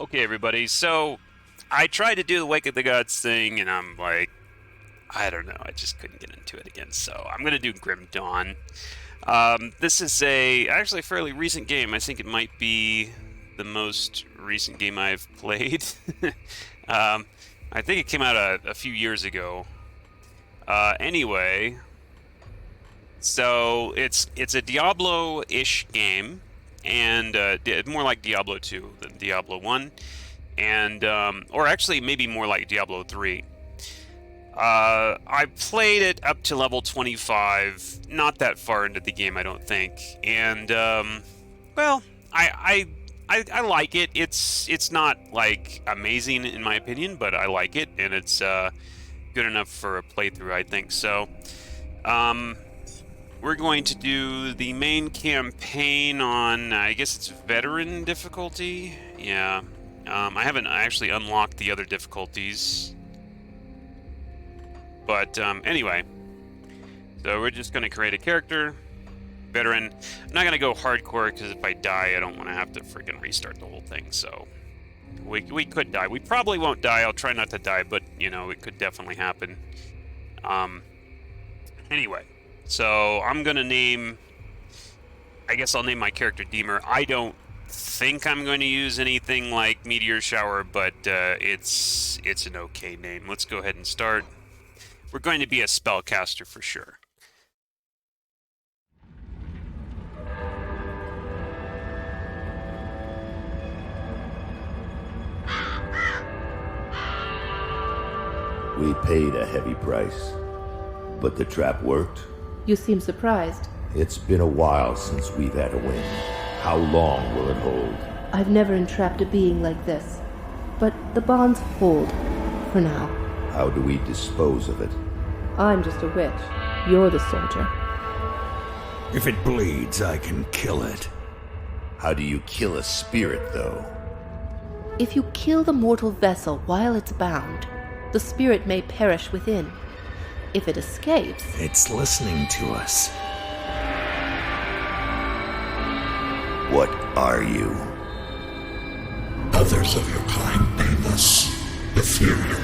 Okay, everybody. So I tried to do the Wake of the Gods thing, and I'm like, I don't know. I just couldn't get into it again. So I'm gonna do Grim Dawn. This is actually a fairly recent game. I think it might be the most recent game I've played. um, I think it came out a few years ago. Anyway, so it's a Diablo-ish game, and more like Diablo 2 than Diablo 1, and or actually maybe more like Diablo 3. I played it up to level 25, not that far into the game, I don't think, and well, I like it. It's not like amazing in my opinion, but I like it, and it's good enough for a playthrough, I think. So, we're going to do the main campaign on, I guess it's veteran difficulty. Yeah. I haven't actually unlocked the other difficulties. But anyway, so we're just going to create a character, veteran. I'm not going to go hardcore because if I die, I don't want to have to freaking restart the whole thing. So we could die. We probably won't die. I'll try not to die, but you know, it could definitely happen. Anyway, so I'm going to I guess I'll name my character Deemer. I don't think I'm going to use anything like Meteor Shower, but it's an okay name. Let's go ahead and start. We're going to be a spellcaster for sure. We paid a heavy price, but the trap worked. You seem surprised. It's been a while since we've had a win. How long will it hold? I've never entrapped a being like this, but the bonds hold, for now. How do we dispose of it? I'm just a witch. You're the soldier. If it bleeds, I can kill it. How do you kill a spirit, though? If you kill the mortal vessel while it's bound, the spirit may perish within. If it escapes... It's listening to us. What are you? Others of your kind name us Ethereal.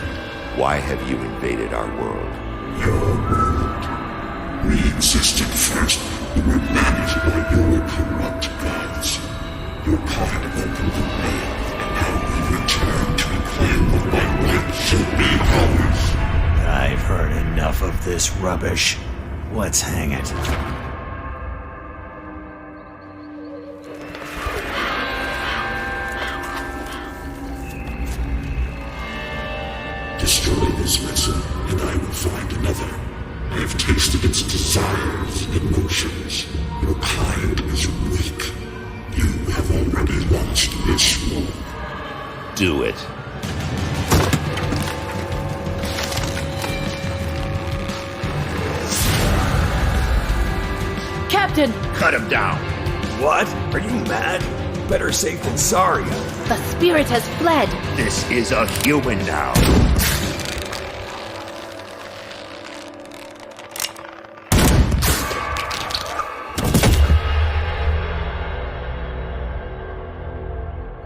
Why have you invaded our world? Your world. We existed first, but were managed by your corrupt gods. Your prophet opened the way, and now we return to reclaim what by right should be ours. I've heard enough of this rubbish. Let's hang it. Destroy this vessel, and I will find another. I have tasted its desires and emotions. Your kind is weak. You have already launched this war. Do it. Captain! Cut him down! What? Are you mad? Better safe than sorry. The spirit has fled! This is a human now.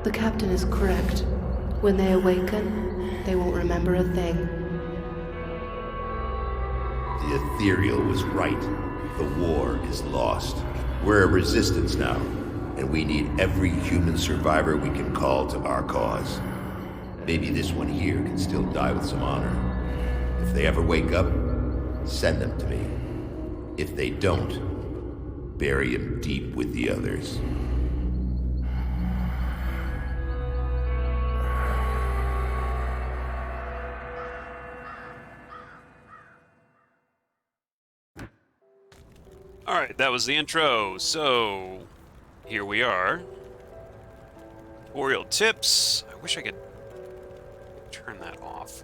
The captain is correct. When they awaken, they won't remember a thing. The Ethereal was right. The war is lost. We're a resistance now, and we need every human survivor we can call to our cause. Maybe this one here can still die with some honor. If they ever wake up, send them to me. If they don't, bury him deep with the others. Alright, that was the intro. So, here we are. Tutorial tips. I wish I could turn that off.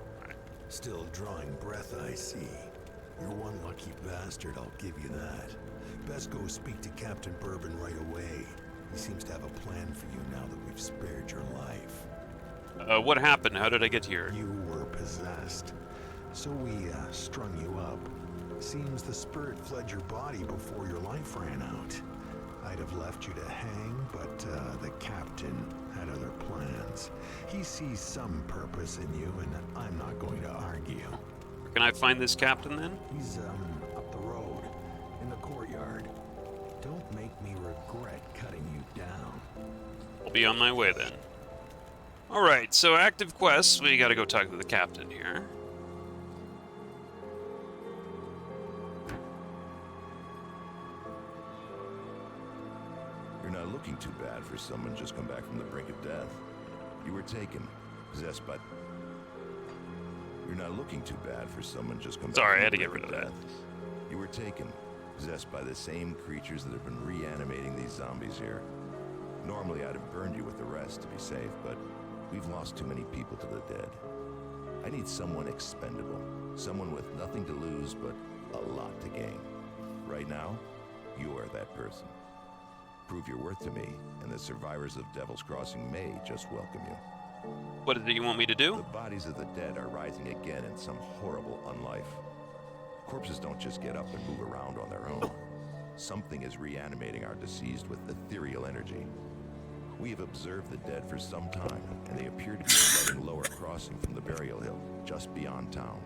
Still drawing breath, I see. You're one lucky bastard, I'll give you that. Best go speak to Captain Bourbon right away. He seems to have a plan for you now that we've spared your life. What happened? How did I get here? You were possessed. So we strung you up. Seems the spirit fled your body before your life ran out. I'd have left you to hang, but the captain had other plans. He sees some purpose in you, and I'm not going to argue. Where can I find this captain then? He's, up the road, in the courtyard. Don't make me regret cutting you down. I'll be on my way then. Alright, so active quests, we gotta go talk to the captain here. You're not looking too bad for someone just come back from the brink of death. You were taken, possessed by... You're not looking too bad for someone just come back Sorry, from I had the to get brink rid of that. death. You were taken, possessed by the same creatures that have been reanimating these zombies here. Normally, I'd have burned you with the rest to be safe, but we've lost too many people to the dead. I need someone expendable, someone with nothing to lose but a lot to gain. Right now, you are that person. Prove your worth to me, and the survivors of Devil's Crossing may just welcome you. What is it you want me to The do? bodies of the dead are rising again in some horrible unlife. Corpses don't just get up and move around on their own. Something is reanimating our deceased with ethereal energy. We have observed the dead for some time, and they appear to be flooding Lower Crossing from the Burial Hill, just beyond town.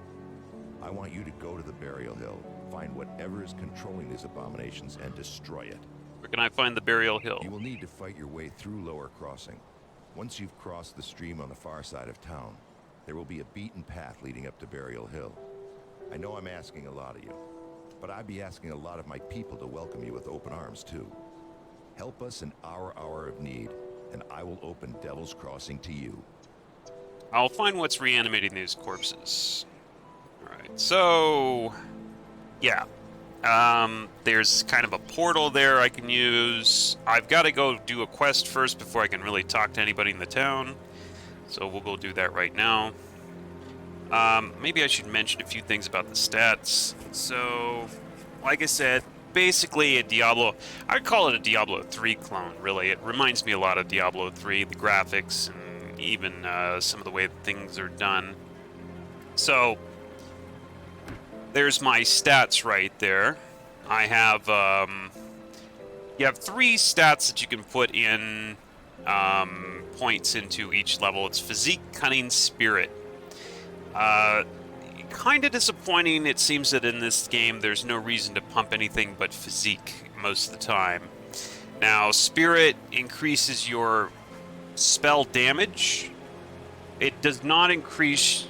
I want you to go to the Burial Hill, find whatever is controlling these abominations, and destroy it. Where can I find the Burial Hill? You will need to fight your way through Lower Crossing. Once you've crossed the stream on the far side of town, there will be a beaten path leading up to Burial Hill. I know I'm asking a lot of you, but I'd be asking a lot of my people to welcome you with open arms, too. Help us in our hour of need, and I will open Devil's Crossing to you. I'll find what's reanimating these corpses. Alright, so... yeah. There's kind of a portal there I can use. I've got to go do a quest first before I can really talk to anybody in the town. So we'll go do that right now. Maybe I should mention a few things about the stats. So, like I said, basically a Diablo... I'd call it a Diablo 3 clone, really. It reminds me a lot of Diablo 3, the graphics, and even some of the way that things are done. So... there's my stats right there. I have, you have 3 stats that you can put in points into each level. It's Physique, Cunning, Spirit. Kind of disappointing. It seems that in this game there's no reason to pump anything but Physique most of the time. Now, Spirit increases your spell damage. It does not increase,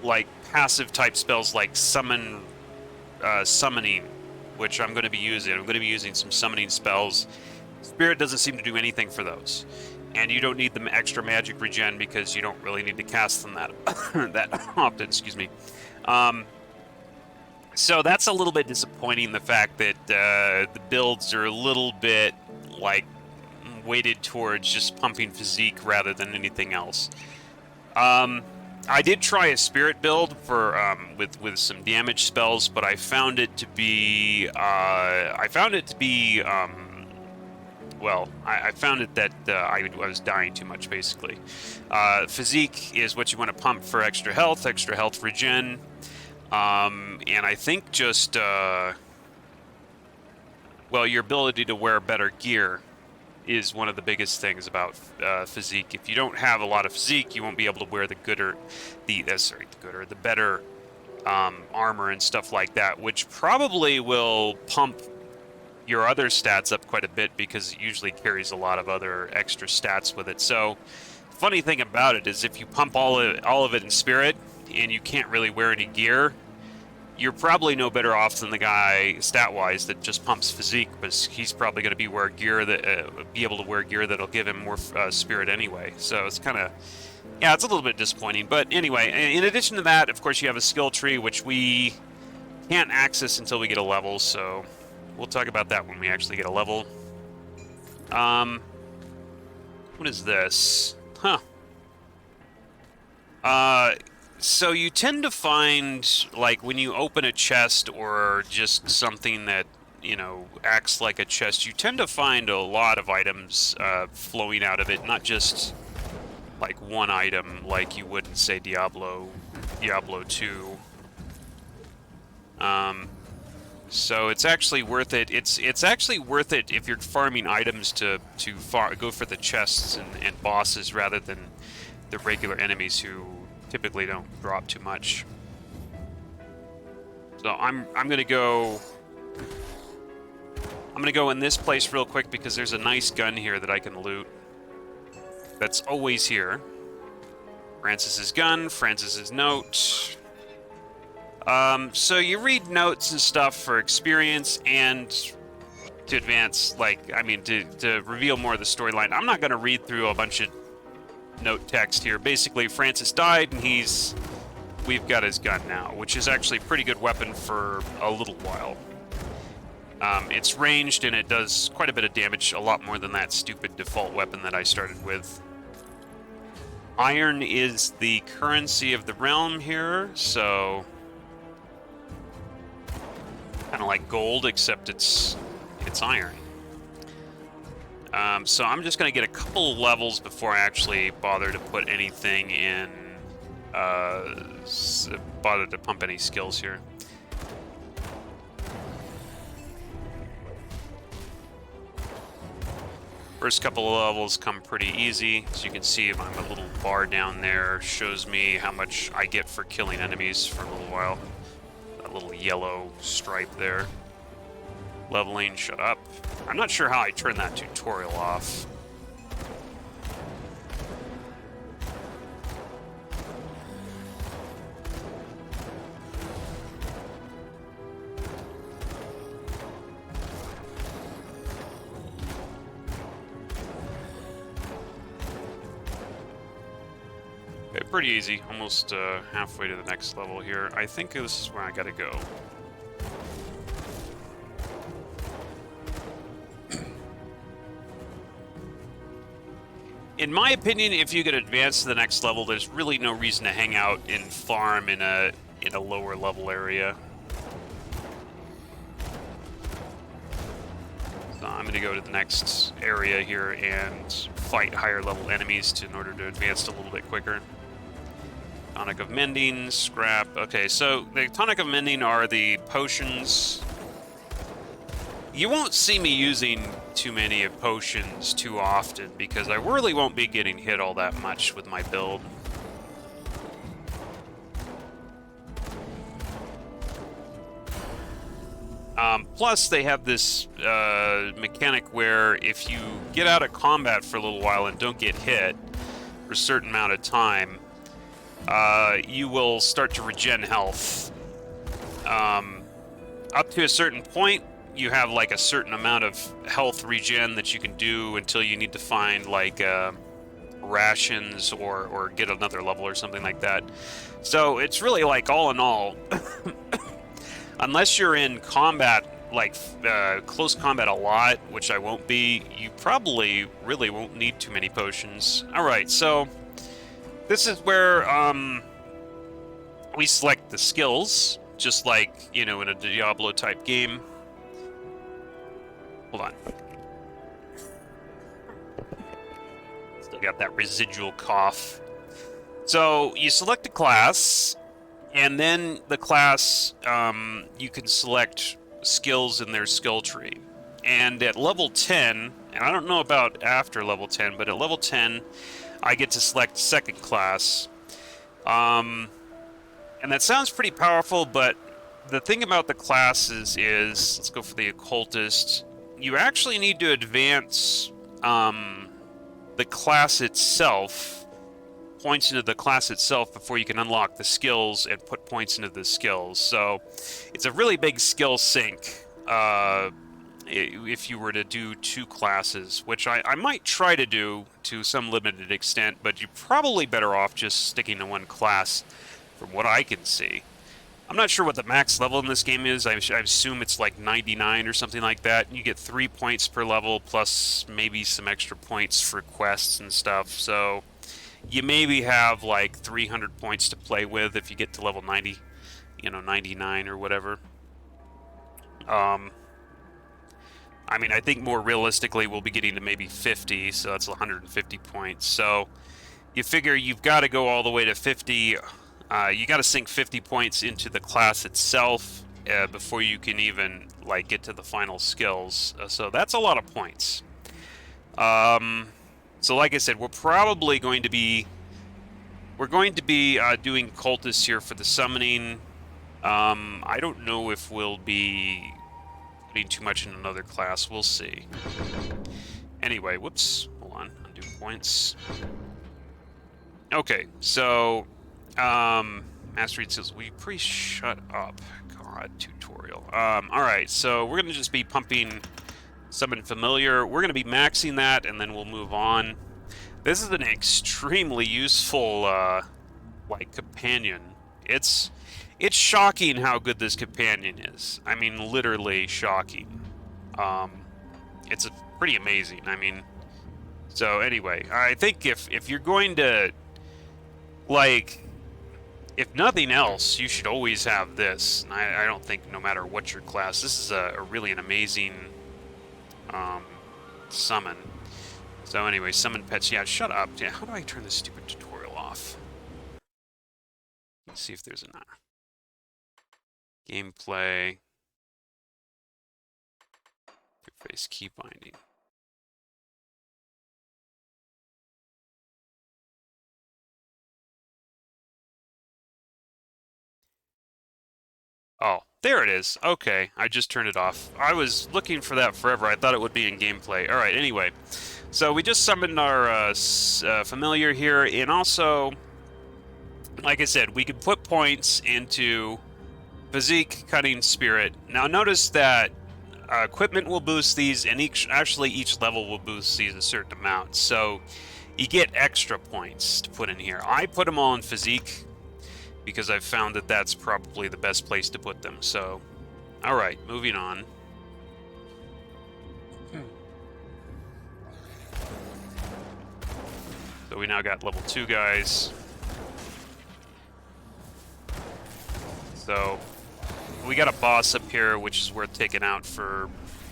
like, passive type spells like summoning, which I'm going to be using. I'm going to be using some summoning spells. Spirit doesn't seem to do anything for those, and you don't need the extra magic regen because you don't really need to cast them that that often. Excuse me. So that's a little bit disappointing. The fact that the builds are a little bit like weighted towards just pumping physique rather than anything else. I did try a spirit build for with some damage spells, but I found it to be I found it that I was dying too much, basically. Physique is what you want to pump for extra health regen, and I think just well, your ability to wear better gear is one of the biggest things about physique. If you don't have a lot of physique, you won't be able to wear the better armor and stuff like that, which probably will pump your other stats up quite a bit because it usually carries a lot of other extra stats with it. So, funny thing about it is if you pump all of it in spirit and you can't really wear any gear, you're probably no better off than the guy stat-wise that just pumps physique, but he's probably going to be able to wear gear that'll give him more spirit anyway. So it's kind of, yeah, it's a little bit disappointing. But anyway, in addition to that, of course, you have a skill tree which we can't access until we get a level. So we'll talk about that when we actually get a level. What is this? Huh. So you tend to find, like, when you open a chest or just something that, you know, acts like a chest, you tend to find a lot of items flowing out of it, not just, like, one item, like you would in, say, Diablo 2. So it's actually worth it. It's actually worth it if you're farming items to go for the chests and bosses rather than the regular enemies who typically don't drop too much. So I'm gonna go in this place real quick because there's a nice gun here that I can loot. That's always here. Francis's gun, Francis's note. So you read notes and stuff for experience and to advance, like, I mean, to reveal more of the storyline. I'm not going to read through a bunch of note text here. Basically, Francis died, and we've got his gun now, which is actually a pretty good weapon for a little while. It's ranged, and it does quite a bit of damage, a lot more than that stupid default weapon that I started with. Iron is the currency of the realm here, so kind of like gold, except it's iron. So I'm just going to get a couple of levels before I actually bother to put anything in, bother to pump any skills here. First couple of levels come pretty easy. As you can see, my little bar down there shows me how much I get for killing enemies for a little while. That little yellow stripe there. Leveling, shut up. I'm not sure how I turn that tutorial off. Okay, pretty easy. Almost halfway to the next level here. I think this is where I gotta go. In my opinion, if you could advance to the next level, there's really no reason to hang out and farm in a lower level area. So I'm gonna go to the next area here and fight higher level enemies in order to advance a little bit quicker. Tonic of Mending, scrap. Okay, so the Tonic of Mending are the potions. You won't see me using too many of potions too often because I really won't be getting hit all that much with my build. Plus, they have this mechanic where if you get out of combat for a little while and don't get hit for a certain amount of time, you will start to regen health. Up to a certain point, you have like a certain amount of health regen that you can do until you need to find like rations or get another level or something like that. So it's really like all in all, unless you're in combat, like close combat a lot, which I won't be, you probably really won't need too many potions. All right, so this is where we select the skills, just like, you know, in a Diablo type game. Hold on. Still got that residual cough. So you select a class, and then the class, you can select skills in their skill tree. And at level 10, and I don't know about after level 10, but at level 10, I get to select second class. And that sounds pretty powerful, but the thing about the classes is, let's go for the occultist. You actually need to advance the class itself, points into the class itself before you can unlock the skills and put points into the skills. So it's a really big skill sink if you were to do two classes, which I might try to do to some limited extent, but you're probably better off just sticking to one class from what I can see. I'm not sure what the max level in this game is. I assume it's like 99 or something like that. You get 3 points per level, plus maybe some extra points for quests and stuff. So you maybe have like 300 points to play with if you get to level 90, you know, 99 or whatever. I mean, I think more realistically we'll be getting to maybe 50, so that's 150 points. So you figure you've got to go all the way to 50. You got to sink 50 points into the class itself, before you can even like get to the final skills. So that's a lot of points. So like I said, we're probably going to be doing cultists here for the summoning. I don't know if we'll be putting too much in another class. We'll see. Anyway, whoops. Hold on. Undo points. Okay, so Mastery says, will you please shut up? God, tutorial. Alright, so we're gonna just be pumping Summon Familiar. We're gonna be maxing that, and then we'll move on. This is an extremely useful, like, companion. It's shocking how good this companion is. I mean, literally shocking. It's pretty amazing. I mean, so anyway, I think if you're going to, like, if nothing else, you should always have this. I don't think no matter what your class, this is a really an amazing summon. So anyway, summon pets. Yeah, shut up. Yeah, how do I turn this stupid tutorial off? Let's see if there's a gameplay. Interface key binding. Oh, there it is. Okay, I just turned it off. I was looking for that forever. I thought it would be in gameplay. All right, anyway. So we just summoned our familiar here, and also, like I said, we could put points into Physique, Cunning, Spirit. Now notice that equipment will boost these, and each level will boost these a certain amount. So you get extra points to put in here. I put them all in Physique, because I've found that that's probably the best place to put them. So, alright, moving on. So we now got level 2 guys. So, we got a boss up here, which is worth taking out for...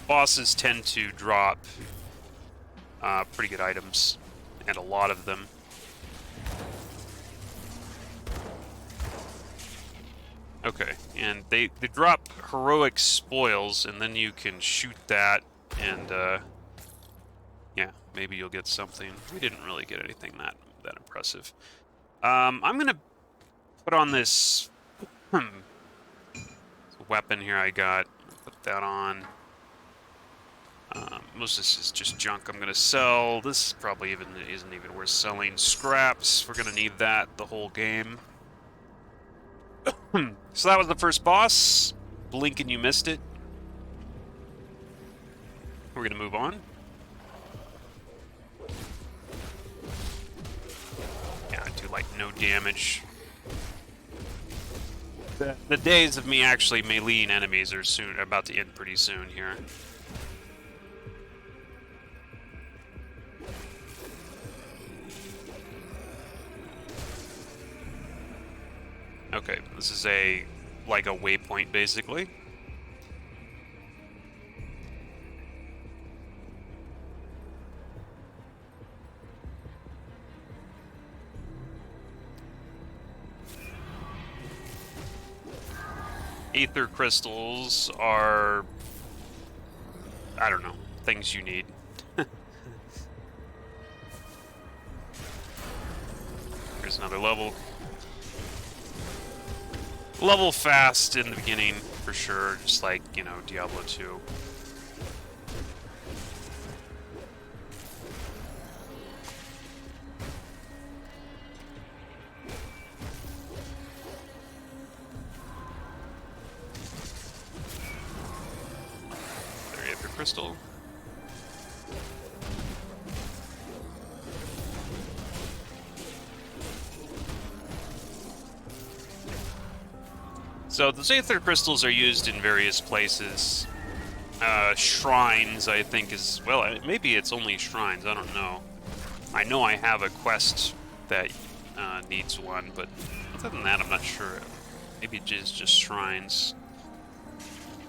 Bosses tend to drop pretty good items, and a lot of them. Okay, and they drop heroic spoils, and then you can shoot that, and yeah, maybe you'll get something. We didn't really get anything that impressive. I'm gonna put on this weapon here I got. Put that on. Most of this is just junk I'm gonna sell. This probably isn't even worth selling. Scraps, we're gonna need that the whole game. So that was the first boss. Blink and you missed it. We're gonna move on. Yeah, I do like no damage. The days of me actually meleeing enemies are about to end pretty soon here. Okay, this is like a waypoint, basically. Aether Crystals are, I don't know, things you need. Here's another level. Level fast in the beginning, for sure, just like, you know, Diablo 2. There, Aether Crystal. So the Aether Crystals are used in various places. Shrines, I think, is... Well, maybe it's only shrines, I don't know. I know I have a quest that needs one, but other than that, I'm not sure. Maybe it's just shrines.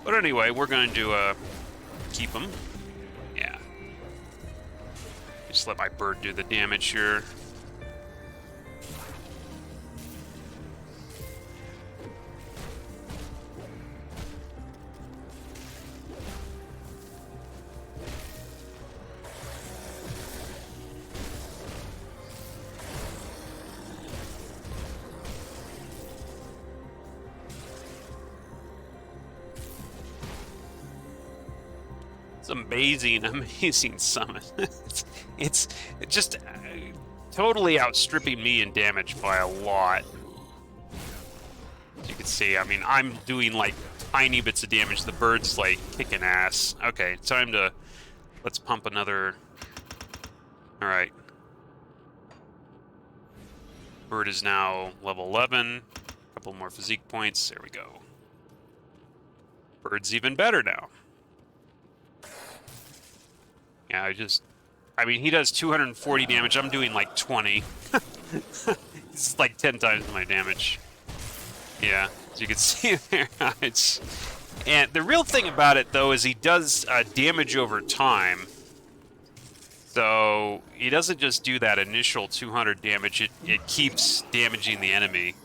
But anyway, we're going to keep them. Yeah. Just let my bird do the damage here. It's amazing, amazing summon. it's just totally outstripping me in damage by a lot. As you can see, I mean, I'm doing like tiny bits of damage. The bird's like kicking ass. Okay, time to let's pump another. All right. Bird is now level 11. A couple more physique points. There we go. Bird's even better now. Yeah, I mean, he does 240 damage. I'm doing like 20. It's like 10 times my damage. Yeah, as you can see there. And the real thing about it, though, is he does damage over time. So he doesn't just do that initial 200 damage. It keeps damaging the enemy.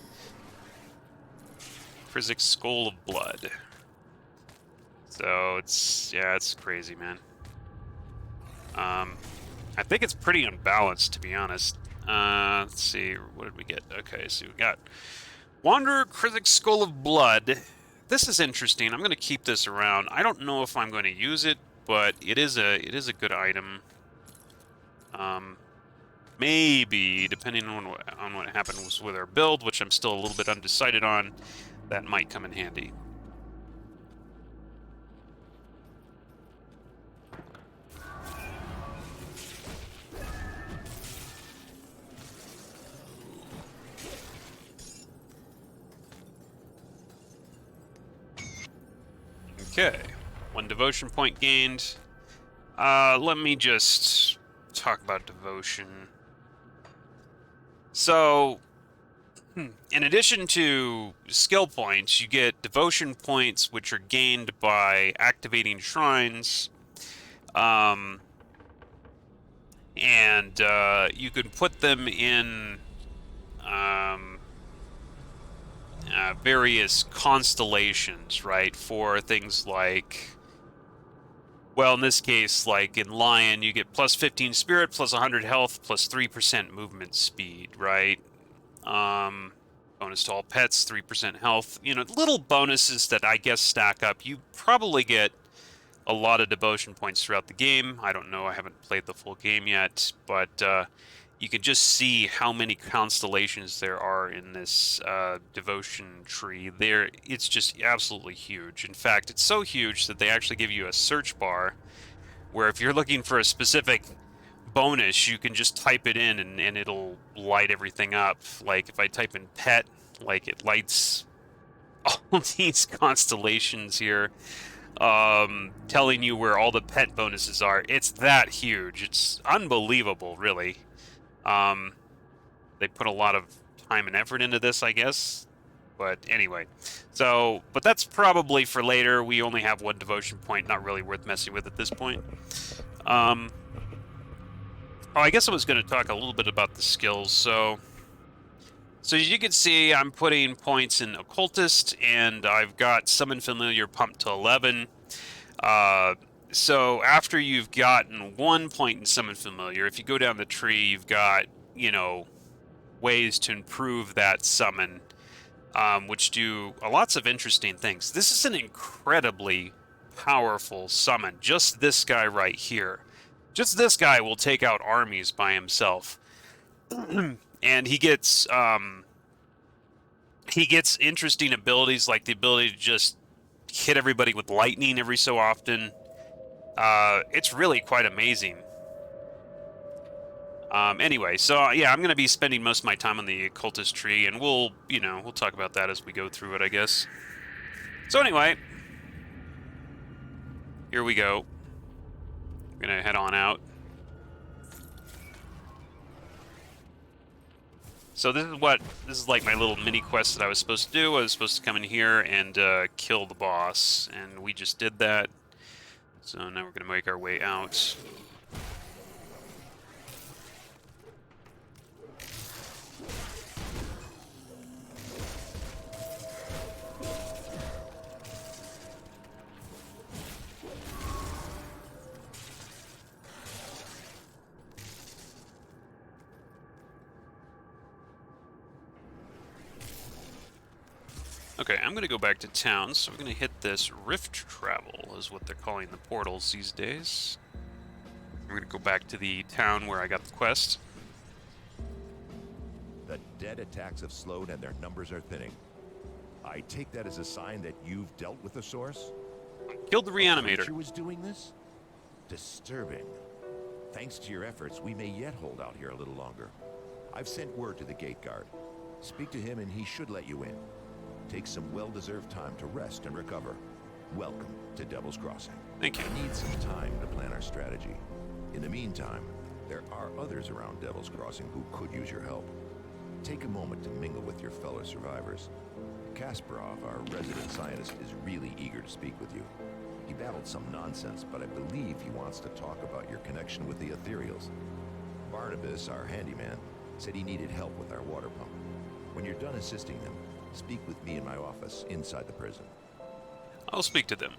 Physics Skull of Blood. So it's crazy, man. I think it's pretty unbalanced, to be honest. Let's see, what did we get? Okay, so we got Wanderer, Critic Skull of Blood. This is interesting. I'm going to keep this around. I don't know if I'm going to use it, but it is a good item. Maybe, depending on what happens with our build, which I'm still a little bit undecided on, that might come in handy. Okay, 1 devotion point gained. Let me just talk about devotion. So, in addition to skill points, you get devotion points, which are gained by activating shrines. And you can put them in various constellations, right? For things like, well, in this case, like in Lion, you get plus 15 spirit, plus 100 health, plus 3% movement speed, right? Bonus to all pets, 3% health. You know, little bonuses that I guess stack up. You probably get a lot of devotion points throughout the game. I don't know, I haven't played the full game yet, but you can just see how many constellations there are in this devotion tree. It's just absolutely huge. In fact, it's so huge that they actually give you a search bar where if you're looking for a specific bonus, you can just type it in and it'll light everything up. Like if I type in pet, like it lights all these constellations here, telling you where all the pet bonuses are. It's that huge. It's unbelievable, really. They put a lot of time and effort into this, I guess. But anyway, but that's probably for later. We only have 1 devotion point, not really worth messing with at this point. Oh, I guess I was going to talk a little bit about the skills. So as you can see, I'm putting points in Occultist, and I've got Summon Familiar pumped to 11. So after you've gotten 1 point in Summon Familiar, if you go down the tree, you've got, you know, ways to improve that summon, which do lots of interesting things. This is an incredibly powerful summon. Just this guy right here. Just this guy will take out armies by himself. And he gets interesting abilities, like the ability to just hit everybody with lightning every so often. It's really quite amazing. Anyway, so yeah, I'm going to be spending most of my time on the occultist tree, and we'll talk about that as we go through it, I guess. So anyway, here we go. I'm going to head on out. So this is like my little mini quest that I was supposed to do. I was supposed to come in here and kill the boss, and we just did that. So now we're going to make our way out. Okay, I'm going to go back to town, so I'm going to hit this Rift Travel. portal, is what they're calling the portals these days. I'm going to go back to the town where I got the quest. The dead attacks have slowed and their numbers are thinning. I take that as a sign that you've dealt with the source? Killed the reanimator. Creature was doing this? Disturbing. Thanks to your efforts, we may yet hold out here a little longer. I've sent word to the gate guard. Speak to him and he should let you in. Take some well-deserved time to rest and recover. Welcome to Devil's Crossing. Thank you. We need some time to plan our strategy. In the meantime, there are others around Devil's Crossing who could use your help. Take a moment to mingle with your fellow survivors. Kasparov, our resident scientist, is really eager to speak with you. He babbled some nonsense, but I believe he wants to talk about your connection with the Ethereals. Barnabas, our handyman, said he needed help with our water pump. When you're done assisting them, speak with me in my office inside the prison. I'll speak to them.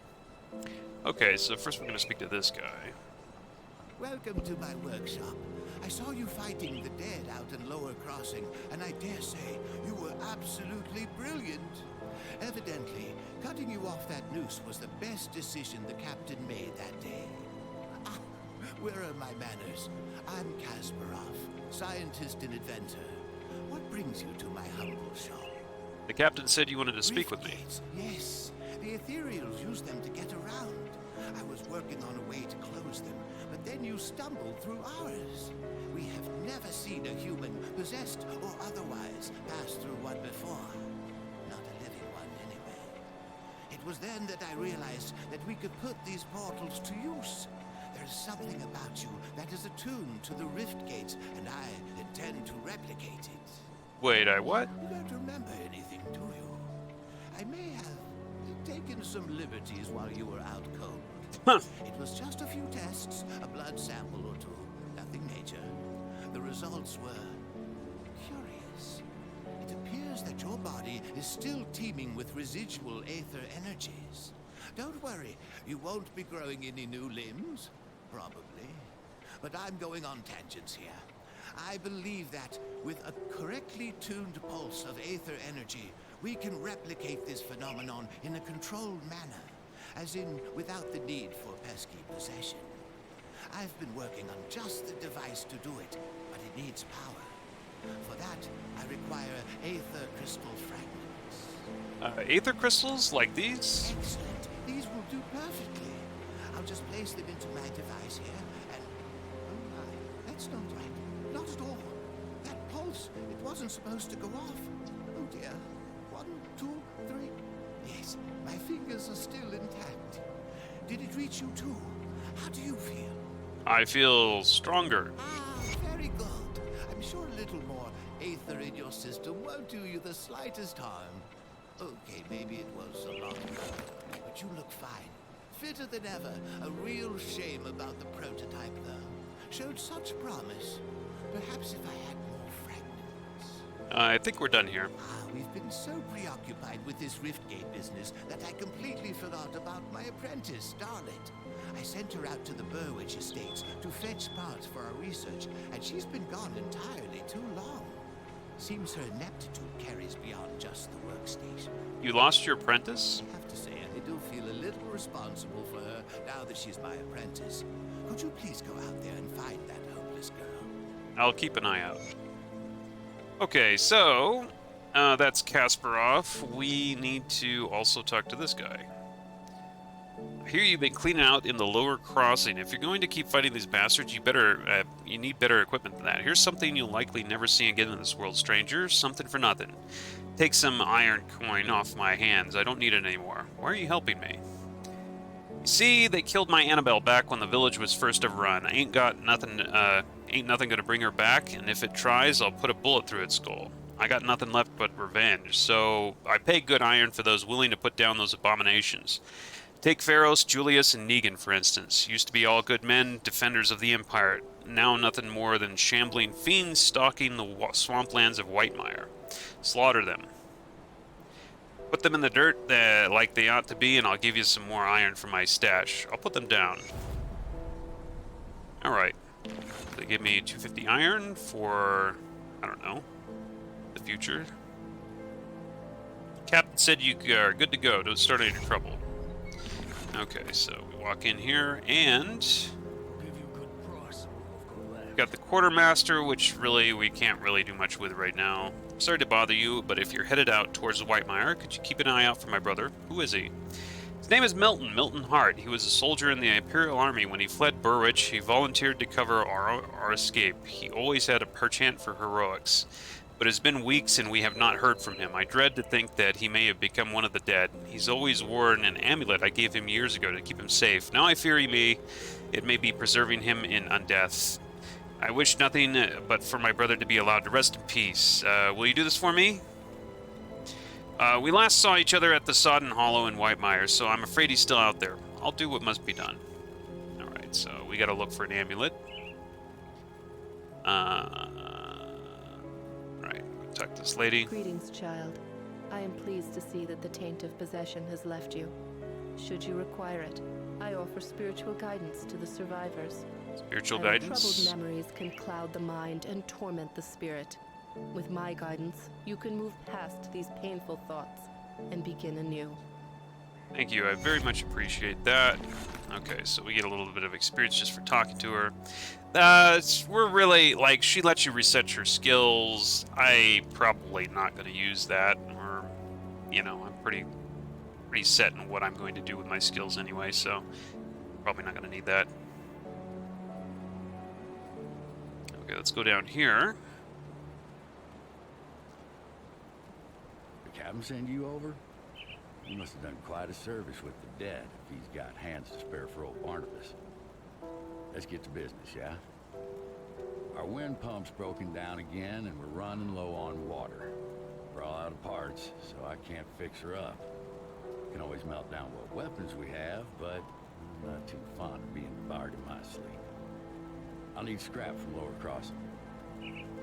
Okay, so first we're going to speak to this guy. Welcome to my workshop. I saw you fighting the dead out in Lower Crossing, and I dare say you were absolutely brilliant. Evidently, cutting you off that noose was the best decision the captain made that day. Ah, where are my manners? I'm Kasparov, scientist and inventor. What brings you to my humble shop? The captain said you wanted to speak with me. Rift gates, yes. The Ethereals use them to get around. I was working on a way to close them, but then you stumbled through ours. We have never seen a human, possessed or otherwise, pass through one before. Not a living one, anyway. It was then that I realized that we could put these portals to use. There's something about you that is attuned to the rift gates, and I intend to replicate it. Wait, I what? You don't remember anything, do you? I may have taken some liberties while you were out cold. Huh. It was just a few tests, a blood sample or two, nothing major. The results were curious. It appears that your body is still teeming with residual aether energies. Don't worry, you won't be growing any new limbs, probably. But I'm going on tangents here. I believe that with a correctly tuned pulse of aether energy, we can replicate this phenomenon in a controlled manner, as in without the need for pesky possession. I've been working on just the device to do it, but it needs power. For that, I require Aether Crystal fragments. Aether crystals like these? Excellent. These will do perfectly. I'll just place them into my device here, and... oh my, that's not right. Not at all. That pulse, it wasn't supposed to go off. Oh dear. 1, 2, 3. Yes, my fingers are still intact. Did it reach you too? How do you feel? I feel stronger. Ah, very good. I'm sure a little more aether in your system won't do you the slightest harm. Okay, maybe it was a lot more, but you look fine. Fitter than ever. A real shame about the prototype, though. Showed such promise. Perhaps if I had more fragments. I think we're done here. Ah, we've been so preoccupied with this Riftgate business that I completely forgot about my apprentice, Starlet. I sent her out to the Burwich Estates to fetch parts for our research, and she's been gone entirely too long. Seems her ineptitude carries beyond just the workstation. You lost your apprentice? I have to say, I do feel a little responsible for her now that she's my apprentice. Could you please go out there and find that hopeless girl? I'll keep an eye out. Okay, so that's Kasparov. We need to also talk to this guy. I hear you've been cleaning out in the Lower Crossing. If you're going to keep fighting these bastards, you need better equipment than that. Here's something you'll likely never see again in this world, stranger. Something for nothing. Take some iron coin off my hands. I don't need it anymore. Why are you helping me? You see, they killed my Annabelle back when the village was first overrun. Ain't nothing gonna bring her back, and if it tries, I'll put a bullet through its skull. I got nothing left but revenge, so I pay good iron for those willing to put down those abominations. Take Pharos, Julius, and Negan, for instance. Used to be all good men, defenders of the Empire. Now nothing more than shambling fiends stalking the swamplands of Whitemire. Slaughter them. Put them in the dirt like they ought to be, and I'll give you some more iron for my stash. I'll put them down. Alright. They give me 250 iron for, I don't know, the future. Captain said you are good to go. Don't start any trouble. Okay, so we walk in here, and we've got the Quartermaster, which really we can't really do much with right now. Sorry to bother you, but if you're headed out towards Whitemire, could you keep an eye out for my brother? Who is he? His name is Milton Hart. He was a soldier in the Imperial Army. When he fled Burwich, he volunteered to cover our escape. He always had a penchant for heroics. But it's been weeks and we have not heard from him. I dread to think that he may have become one of the dead. He's always worn an amulet I gave him years ago to keep him safe. Now I fear it may be preserving him in undeath. I wish nothing but for my brother to be allowed to rest in peace. Will you do this for me? We last saw each other at the Sodden Hollow in Whitemire, so I'm afraid he's still out there. I'll do what must be done. Alright, so we gotta look for an amulet. Right, talk to this lady. Greetings, child. I am pleased to see that the taint of possession has left you. Should you require it, I offer spiritual guidance to the survivors. Spiritual guidance? Troubled memories can cloud the mind and torment the spirit. With my guidance, you can move past these painful thoughts and begin anew. Thank you, I very much appreciate that. Okay, so we get a little bit of experience just for talking to her. We're really, like, she lets you reset your skills. I probably not going to use that, or, you know, I'm pretty set in what I'm going to do with my skills anyway, so probably not going to need that. Okay, let's go down here. The captain send you over? He must have done quite a service with the dead if he's got hands to spare for old Barnabas. Let's get to business, yeah? Our wind pump's broken down again and we're running low on water. We're all out of parts, so I can't fix her up. Can always melt down what weapons we have, but I'm not too fond of being devoured in my sleep. I'll need scrap from Lower Crossing.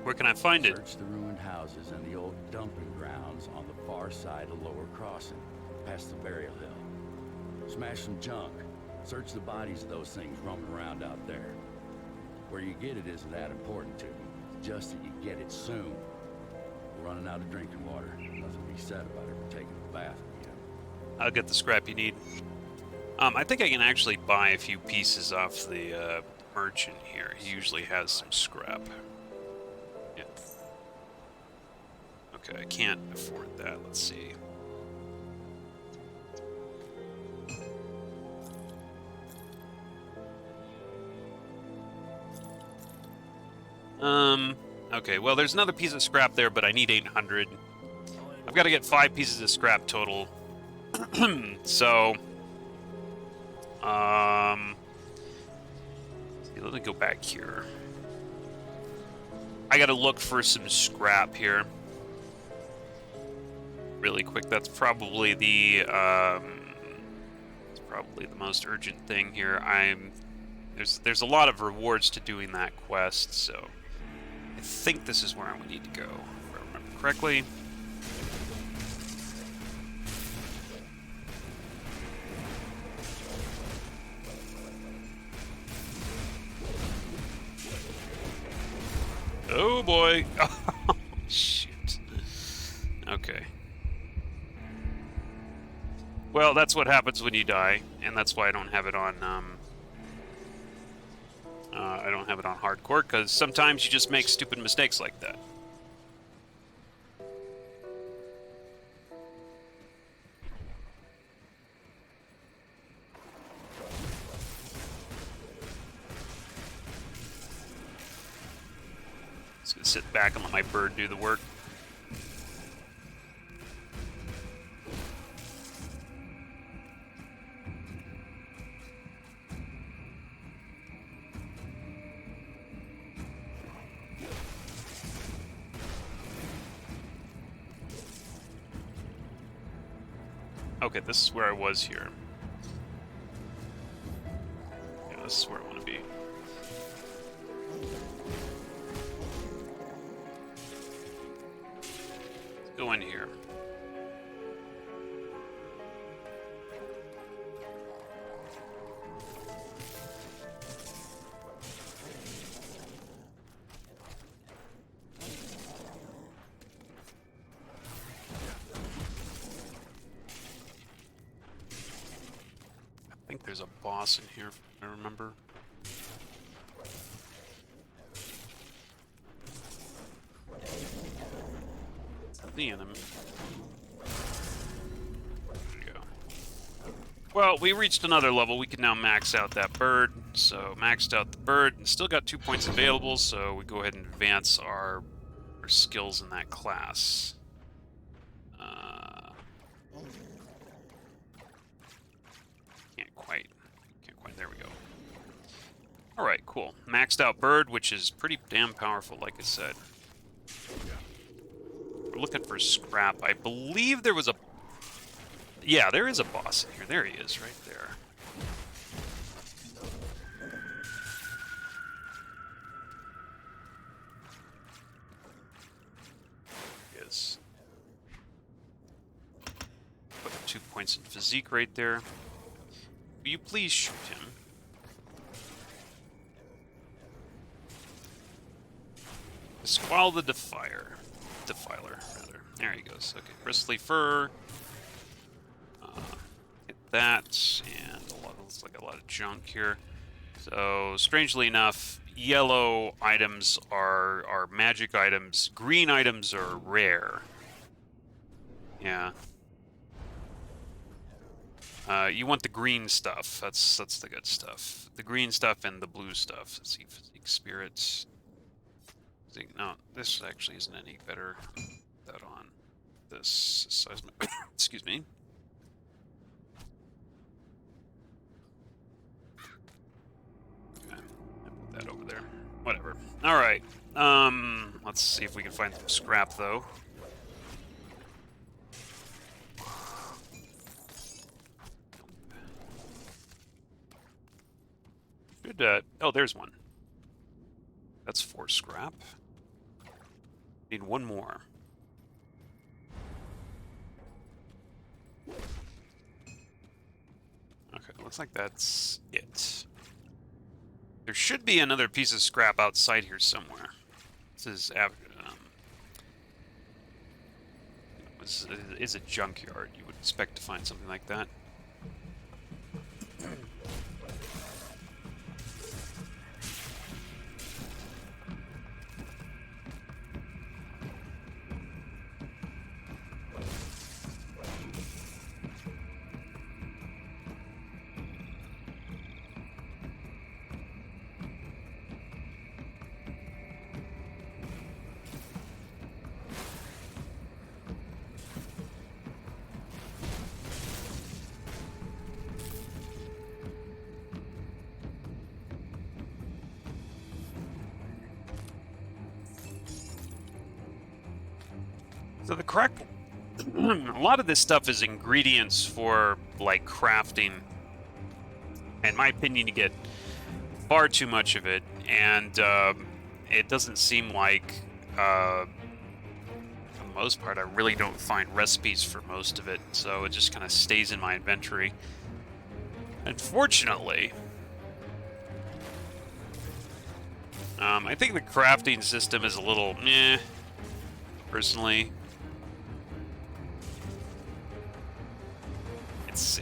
Where can I find it? Search the ruined houses and the old dumping grounds on the far side of Lower Crossing, past the burial hill. Smash some junk. Search the bodies of those things roaming around out there. Where you get it isn't that important to me. It's just that you get it soon. We're running out of drinking water. Nothing to be said about ever taking a bath again. I'll get the scrap you need. I think I can actually buy a few pieces off the merchant here. He usually has some scrap. Yeah. Okay, I can't afford that. Let's see. Okay, well, there's another piece of scrap there, but I need 800. I've got to get 5 pieces of scrap total. So, see, let me go back here. I got to look for some scrap here. Really quick, that's probably the, most urgent thing here. There's a lot of rewards to doing that quest, so I think this is where I would need to go, if I remember correctly. Oh boy! Oh, shit. Okay. Well, that's what happens when you die, and that's why I don't have it on, I don't have it on hardcore, because sometimes you just make stupid mistakes like that. Just gonna sit back and let my bird do the work. Okay, this is where I was here. Yeah, this is where I want to be. Let's go in here. there's a boss in here, if I remember. The enemy. There we go. Well, we reached another level. We can now max out that bird. So maxed out the bird, and still got 2 points available. So we go ahead and advance our skills in that class. Can't quite. There we go. All right, cool. Maxed out bird, which is pretty damn powerful, like I said. We're looking for scrap. I believe there was a... Yeah, there is a boss in here. There he is, right there. He is. Put 2 points in physique right there. Will you please shoot him? Squall the Defiler, rather. There he goes. Okay, bristly fur. Hit that, and looks like a lot of junk here. So, strangely enough, yellow items are magic items. Green items are rare. Yeah. You want the green stuff. That's the good stuff. The green stuff and the blue stuff. Let's see, physique, spirits. No, this actually isn't any better. Put that on this size. Excuse me. Okay, I put that over there. Whatever. All right. Let's see if we can find some scrap though. Should oh, there's one. That's 4 scrap. Need 1 more. Okay, looks like that's it. There should be another piece of scrap outside here somewhere. This is a junkyard. You would expect to find something like that. So the correct... a lot of this stuff is ingredients for, like, crafting. In my opinion, you get far too much of it, and it doesn't seem like, for the most part, I really don't find recipes for most of it, so it just kind of stays in my inventory. Unfortunately, I think the crafting system is a little meh, personally.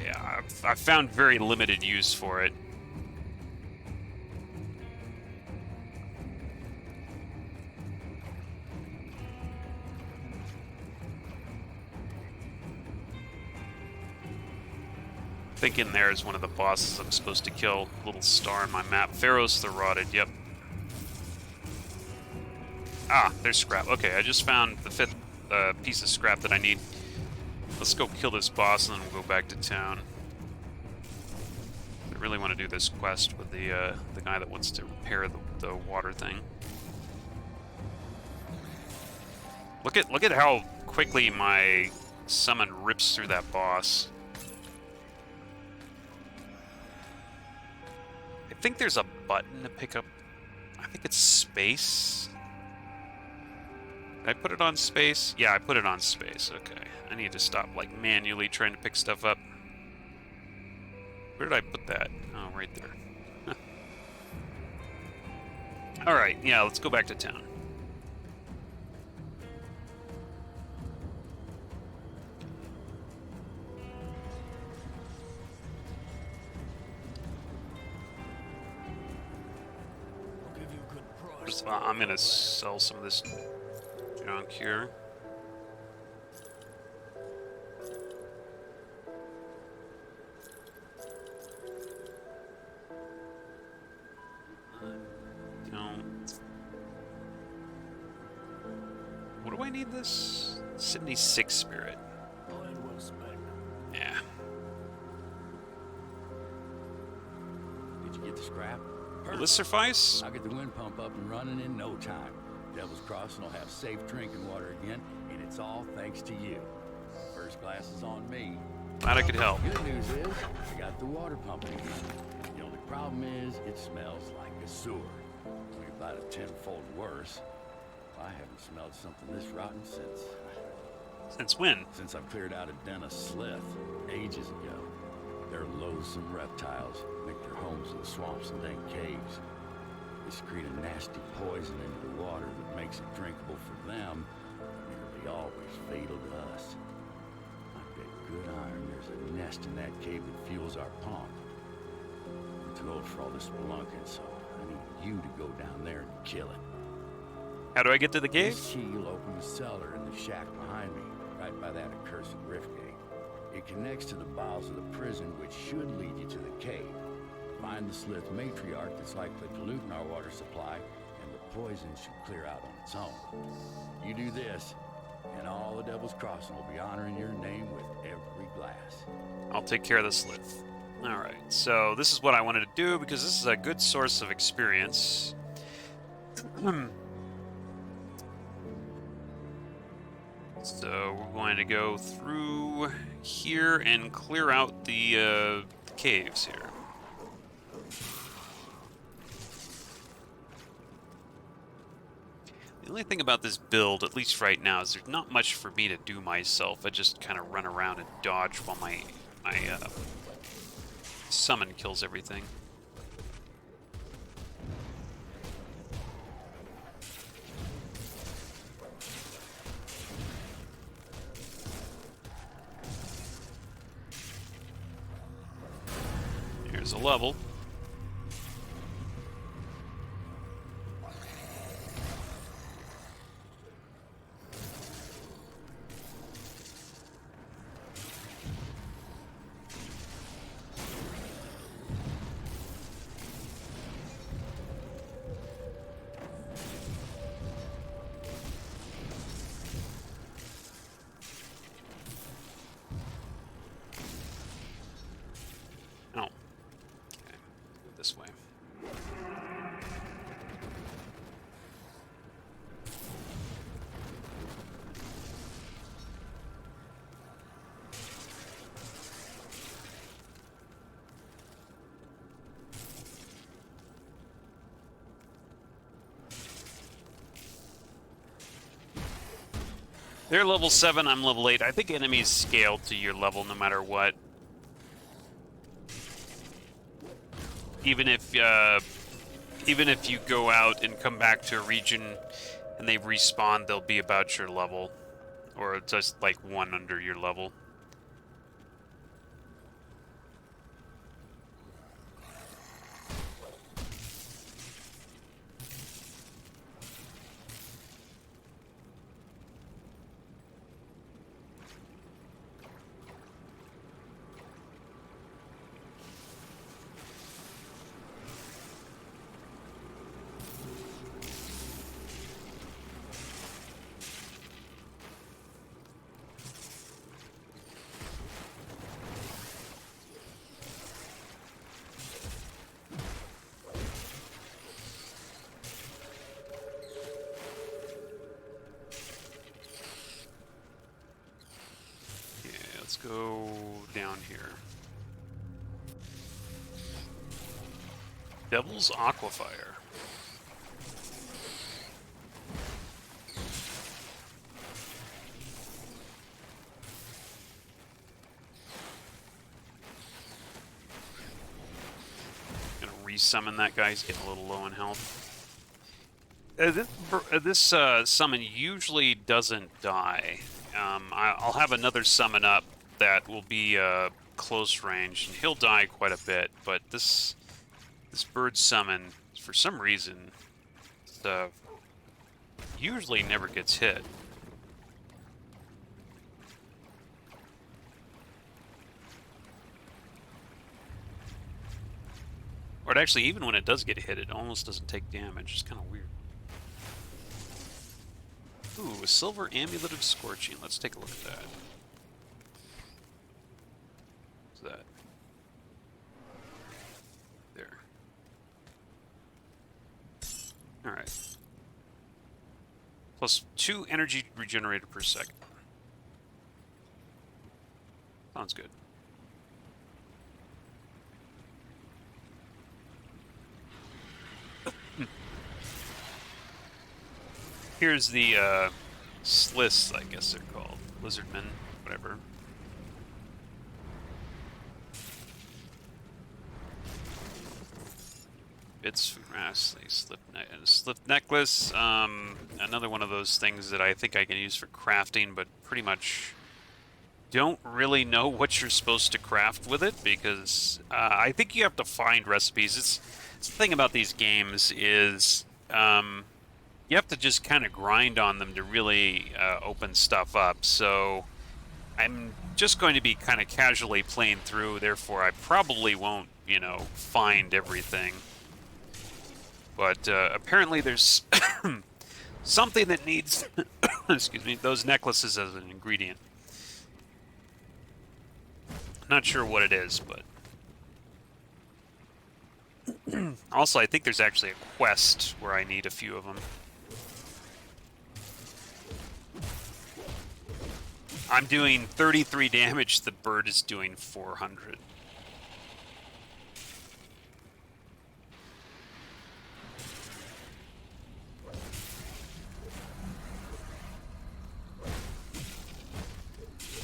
Yeah, I've found very limited use for it. I think in there is one of the bosses I'm supposed to kill. Little star on my map. Pharaoh's the Rotted, yep. Ah, there's scrap. Okay, I just found the 5th piece of scrap that I need. Let's go kill this boss, and then we'll go back to town. I really want to do this quest with the guy that wants to repair the water thing. Look at how quickly my summon rips through that boss. I think there's a button to pick up. I think it's space. Did I put it on space? Yeah, I put it on space. Okay. I need to stop, like, manually trying to pick stuff up. Where did I put that? Oh, right there. Alright, yeah, let's go back to town. I'm gonna sell some of this junk here. What do I need this? 76 spirit. Yeah. Did you get the scrap? Will this suffice? I'll get the wind pump up and running in no time. Devil's Crossing will have safe drinking water again, and it's all thanks to you. First class is on me. Glad I could help. Good news is, I got the water pumping again. The only problem is, it smells like a sewer. Only about a tenfold worse. I haven't smelled something this rotten since... Since when? Since I've cleared out a den of slith, ages ago. They're loathsome reptiles, make their homes in the swamps and dank caves. They secrete a nasty poison into the water that makes it drinkable for them, nearly always fatal to us. I bet good iron there's a nest in that cave that fuels our pump. I'm too old for all this spelunking, so I need you to go down there and kill it. How do I get to the cave? This key will open the cellar in the shack behind me, right by that accursed rift gate. It connects to the bowels of the prison, which should lead you to the cave. Find the Slith matriarch that's likely polluting our water supply, and the poison should clear out on its own. You do this, and all the Devil's Crossing will be honoring your name with every glass. I'll take care of the slith. Alright, so this is what I wanted to do, because this is a good source of experience. So we're going to go through here and clear out the caves here. The only thing about this build, at least right now, is there's not much for me to do myself. I just kind of run around and dodge while my summon kills everything. Here's a level. This way. They're level 7, I'm level 8. I think enemies scale to your level no matter what. Even if you go out and come back to a region and they respawn, they'll be about your level, or just like one under your level. Let's go down here. Devil's Aquafire. Gonna resummon that guy. He's getting a little low in health. This summon usually doesn't die. I'll have another summon up that will be close range, and he'll die quite a bit. But this bird summon, for some reason, usually never gets hit. Or it actually, even when it does get hit, it almost doesn't take damage. It's kind of weird. Ooh, a silver amulet of Scorching. Let's take a look at that. What's that? There. Alright. Plus 2 energy regenerated per second. Sounds good. Here's the Sliss, I guess they're called. Lizardmen, whatever. Bits from Astley, slip necklace. Another one of those things that I think I can use for crafting, but pretty much don't really know what you're supposed to craft with it, because I think you have to find recipes. It's the thing about these games is you have to just kind of grind on them to really open stuff up. So I'm just going to be kind of casually playing through, therefore I probably won't, you know, find everything. But apparently there's something that needs, excuse me, those necklaces as an ingredient. Not sure what it is, but... Also, I think there's actually a quest where I need a few of them. I'm doing 33 damage, the bird is doing 400.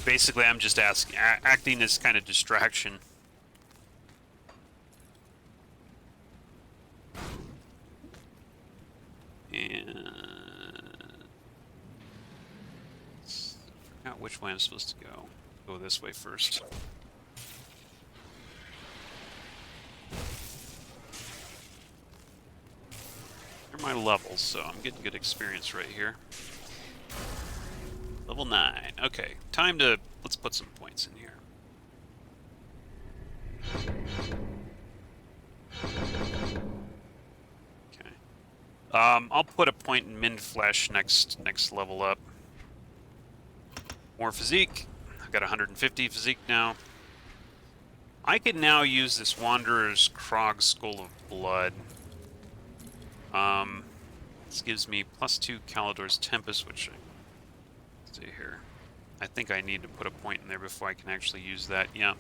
Basically, I'm just acting as kind of distraction. And... I forgot which way I'm supposed to go. Go this way first. They're my levels, so I'm getting good experience right here. Level 9. Okay, time to... let's put some points in here. Okay. I'll put a point in Min Flesh next level up. More physique. I've got 150 physique now. I can now use this Wanderer's Krog Skull of Blood. This gives me +2 Calidor's Tempest, which let's see here. I think I need to put a point in there before I can actually use that. Yeah.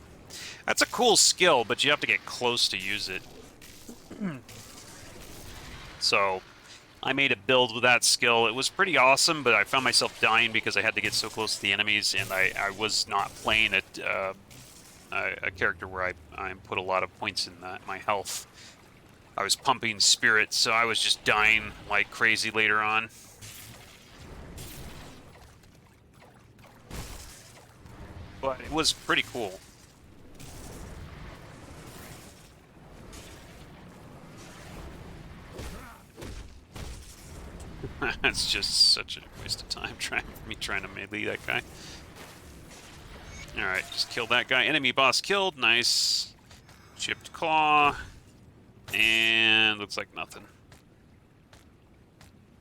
That's a cool skill, but you have to get close to use it. So, I made a build with that skill. It was pretty awesome, but I found myself dying because I had to get so close to the enemies, and I was not playing a character where I put a lot of points in my health. I was pumping spirit, so I was just dying like crazy later on. But it was pretty cool. That's just such a waste of time trying to melee that guy. Alright, just kill that guy. Enemy boss killed. Nice. Chipped claw. And looks like nothing.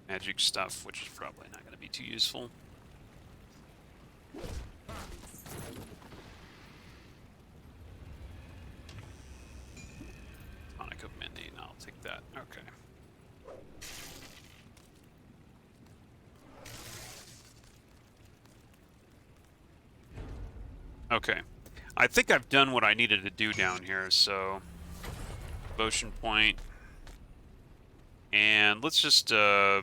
Magic stuff, which is probably not going to be too useful. Tonic of Mending, I'll take that. Okay. Okay. I think I've done what I needed to do down here, so... Devotion point. And let's just go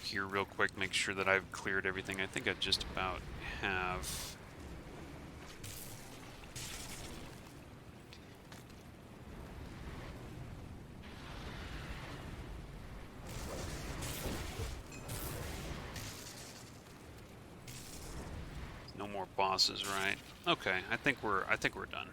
here real quick, make sure that I've cleared everything. I think I just about have. No more bosses, right? Okay, I think we're done.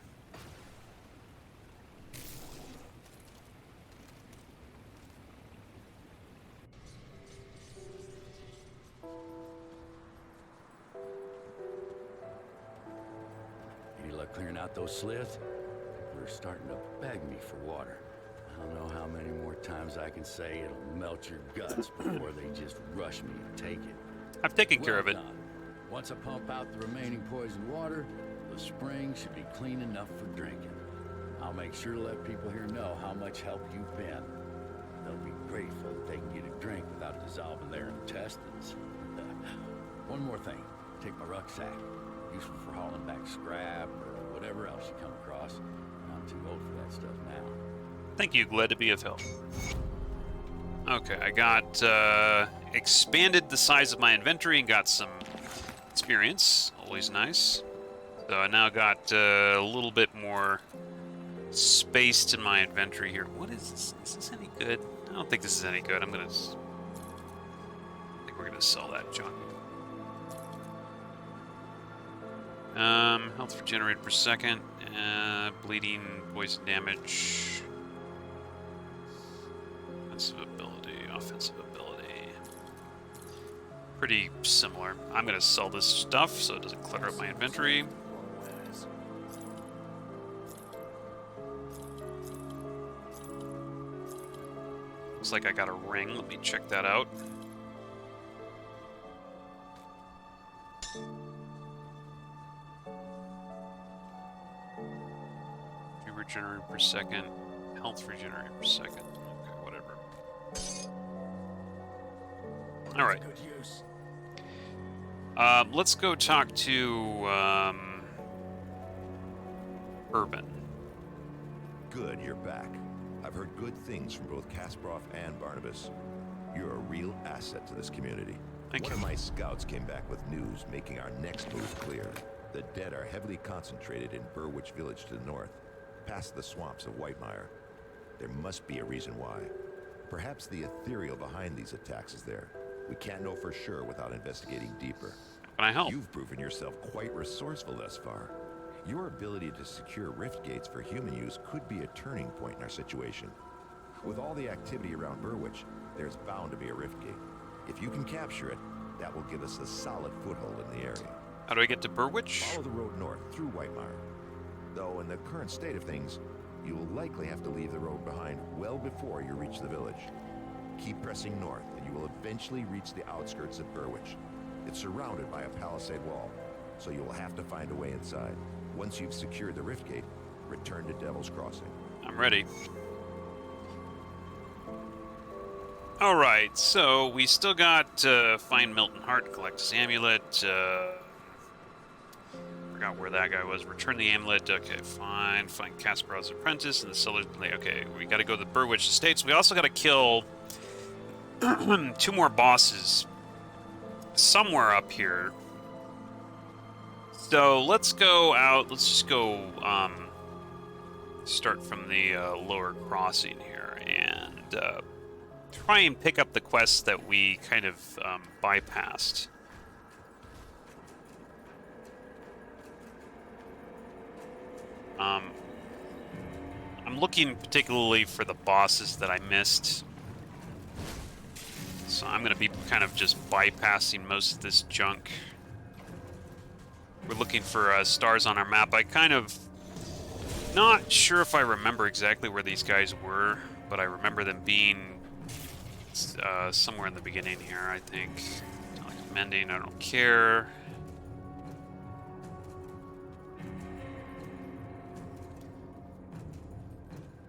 clearing out those sliths, they're starting to beg me for water. I don't know how many more times I can say it'll melt your guts before they just rush me and take it. I've taken care of it. Done. Once I pump out the remaining poisoned water, the spring should be clean enough for drinking. I'll make sure to let people here know how much help you've been. They'll be grateful that they can get a drink without dissolving their intestines. One more thing. Take my rucksack. Useful for hauling back scrap or whatever else you come across. I'm too old for that stuff now. Thank you, glad to be of help. Okay, I got expanded the size of my inventory and got some experience. Always nice. So I now got a little bit more space in my inventory here. What is this? Is this any good? I don't think this is any good. I think we're gonna sell that junk. Health regenerated per second. Bleeding, poison damage. Offensive ability. Pretty similar. I'm gonna sell this stuff so it doesn't clutter up my inventory. Looks like I got a ring. Let me check that out. Regenerated per second. Health regenerated per second. Okay, whatever. Alright. Let's go talk to Urban. Good, you're back. I've heard good things from both Kasparov and Barnabas. You're a real asset to this community. Thank you. One of my scouts came back with news making our next move clear. The dead are heavily concentrated in Burwich Village to the north, past the swamps of Whitemire. There must be a reason why. Perhaps the ethereal behind these attacks is there. We can't know for sure without investigating deeper. Can I help? You've proven yourself quite resourceful thus far. Your ability to secure rift gates for human use could be a turning point in our situation. With all the activity around Burwich, there's bound to be a rift gate. If you can capture it, that will give us a solid foothold in the area. How do I get to Burwich? Follow the road north through Whitemire. Though in the current state of things, you will likely have to leave the road behind well before you reach the village. Keep pressing north, and you will eventually reach the outskirts of Burwich. It's surrounded by a palisade wall, so you will have to find a way inside. Once you've secured the rift gate, return to Devil's Crossing. I'm ready. Alright, so we still got find Milton Hart, collect his amulet. Forgot where that guy was. Return the amulet. Okay, fine. Find Kasparov's apprentice and the seller's. Okay, we got to go to the Burwich Estates. We also got to kill 2 more bosses somewhere up here. So let's go out. Let's just go start from the lower crossing here and try and pick up the quests that we kind of bypassed. I'm looking particularly for the bosses that I missed. So I'm going to be kind of just bypassing most of this junk. We're looking for stars on our map. I kind of not sure if I remember exactly where these guys were, but I remember them being somewhere in the beginning here, I think. Mending, I don't care.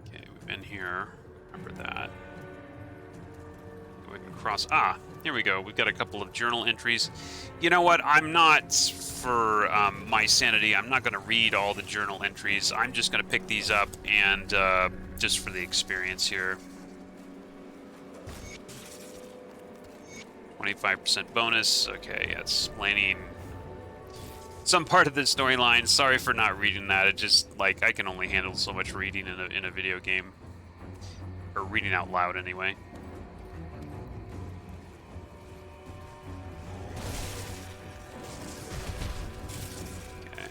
Okay, we've been here. Remember that. Go ahead and cross. Ah, here we go. We've got a couple of journal entries. You know what? I'm not, for my sanity, I'm not going to read all the journal entries. I'm just going to pick these up and just for the experience here. 25% bonus. Okay, yeah, it's explaining some part of the storyline. Sorry for not reading that. It just, like, I can only handle so much reading in a video game. Or reading out loud, anyway. Okay.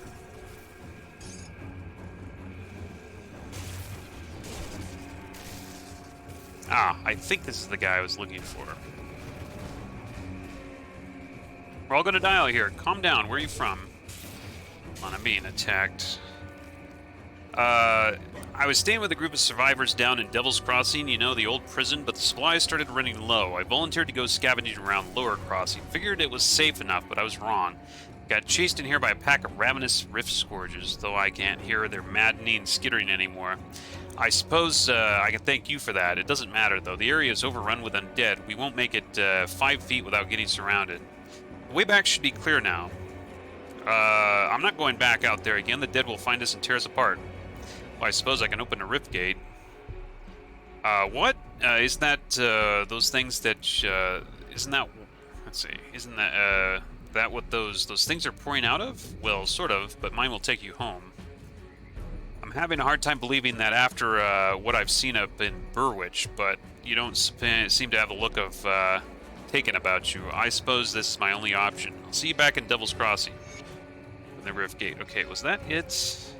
Ah, I think this is the guy I was looking for. We're all gonna die out here. Calm down. Where are you from? Come on, I'm being attacked. I was staying with a group of survivors down in Devil's Crossing, you know, the old prison, but the supplies started running low. I volunteered to go scavenging around Lower Crossing. Figured it was safe enough, but I was wrong. Got chased in here by a pack of ravenous rift scourges, though I can't hear their maddening skittering anymore. I suppose I can thank you for that. It doesn't matter, though. The area is overrun with undead. We won't make it 5 feet without getting surrounded. The way back should be clear now. I'm not going back out there again. The dead will find us and tear us apart. Well, I suppose I can open a rift gate. What? Isn't that, those things that, isn't that, let's see, isn't that, that what those things are pouring out of? Well, sort of, but mine will take you home. I'm having a hard time believing that after, what I've seen up in Burwich, but you don't seem to have a look of, taken about you. I suppose this is my only option. I'll see you back in Devil's Crossing. The rift gate. Okay, was that it?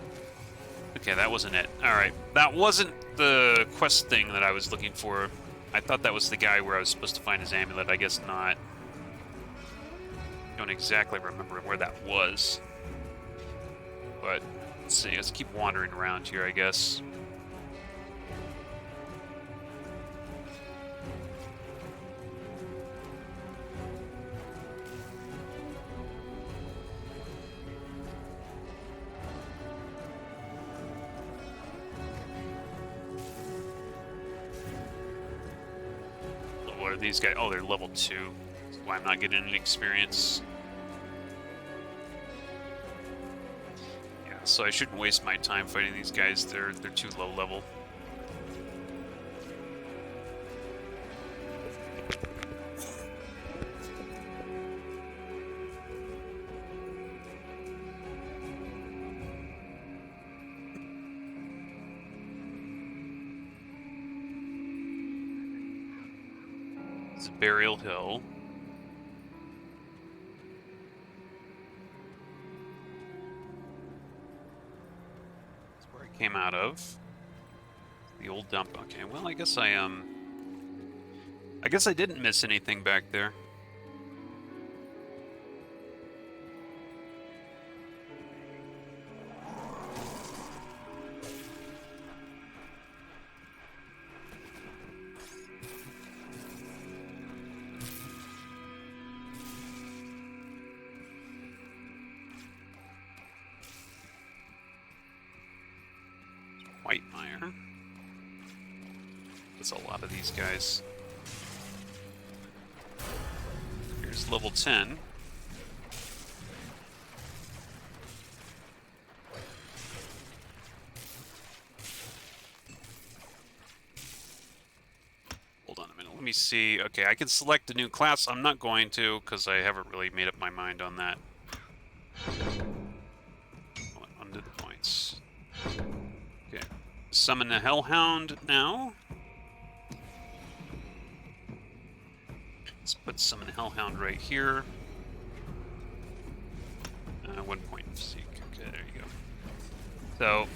Okay, that wasn't it. Alright, that wasn't the quest thing that I was looking for. I thought that was the guy where I was supposed to find his amulet. I guess not. Don't exactly remember where that was. But, let's see. Let's keep wandering around here, I guess. What are these guys? Oh, they're level 2. That's why I'm not getting any experience. Yeah, so I shouldn't waste my time fighting these guys. They're too low level. Burial Hill. That's where I came out of. The old dump. Okay, well, I guess I didn't miss anything back there. Whitemire. That's a lot of these guys. Here's level 10. Hold on a minute. Let me see. Okay, I can select a new class. I'm not going to because I haven't really made up my mind on that. Undo the points. Okay. Summon the Hellhound now. Let's put summon Hellhound right here. 1 point physique. Okay, there you go. So,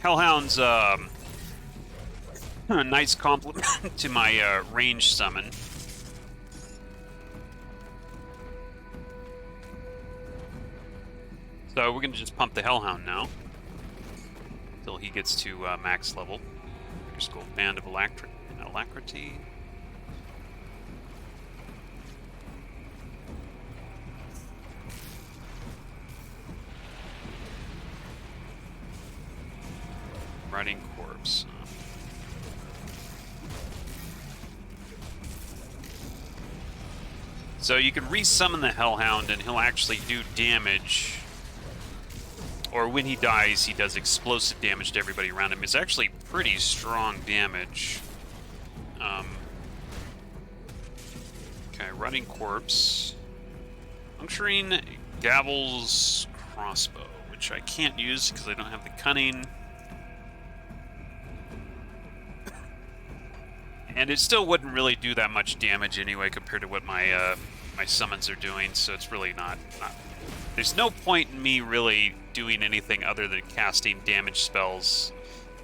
Hellhound's a nice complement to my range summon. So we're gonna just pump the Hellhound now until he gets to max level. Here's go Band of Alacrity. Riding Corpse. So you can resummon the Hellhound and he'll actually do damage. Or when he dies, he does explosive damage to everybody around him. It's actually pretty strong damage. Okay, Running Corpse. Puncturing Gavel's Crossbow, which I can't use because I don't have the Cunning. And it still wouldn't really do that much damage anyway compared to what my my summons are doing, so it's really not... There's no point in me really doing anything other than casting damage spells.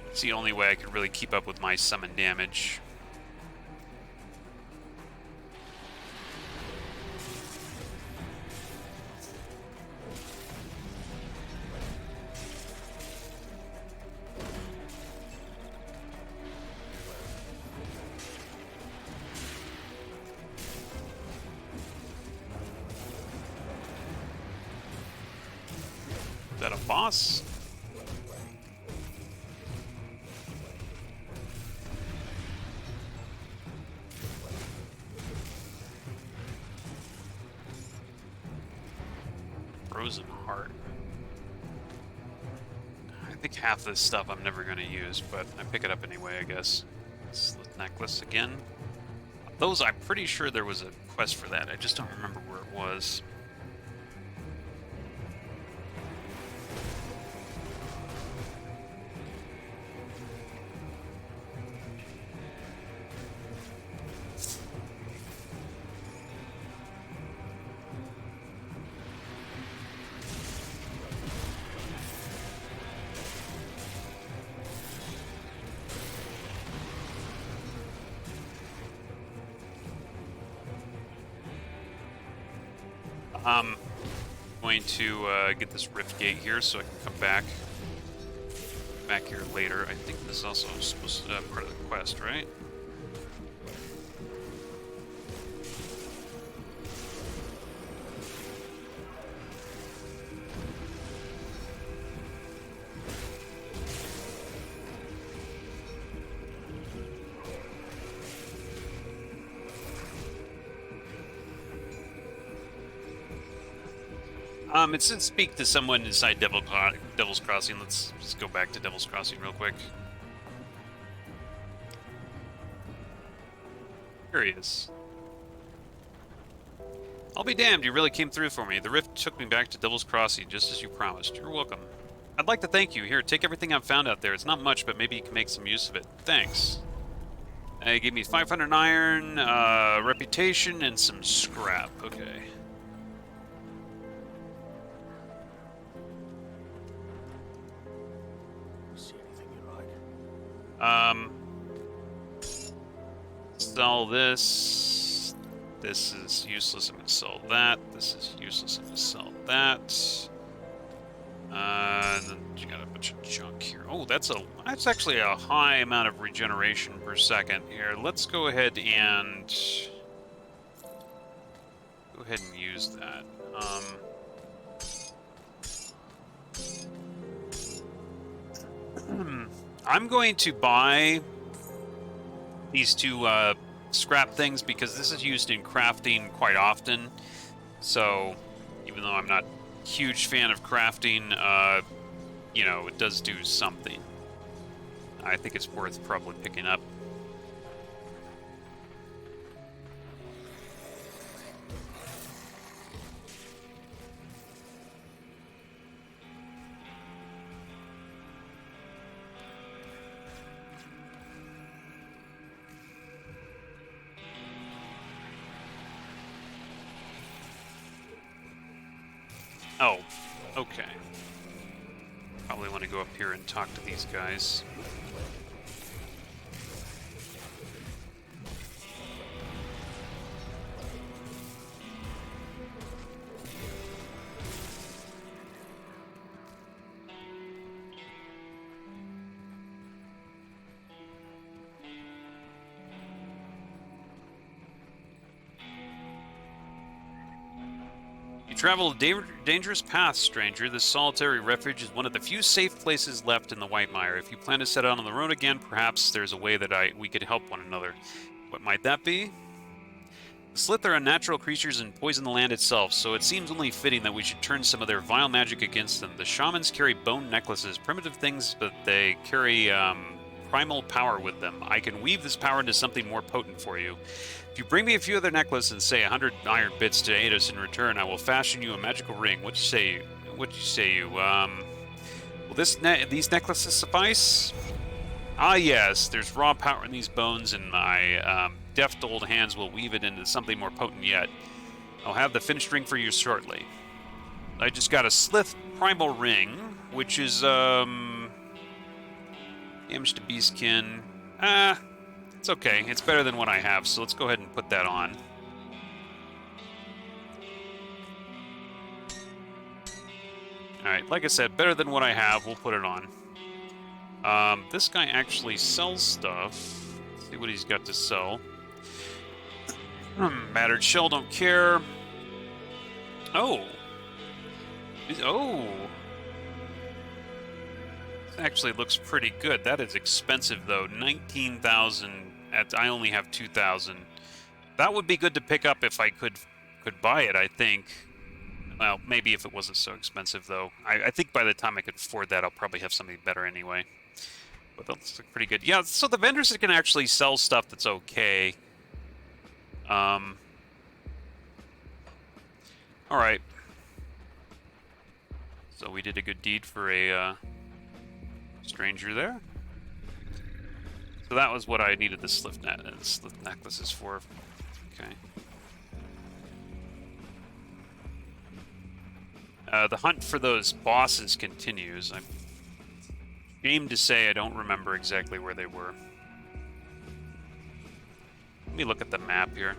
It's the only way I can really keep up with my summon damage. that a boss? Frozen Heart. I think half this stuff I'm never going to use, but I pick it up anyway, I guess. Slit necklace again. Those, I'm pretty sure there was a quest for that. I just don't remember where it was. I'm going to get this rift gate here so I can come back here later. I think this is also supposed to be part of the quest, right? It said speak to someone inside Devil's Crossing. Let's just go back to Devil's Crossing real quick. Curious. I'll be damned, you really came through for me. The rift took me back to Devil's Crossing, just as you promised. You're welcome. I'd like to thank you. Here, take everything I've found out there. It's not much, but maybe you can make some use of it. Thanks. It gave me 500 iron, reputation, and some scrap. Okay. Sell this. This is useless. I'm gonna sell that. This is useless. I'm gonna sell that. And then you got a bunch of junk here. Oh, that's actually a high amount of regeneration per second here. Let's go ahead and use that. I'm going to buy these two scrap things because this is used in crafting quite often. So, even though I'm not a huge fan of crafting, you know, it does do something. I think it's worth probably picking up. Oh, okay. Probably want to go up here and talk to these guys. Travel a dangerous path, stranger. This solitary refuge is one of the few safe places left in the Whitemire. If you plan to set out on the road again, perhaps there's a way that we could help one another. What might that be? The Slith are unnatural creatures and poison the land itself, so it seems only fitting that we should turn some of their vile magic against them. The shamans carry bone necklaces, primitive things, but they carry primal power with them. I can weave this power into something more potent for you. If you bring me a few other necklaces and say 100 iron bits to aid us in return, I will fashion you a magical ring. What you say? Will these necklaces suffice? Ah, yes. There's raw power in these bones, and my deft old hands will weave it into something more potent yet. I'll have the finished ring for you shortly. I just got a Slith primal ring, which is damage to beastkin. It's okay. It's better than what I have, so let's go ahead and put that on. Alright, like I said, better than what I have. We'll put it on. This guy actually sells stuff. Let's see what he's got to sell. Battered shell, don't care. Oh. actually looks pretty good. That is expensive, though. 19,000. I only have 2,000. That would be good to pick up if I could buy it, I think. Well, maybe if it wasn't so expensive, though. I think by the time I could afford that, I'll probably have something better anyway. But that looks pretty good. Yeah, so the vendors can actually sell stuff that's okay. Alright. So we did a good deed for a stranger there. So that was what I needed the slip necklaces for. Okay. The hunt for those bosses continues. I'm ashamed to say I don't remember exactly where they were. Let me look at the map here.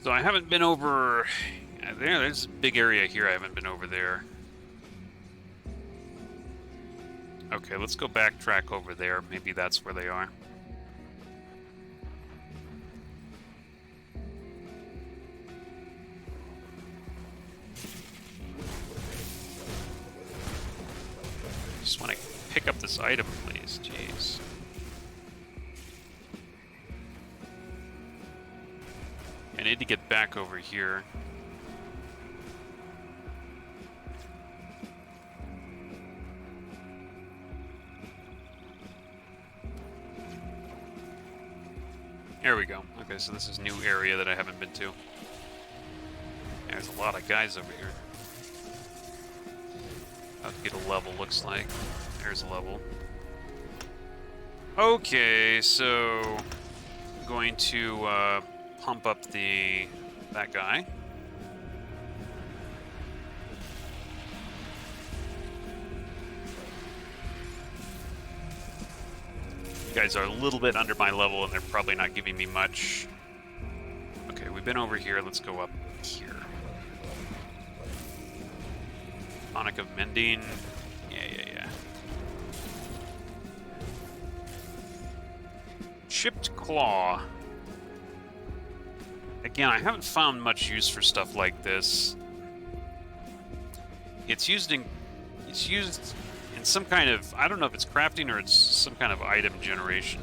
So I haven't been over there. There's a big area here. I haven't been over there. Okay, let's go backtrack over there. Maybe that's where they are. Just want to pick up this item, please. Jeez. I need to get back over here. There we go. Okay, so this is a new area that I haven't been to. There's a lot of guys over here. I'll get a level, looks like. There's a level. Okay, so I'm going to pump up that guy. You guys are a little bit under my level, and they're probably not giving me much. Okay, we've been over here. Let's go up here. Tonic of Mending. Yeah. Chipped Claw. Again, I haven't found much use for stuff like this. It's used in some kind of, I don't know if it's crafting or it's some kind of item generation.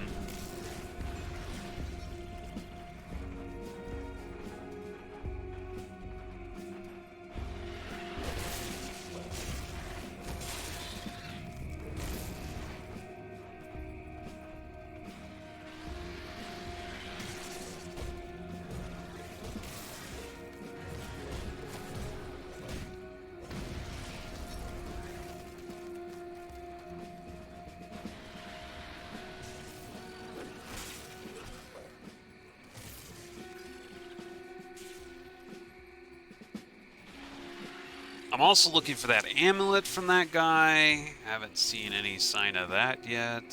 I'm also looking for that amulet from that guy. Haven't seen any sign of that yet.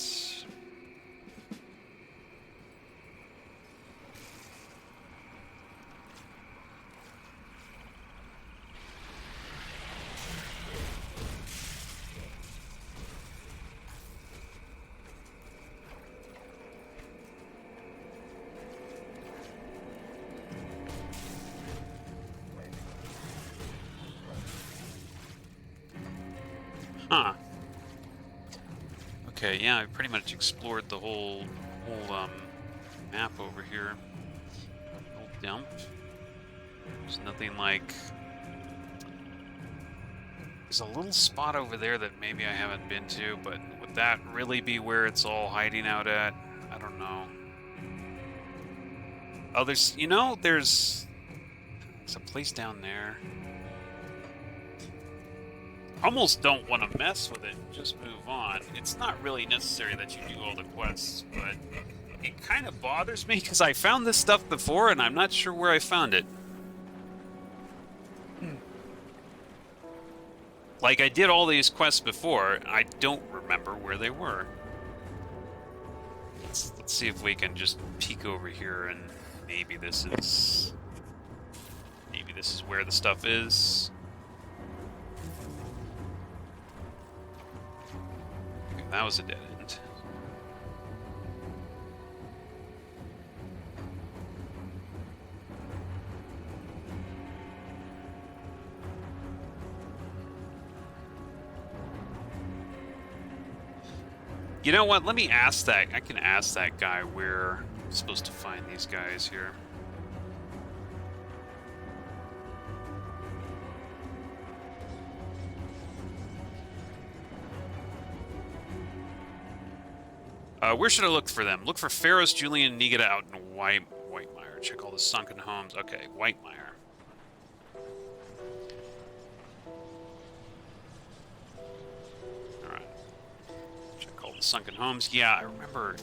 Huh. Okay, yeah, I pretty much explored the whole map over here. Old dump. There's nothing like... There's a little spot over there that maybe I haven't been to, but would that really be where it's all hiding out at? I don't know. Oh, there's a place down there. Almost don't want to mess with it, just move on. It's not really necessary that you do all the quests, but it kind of bothers me because I found this stuff before and I'm not sure where I found it. Like, I did all these quests before, I don't remember where they were. Let's see if we can just peek over here and maybe this is where the stuff is. That was a dead end. You know what? Let me ask that. I can ask that guy where I'm supposed to find these guys here. Where should I look for them? Look for Ferris, Julian, Nigata out in Whitemire. Check all the sunken homes. Okay, Whitemire. Alright. Check all the sunken homes. Yeah, I remember.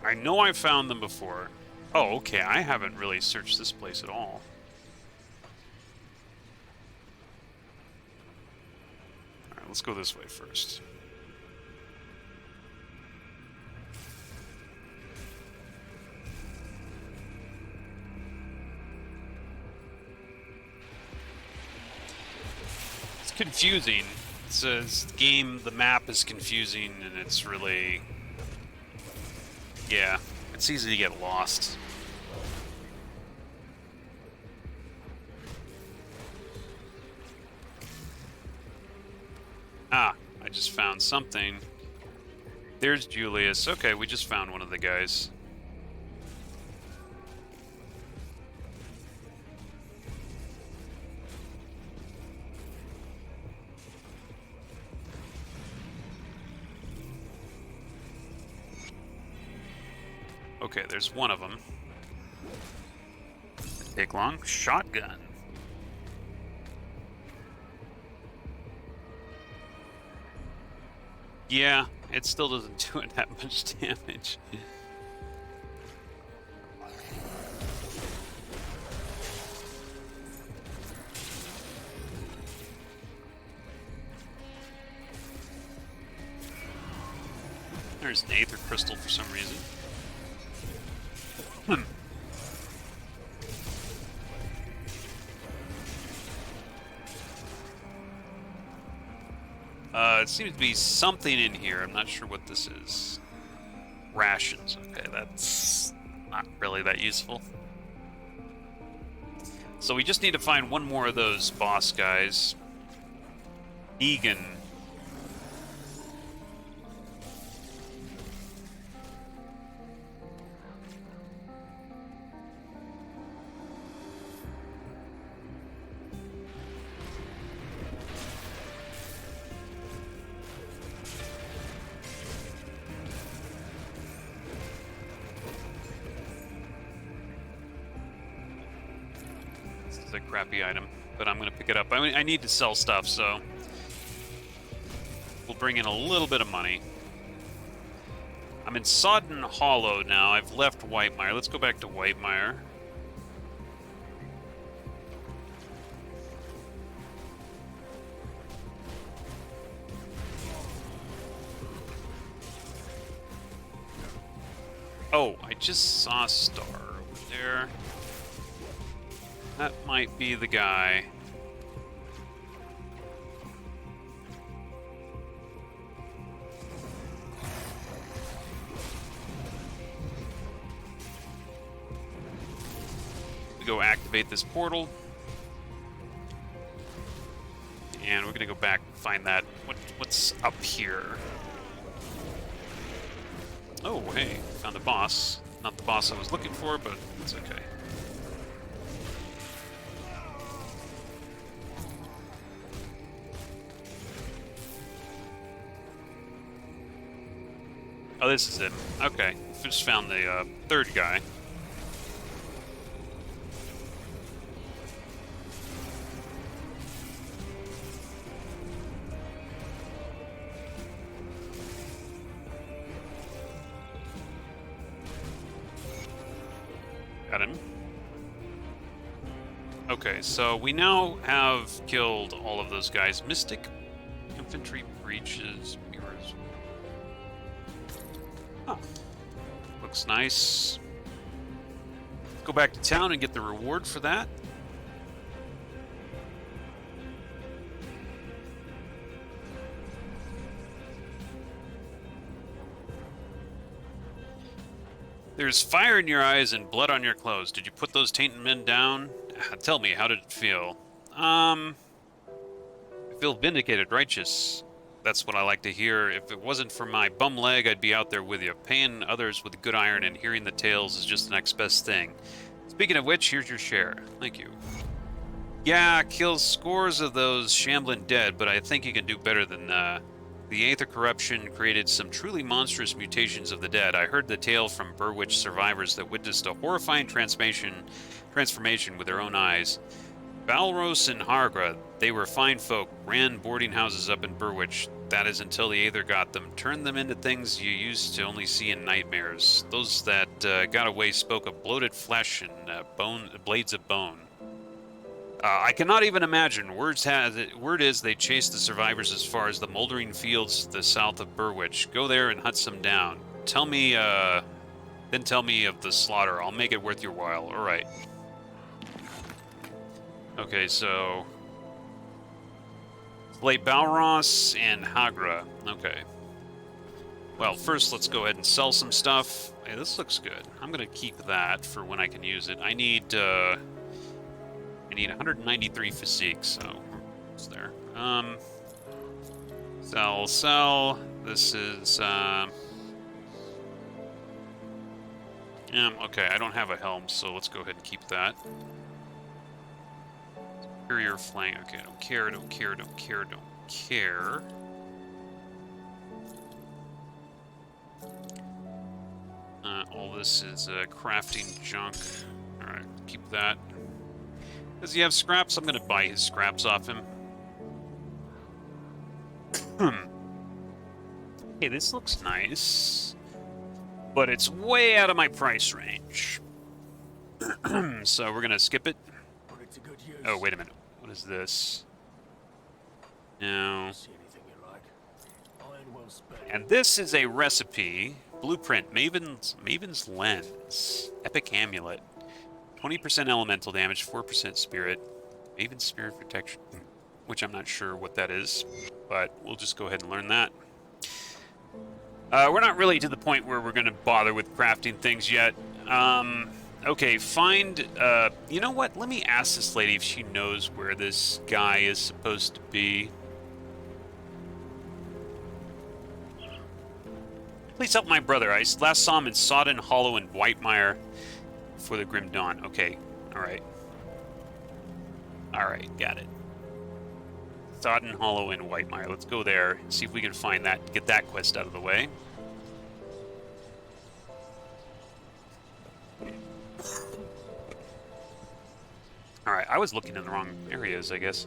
I know I found them before. Oh, okay. I haven't really searched this place at all. Alright, let's go this way first. Confusing. It says the map is confusing, and it's really, yeah, it's easy to get lost. Ah, I just found something. There's Julius. Okay, we just found one of the guys. Okay, there's one of them. Take long. Shotgun. Yeah, it still doesn't do it that much damage. There's an Aether Crystal for some reason. It seems to be something in here. I'm not sure what this is. Rations. Okay, that's not really that useful. So we just need to find one more of those boss guys. Negan. A crappy item, but I'm gonna pick it up. I mean, I need to sell stuff, so we'll bring in a little bit of money. I'm in Sodden Hollow now. I've left Whitemire. Let's go back to Whitemire. Oh, I just saw a star over there. That might be the guy. We go activate this portal. And we're gonna go back and find that. What's up here? Oh, hey, found a boss. Not the boss I was looking for, but it's okay. Oh, this is it. Okay, just found the third guy. Got him. Okay, so we now have killed all of those guys. Mystic, infantry, breaches, mirrors. Huh. Looks nice. Go back to town and get the reward for that. There's fire in your eyes and blood on your clothes. Did you put those tainted men down? Tell me, how did it feel? I feel vindicated, righteous. That's what I like to hear. If it wasn't for my bum leg, I'd be out there with you. Paying others with good iron and hearing the tales is just the next best thing. Speaking of which, here's your share. Thank you. Yeah, kills scores of those shambling dead, but I think you can do better than the Aether corruption created some truly monstrous mutations of the dead. I heard the tale from Burwitch survivors that witnessed a horrifying transformation with their own eyes. Balros and Hargra, they were fine folk, ran boarding houses up in Burwitch. That is until the Aether got them, turned them into things you used to only see in nightmares. Those that got away spoke of bloated flesh and blades of bone. I cannot even imagine. Word is they chased the survivors as far as the moldering fields to the south of Burwitch. Go there and hunt some down. Then tell me of the slaughter. I'll make it worth your while. All right. Okay, so slay Balros and Hagra. Okay. Well, first let's go ahead and sell some stuff. Hey, this looks good. I'm gonna keep that for when I can use it. I need 193 physique, so it's there. Sell. This is okay, I don't have a helm, so let's go ahead and keep that. Superior flank. Okay, don't care. All this is crafting junk. Alright, keep that. Does he have scraps? I'm gonna buy his scraps off him. Hey, this looks nice, but it's way out of my price range. So we're gonna skip it. Oh, wait a minute. What is this? No. And this is a recipe. Blueprint. Maven's Lens. Epic Amulet. 20% elemental damage, 4% spirit. Maven's Spirit Protection. Which I'm not sure what that is. But we'll just go ahead and learn that. We're not really to the point where we're going to bother with crafting things yet. Okay, find... you know what? Let me ask this lady if she knows where this guy is supposed to be. Please help my brother. I last saw him in Sodden Hollow and Whitemire before the Grim Dawn. Okay, alright. Alright, got it. Sodden Hollow and Whitemire. Let's go there and see if we can find that, get that quest out of the way. Alright, I was looking in the wrong areas, I guess.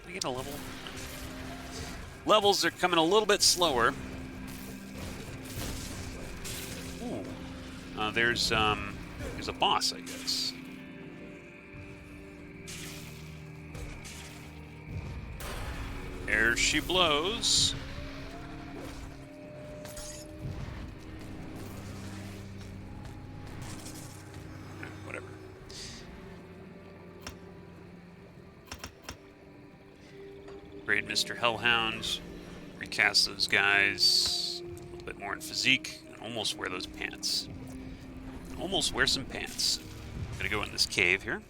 We get a level. Levels are coming a little bit slower. Ooh. There's a boss, I guess. There she blows. Whatever. Grade Mr. Hellhound. Recast those guys. A little bit more in physique. And almost wear those pants. Almost wear some pants. I'm gonna go in this cave here.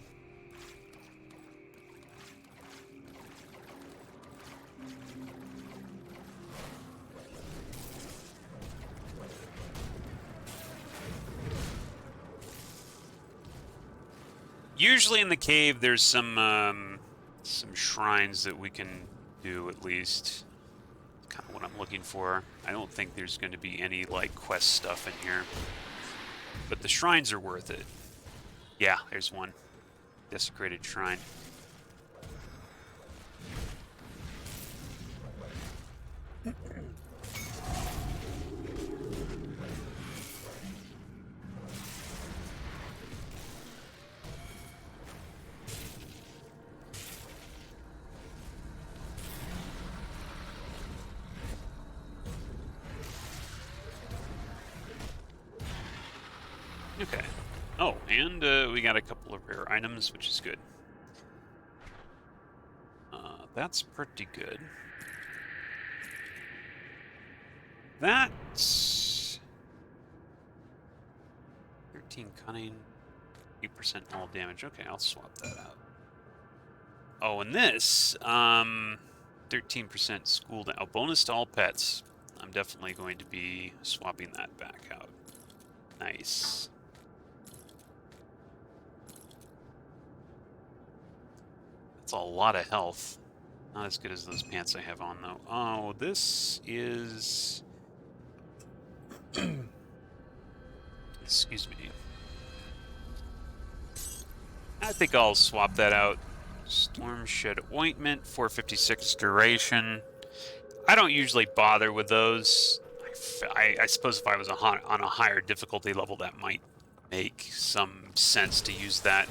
Usually in the cave, there's some shrines that we can do at least. That's kind of what I'm looking for. I don't think there's going to be any like quest stuff in here, but the shrines are worth it. Yeah, there's one. Desecrated shrine. Okay. Oh, and we got a couple of rare items, which is good. That's pretty good. That's... 13 cunning, 8% all damage. Okay, I'll swap that out. Oh, and this, 13% school down. Oh, bonus to all pets. I'm definitely going to be swapping that back out. Nice. That's a lot of health. Not as good as those pants I have on, though. Oh, this is... Excuse me. I think I'll swap that out. Storm Shed Ointment, 456 duration. I don't usually bother with those. I suppose if I was on a higher difficulty level, that might make some sense to use that.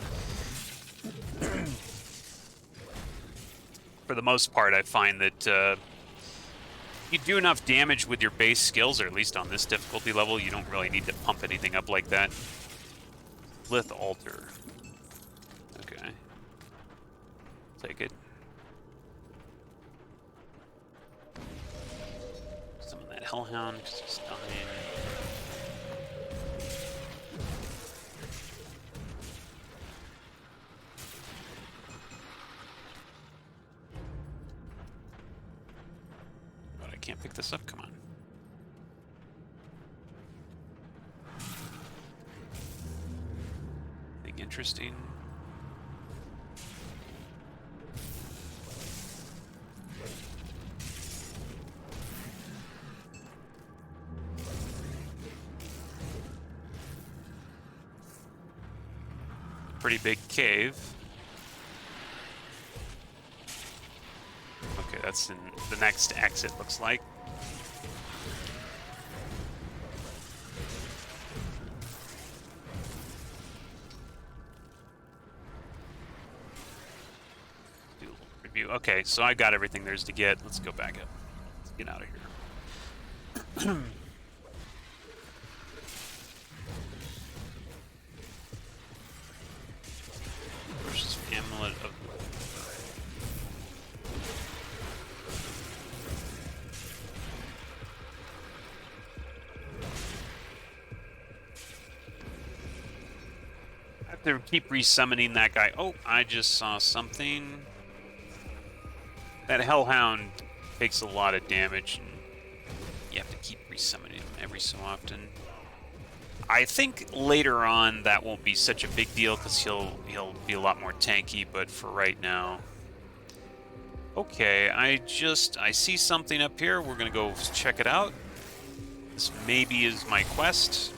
For the most part, I find that you do enough damage with your base skills, or at least on this difficulty level, you don't really need to pump anything up like that. Lith Altar. Okay. Take it. Summon that Hellhound, because he's dying. But I can't pick this up, come on. Anything interesting? Pretty big cave. Okay, that's in the next exit, looks like. Do a little review. Okay, so I got everything there's to get. Let's go back up. Let's get out of here. Amulet of... I have to keep resummoning that guy. Oh, I just saw something. That Hellhound takes a lot of damage, and you have to keep resummoning him every so often. I think later on that won't be such a big deal because he'll be a lot more tanky, but for right now. Okay, I see something up here. We're gonna go check it out. This maybe is my quest.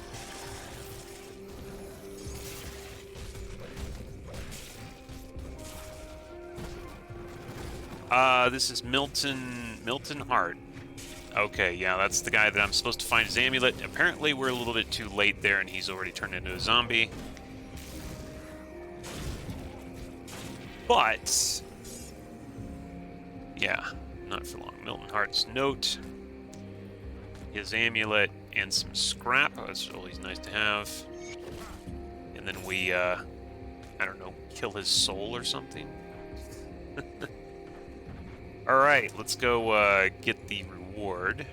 This is Milton Hart. Okay, yeah, that's the guy that I'm supposed to find his amulet. Apparently, we're a little bit too late there, and he's already turned into a zombie. But... yeah, not for long. Milton Hart's note. His amulet and some scrap. Oh, that's always nice to have. And then we, I don't know, kill his soul or something. Alright, let's go get the reward.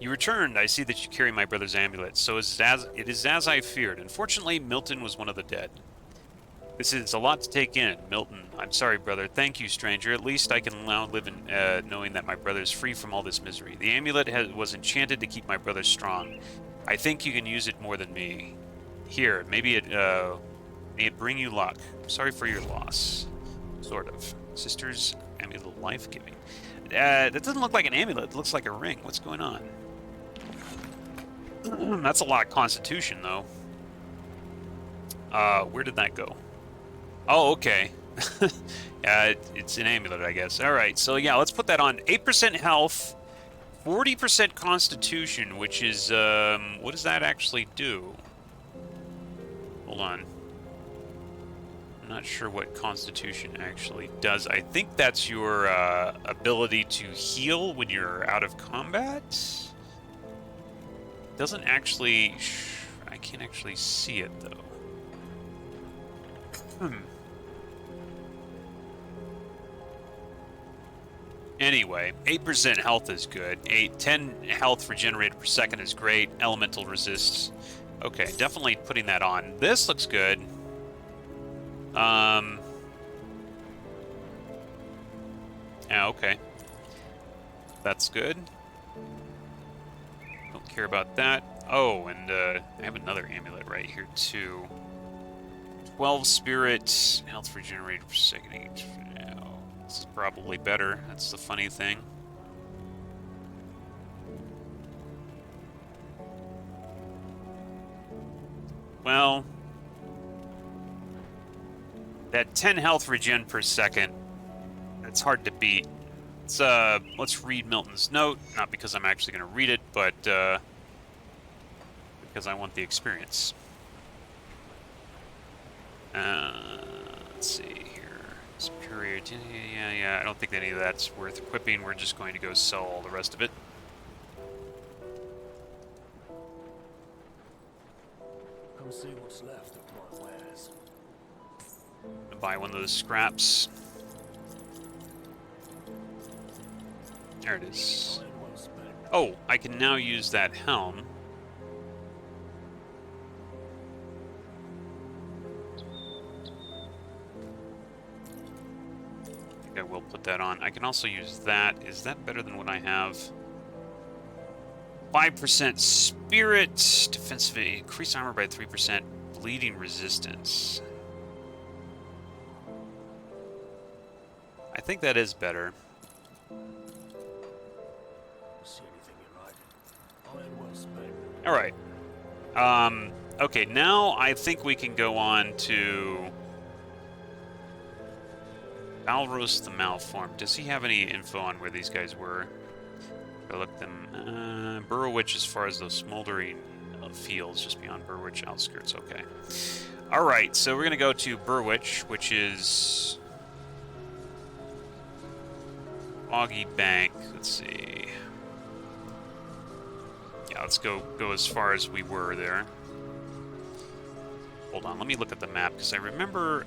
You returned. I see that you carry my brother's amulet. So it is as I feared. Unfortunately, Milton was one of the dead. This is a lot to take in. Milton, I'm sorry, brother. Thank you, stranger. At least I can now live in knowing that my brother is free from all this misery. The amulet was enchanted to keep my brother strong. I think you can use it more than me. Here, maybe may it bring you luck. Sorry for your loss. Sort of. Sister's amulet of life-giving. That doesn't look like an amulet. It looks like a ring. What's going on? That's a lot of constitution, though. Where did that go? Oh, okay. Yeah, it's an amulet, I guess. Alright, so yeah, let's put that on. 8% health, 40% constitution, which is, what does that actually do? Hold on. I'm not sure what constitution actually does. I think that's your, ability to heal when you're out of combat? Doesn't actually... I can't actually see it, though. Anyway, 8% health is good. 10 health regenerated per second is great. Elemental resists. Okay, definitely putting that on. This looks good. Yeah, okay. That's good. Don't care about that. Oh, and I have another amulet right here too. 12 spirit, health regenerated per second each. Oh, this is probably better. That's the funny thing. Well, that 10 health regen per second, that's hard to beat. Let's read Milton's note, not because I'm actually going to read it, but because I want the experience. Let's see here. Superior, yeah, I don't think any of that's worth equipping. We're just going to go sell all the rest of it. Come see what's left of my wares. Buy one of those scraps. There it is. Oh, I can now use that helm. I think I will put that on. I can also use that. Is that better than what I have? 5% spirit, defensive, increase armor by 3%, bleeding resistance. I think that is better. See anything you like? Iron well spent. All right. Okay, now I think we can go on to Balros the Malformed. Does he have any info on where these guys were? I looked them. Burrowitch, as far as those smoldering fields just beyond Burrowitch outskirts. Okay. All right, so we're gonna go to Burrowitch, which is Foggy Bank. Let's see. Yeah, let's go as far as we were there. Hold on, let me look at the map because I remember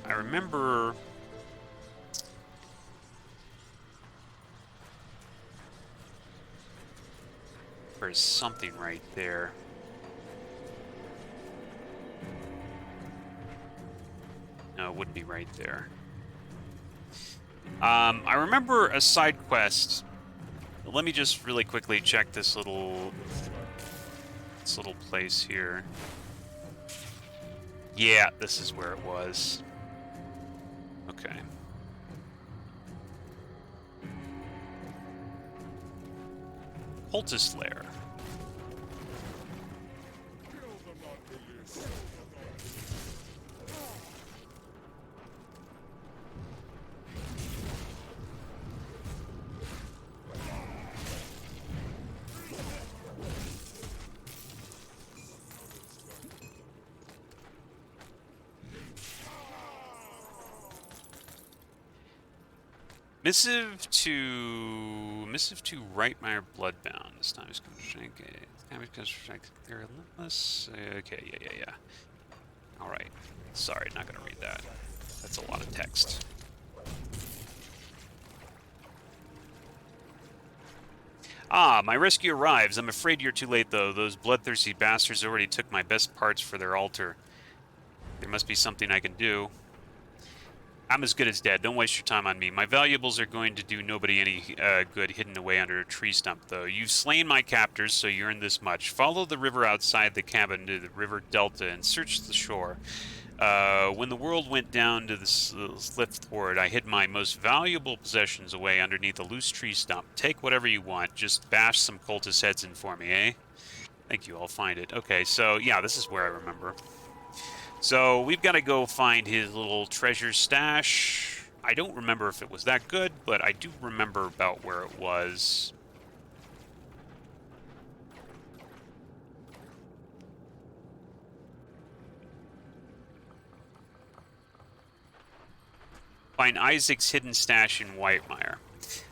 there's something right there. No, it wouldn't be right there. I remember a side quest. Let me just really quickly check this little place here. Yeah, this is where it was. Okay. Cultist Lair. Missive to Rightmire Bloodbound. This time is they're relentless. Okay, yeah. All right. Sorry, not gonna read that. That's a lot of text. Ah, my rescue arrives. I'm afraid you're too late, though. Those bloodthirsty bastards already took my best parts for their altar. There must be something I can do. I'm as good as dead. Don't waste your time on me. My valuables are going to do nobody any good hidden away under a tree stump, though. You've slain my captors, so you earn this much. Follow the river outside the cabin to the river delta and search the shore. When the world went down to the slip thwart, I hid my most valuable possessions away underneath a loose tree stump. Take whatever you want. Just bash some cultist heads in for me, eh? Thank you. I'll find it. Okay, so, yeah, this is where I remember. So we've got to go find his little treasure stash. I don't remember if it was that good, but I do remember about where it was. Find Isaac's hidden stash in Whitemire.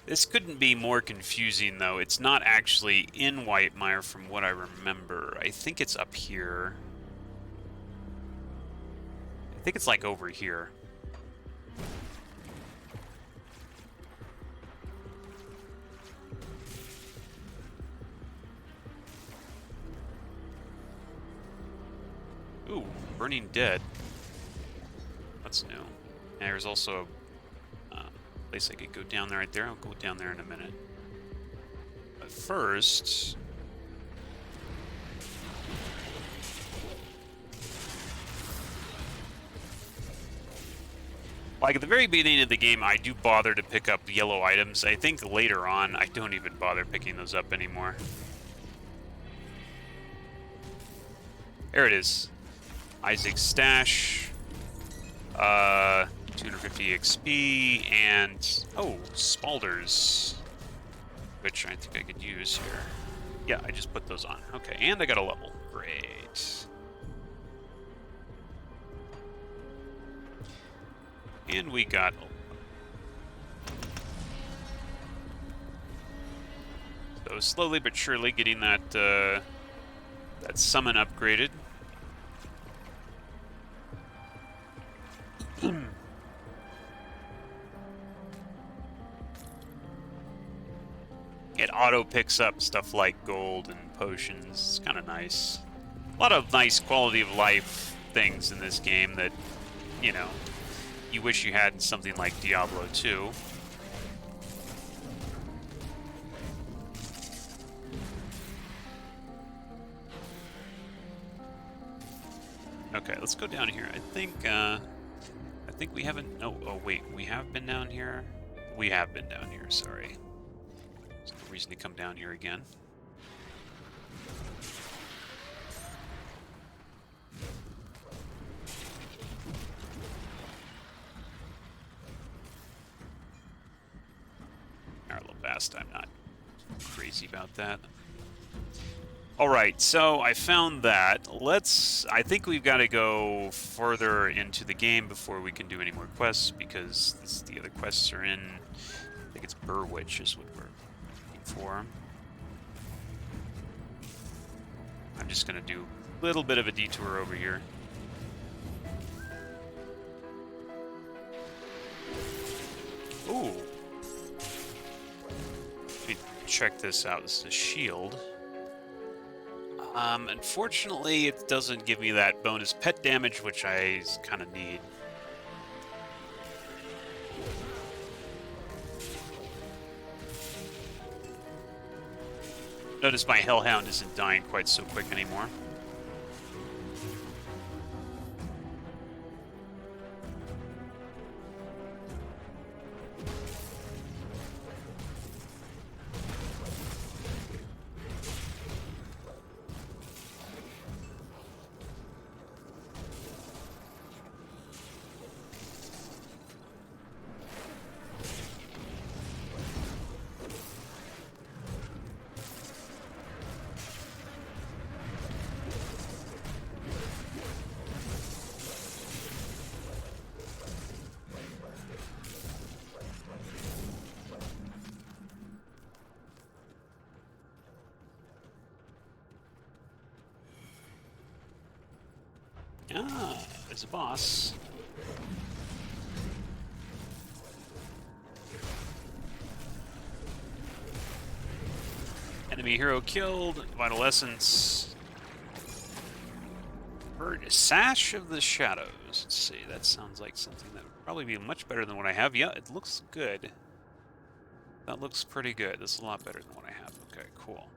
This couldn't be more confusing, though. It's not actually in Whitemire from what I remember. I think it's up here. I think it's like over here. Ooh, Burning Dead. That's new. And there's also a place I could go down there right there. I'll go down there in a minute. But first... like, at the very beginning of the game, I do bother to pick up yellow items. I think later on, I don't even bother picking those up anymore. There it is. Isaac's Stash. 250 XP, and... oh, Spalders. Which I think I could use here. Yeah, I just put those on. Okay, and I got a level. Great. And we got... so slowly but surely getting that, that summon upgraded. It auto picks up stuff like gold and potions. It's kind of nice. A lot of nice quality of life things in this game that, you know, you wish you had in something like Diablo 2. Okay, let's go down here. I think we haven't... no, oh wait, we have been down here? We have been down here, sorry. There's no reason to come down here again. Alright, a little fast, I'm not crazy about that. Alright, so I found that. I think we've got to go further into the game before we can do any more quests, because the other quests are in... I think it's Burwitch is what we're looking for. I'm just going to do a little bit of a detour over here. Ooh. Let me check this out. This is a shield. Unfortunately, it doesn't give me that bonus pet damage, which I kind of need. Notice my Hellhound isn't dying quite so quick anymore. Ah, there's a boss. Enemy hero killed. Vital Essence. Bird Sash of the Shadows. Let's see, that sounds like something that would probably be much better than what I have. Yeah, it looks good. That looks pretty good. This is a lot better than what I have. Okay, cool.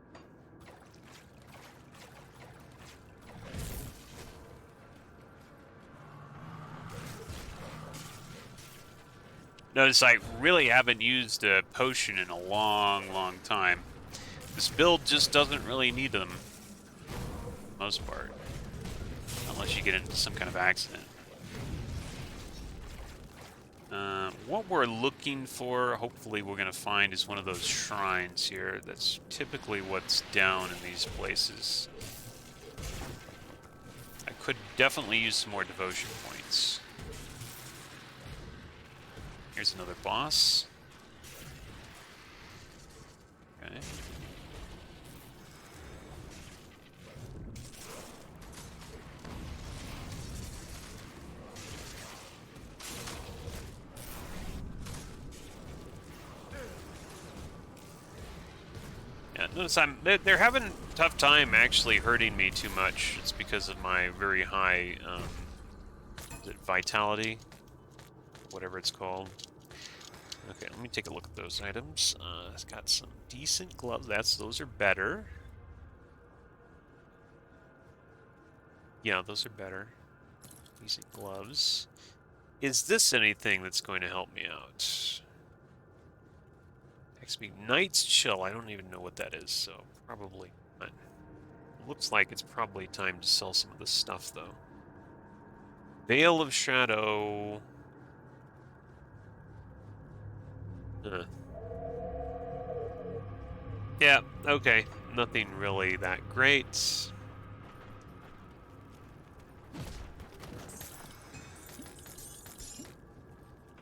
Notice I really haven't used a potion in a long, long time. This build just doesn't really need them, for the most part. Unless you get into some kind of accident. What we're looking for, hopefully we're going to find, is one of those shrines here. That's typically what's down in these places. I could definitely use some more devotion points. Here's another boss. Okay. Yeah, notice they're having a tough time actually hurting me too much. It's because of my very high, is it vitality? Whatever it's called. Okay, let me take a look at those items. It's got some decent gloves. Those are better. Yeah, those are better. Decent gloves. Is this anything that's going to help me out? XP Knight's Chill. I don't even know what that is, so probably not. It looks like it's probably time to sell some of this stuff, though. Veil of Shadow. Yeah, okay. Nothing really that great.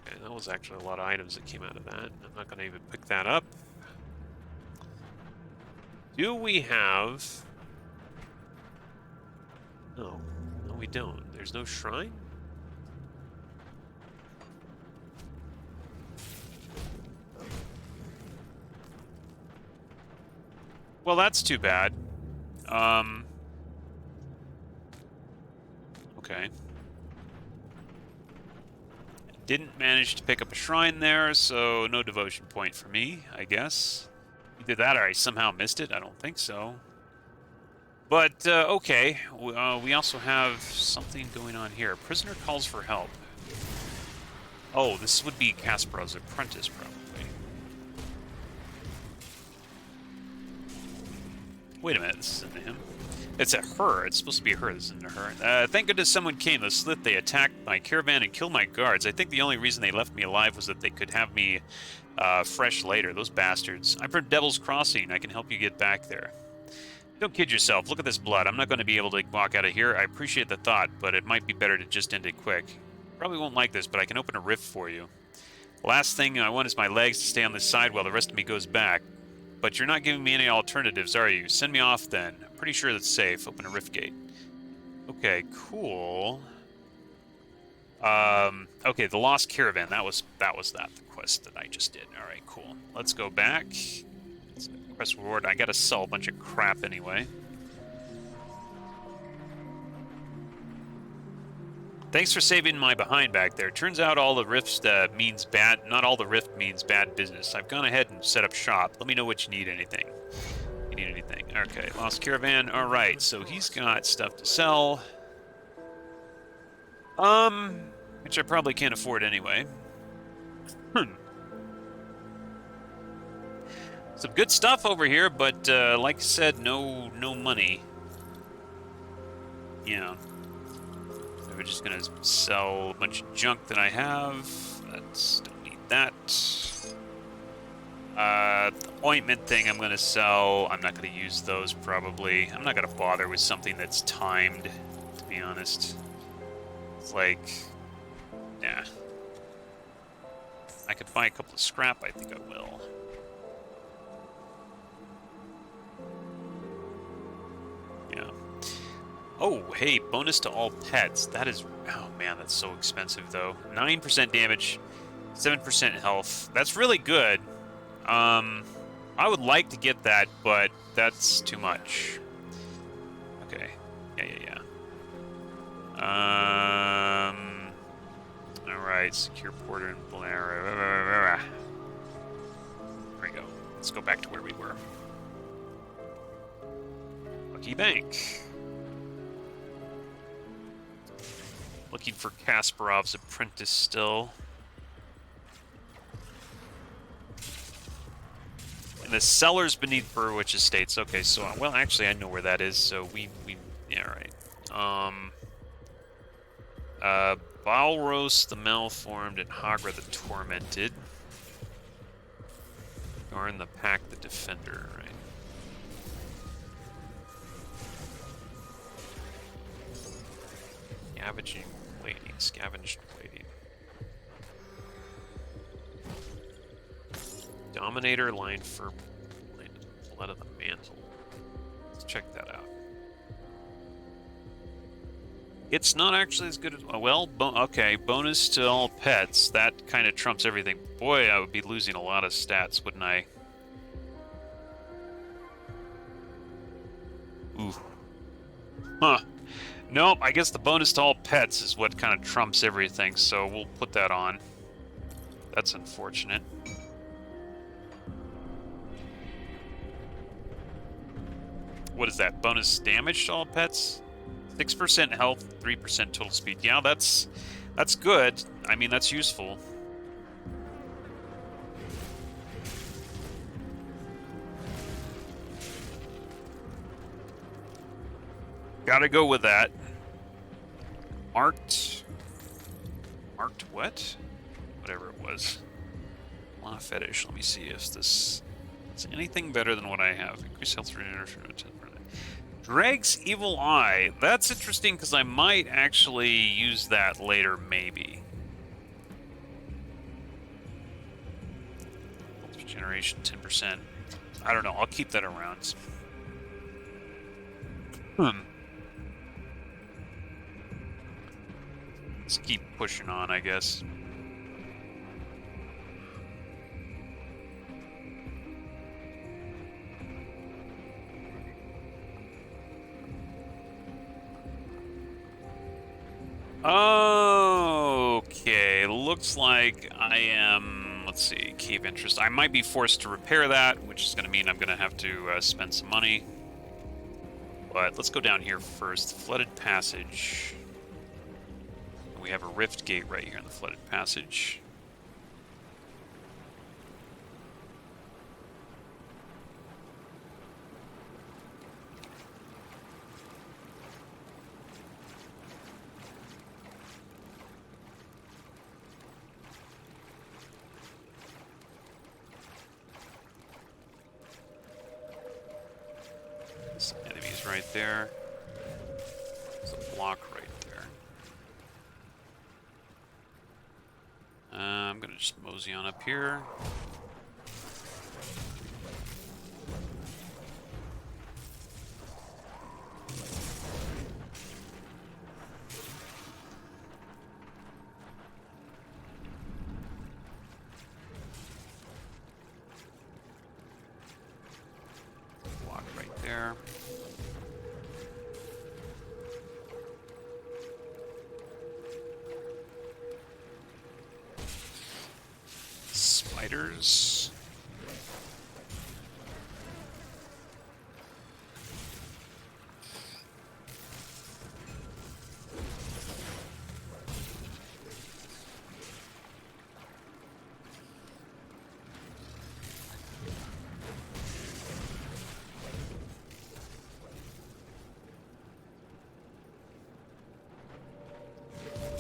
Okay, that was actually a lot of items that came out of that. I'm not going to even pick that up. Do we have... No. No, we don't. There's no shrine? Well, that's too bad. Okay. Didn't manage to pick up a shrine there, so no devotion point for me, I guess. Either that or I somehow missed it. I don't think so. But, okay. We also have something going on here. Prisoner calls for help. Oh, this would be Kasparov's apprentice, probably. Wait a minute, this isn't him. It's a her. It's supposed to be a her. This isn't a her. Thank goodness someone came. The slith, they attacked my caravan and killed my guards. I think the only reason they left me alive was that they could have me fresh later. Those bastards. I'm from Devil's Crossing. I can help you get back there. Don't kid yourself. Look at this blood. I'm not going to be able to walk out of here. I appreciate the thought, but it might be better to just end it quick. Probably won't like this, but I can open a rift for you. Last thing I want is my legs to stay on this side while the rest of me goes back. But you're not giving me any alternatives, are you? Send me off then. I'm pretty sure that's safe. Open a rift gate. Okay, cool. Okay, the Lost Caravan. That was the quest that I just did. All right, cool. Let's go back. Quest reward. I gotta sell a bunch of crap anyway. Thanks for saving my behind back there. Turns out all the rifts means bad. Not all the rift means bad business. I've gone ahead and set up shop. Let me know what you need. Anything? You need anything? Okay, Lost Caravan. All right, so he's got stuff to sell. Which I probably can't afford anyway. Some good stuff over here, but like I said, no money. Yeah. We're just gonna sell a bunch of junk that I have. Don't need that. The ointment thing I'm gonna sell. I'm not gonna use those probably. I'm not gonna bother with something that's timed, to be honest. It's like, nah. I could buy a couple of scrap. I think I will. Yeah. Oh, hey, bonus to all pets. That is... Oh, man, that's so expensive, though. 9% damage, 7% health. That's really good. I would like to get that, but that's too much. Okay. Yeah. Alright, secure porter and Blair. There we go. Let's go back to where we were. Lucky Bank. Looking for Kasparov's apprentice still. And the cellars beneath Burwich Estates. Okay, so, well, actually, I know where that is, so yeah, right. Balros the Malformed and Hagra the Tormented. Garn the Pack the Defender, right? Scavenged waiting. Dominator line for blood of the mantle. Let's check that out. It's not actually as good as well. Okay, bonus to all pets. That kind of trumps everything. Boy, I would be losing a lot of stats, wouldn't I? Ooh. Huh. Nope, I guess the bonus to all pets is what kind of trumps everything, so we'll put that on. That's unfortunate. What is that? Bonus damage to all pets? 6% health, 3% total speed. Yeah, that's good. I mean, that's useful. Gotta go with that. Marked what? Whatever it was. Law fetish. Let me see if this is anything better than what I have. Increase health rate. Drag's Evil Eye. That's interesting because I might actually use that later, maybe. Health regeneration 10%. I don't know. I'll keep that around. Let's keep pushing on, I guess. Okay, looks like I am, let's see, Key of Interest. I might be forced to repair that, which is going to mean I'm going to have to spend some money. But let's go down here first. Flooded Passage. We have a rift gate right here in the Flooded Passage. This enemy's right there. There's a block right there. I'm gonna just mosey on up here. Block right there. Spiders.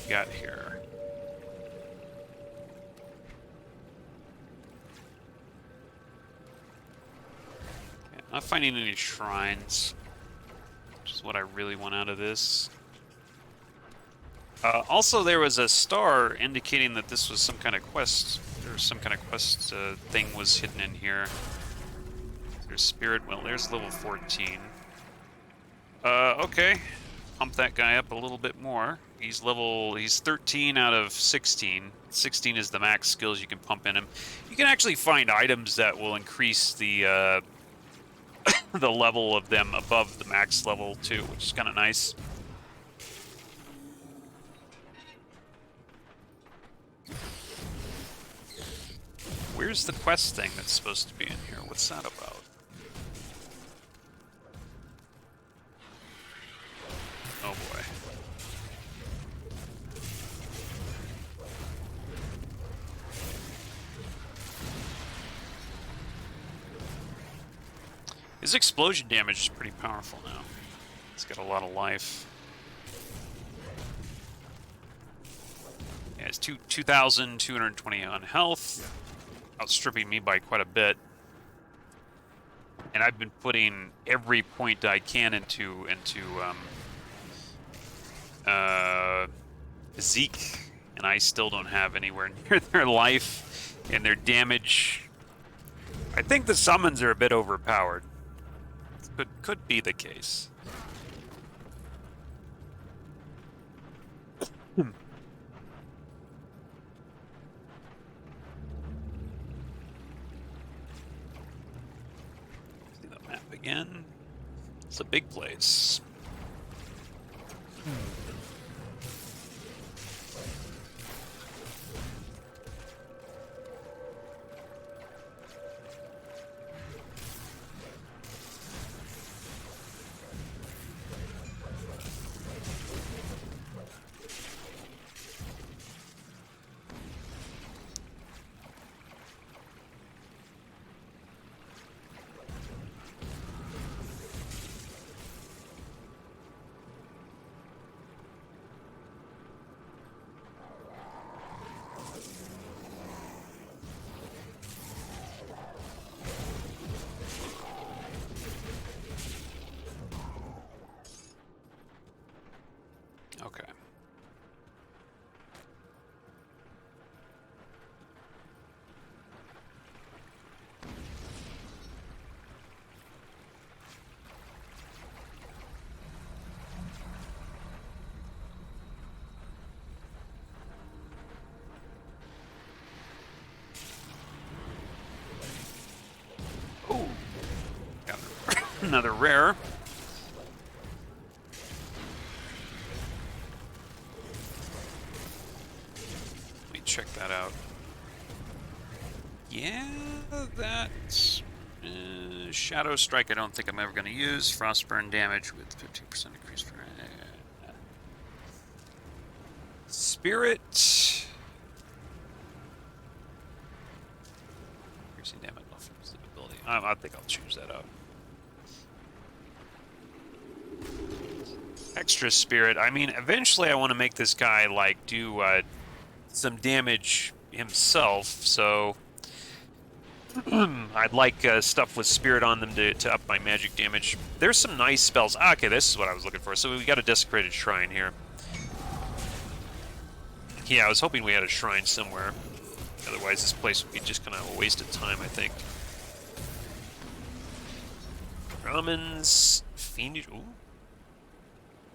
Got here. Okay, not finding any shrines, which is what I really want out of this. Also, there was a star indicating that this was some kind of quest. There was some kind of quest thing was hidden in here. There's spirit. Well, there's level 14. Okay. Pump that guy up a little bit more. He's 13 out of 16. 16 is the max skills you can pump in him. You can actually find items that will increase the the level of them above the max level too, which is kind of nice. Where's the quest thing that's supposed to be in here? What's that about? Oh boy. His explosion damage is pretty powerful now. He's got a lot of life. Yeah, it's 2,220 on health, outstripping me by quite a bit. And I've been putting every point I can into Zeke, and I still don't have anywhere near their life and their damage. I think the summons are a bit overpowered. Could be the case. See the map again. It's a big place. Okay. Oh, got another rare. Check that out. Yeah, that's Shadow Strike. I don't think I'm ever going to use. Frostburn damage with 15% increase for Spirit. Increasing damage off ability. I think I'll change that out. Extra Spirit. I mean, eventually I want to make this guy like do some damage himself, so I'd like stuff with Spirit on them to up my magic damage. There's some nice spells. Ah, okay, this is what I was looking for. So we got a Desecrated Shrine here. Yeah, I was hoping we had a shrine somewhere. Otherwise, this place would be just kind of a waste of time, I think. Ramon's Fiendish... Ooh.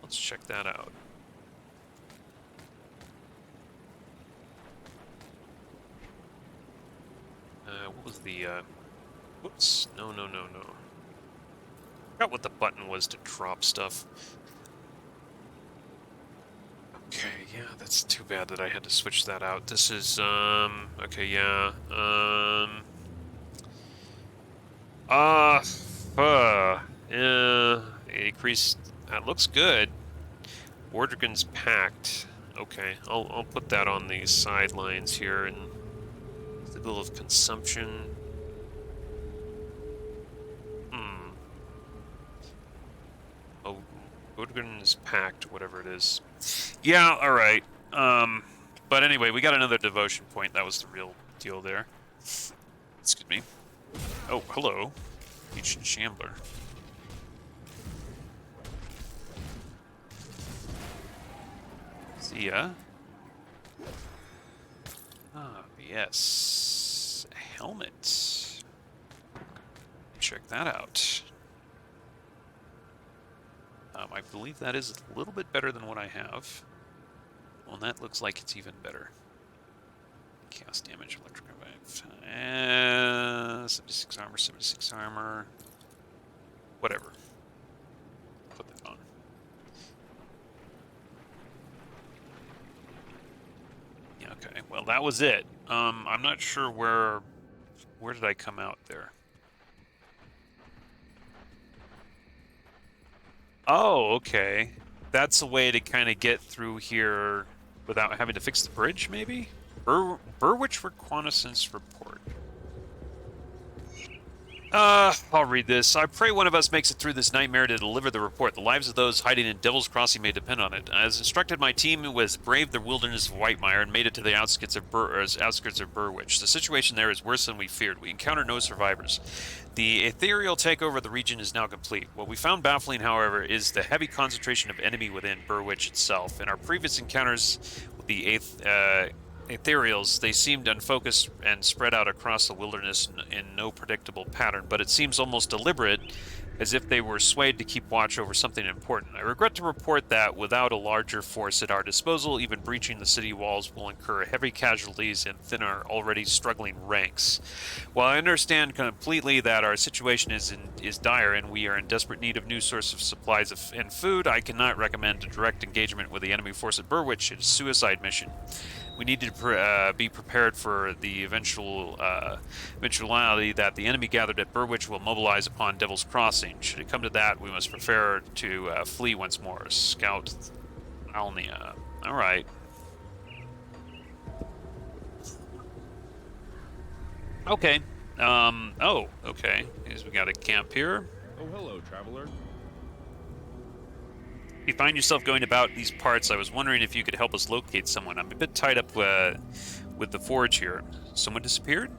Let's check that out. What was the, whoops, no. Forgot what the button was to drop stuff. Okay, yeah, that's too bad that I had to switch that out. This is, okay, yeah, increased, that looks good. Wardrigan's Pact. Okay, I'll put that on the sidelines here, and the bill of consumption. Oh, Wardrigan's Pact, whatever it is. Yeah, alright. But anyway, we got another devotion point. That was the real deal there. Excuse me. Oh, hello. Ancient Shambler. See ya. Ah, yes. A helmet. Check that out. I believe that is a little bit better than what I have. Well, and that looks like it's even better. Chaos damage, electric revive. 76 armor, 76 armor. Whatever. Put that on. Yeah, okay. Well, that was it. I'm not sure where did I come out there? Oh, okay. That's a way to kind of get through here without having to fix the bridge, maybe? Burwich Reconnaissance Report. I'll read this. I pray one of us makes it through this nightmare to deliver the report. The lives of those hiding in Devil's Crossing may depend on it. As instructed, my team was braved the wilderness of Whitemire and made it to the outskirts of Burwich. The situation there is worse than we feared. We encountered no survivors. The ethereal takeover of the region is now complete. What we found baffling, however, is the heavy concentration of enemy within Burwich itself. In our previous encounters with the Ethereals, they seemed unfocused and spread out across the wilderness in no predictable pattern, but it seems almost deliberate as if they were swayed to keep watch over something important. I regret to report that without a larger force at our disposal, even breaching the city walls will incur heavy casualties and thin our already struggling ranks. While I understand completely that our situation is dire and we are in desperate need of new sources of supplies and food, I cannot recommend a direct engagement with the enemy force at Burwitch. It is a suicide mission. We need to be prepared for the eventuality that the enemy gathered at Burwitch will mobilize upon Devil's Crossing. Should it come to that, we must prepare to flee once more. Scout Alnia. Alright. Okay. Oh, okay. We got a camp here. Oh, hello, traveler. If you find yourself going about these parts, I was wondering if you could help us locate someone. I'm a bit tied up with the forge here. Someone disappeared?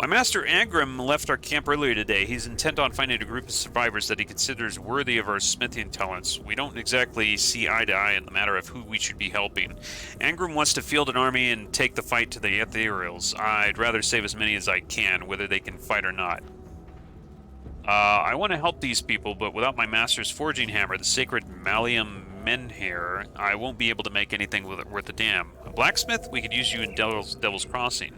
My master Angrim left our camp earlier today. He's intent on finding a group of survivors that he considers worthy of our smithing talents. We don't exactly see eye to eye in the matter of who we should be helping. Angrim wants to field an army and take the fight to the Ethereals. I'd rather save as many as I can, whether they can fight or not. I want to help these people, but without my master's forging hammer, the sacred Malium Menhair, I won't be able to make anything worth a damn. A blacksmith? We could use you in Devil's Crossing.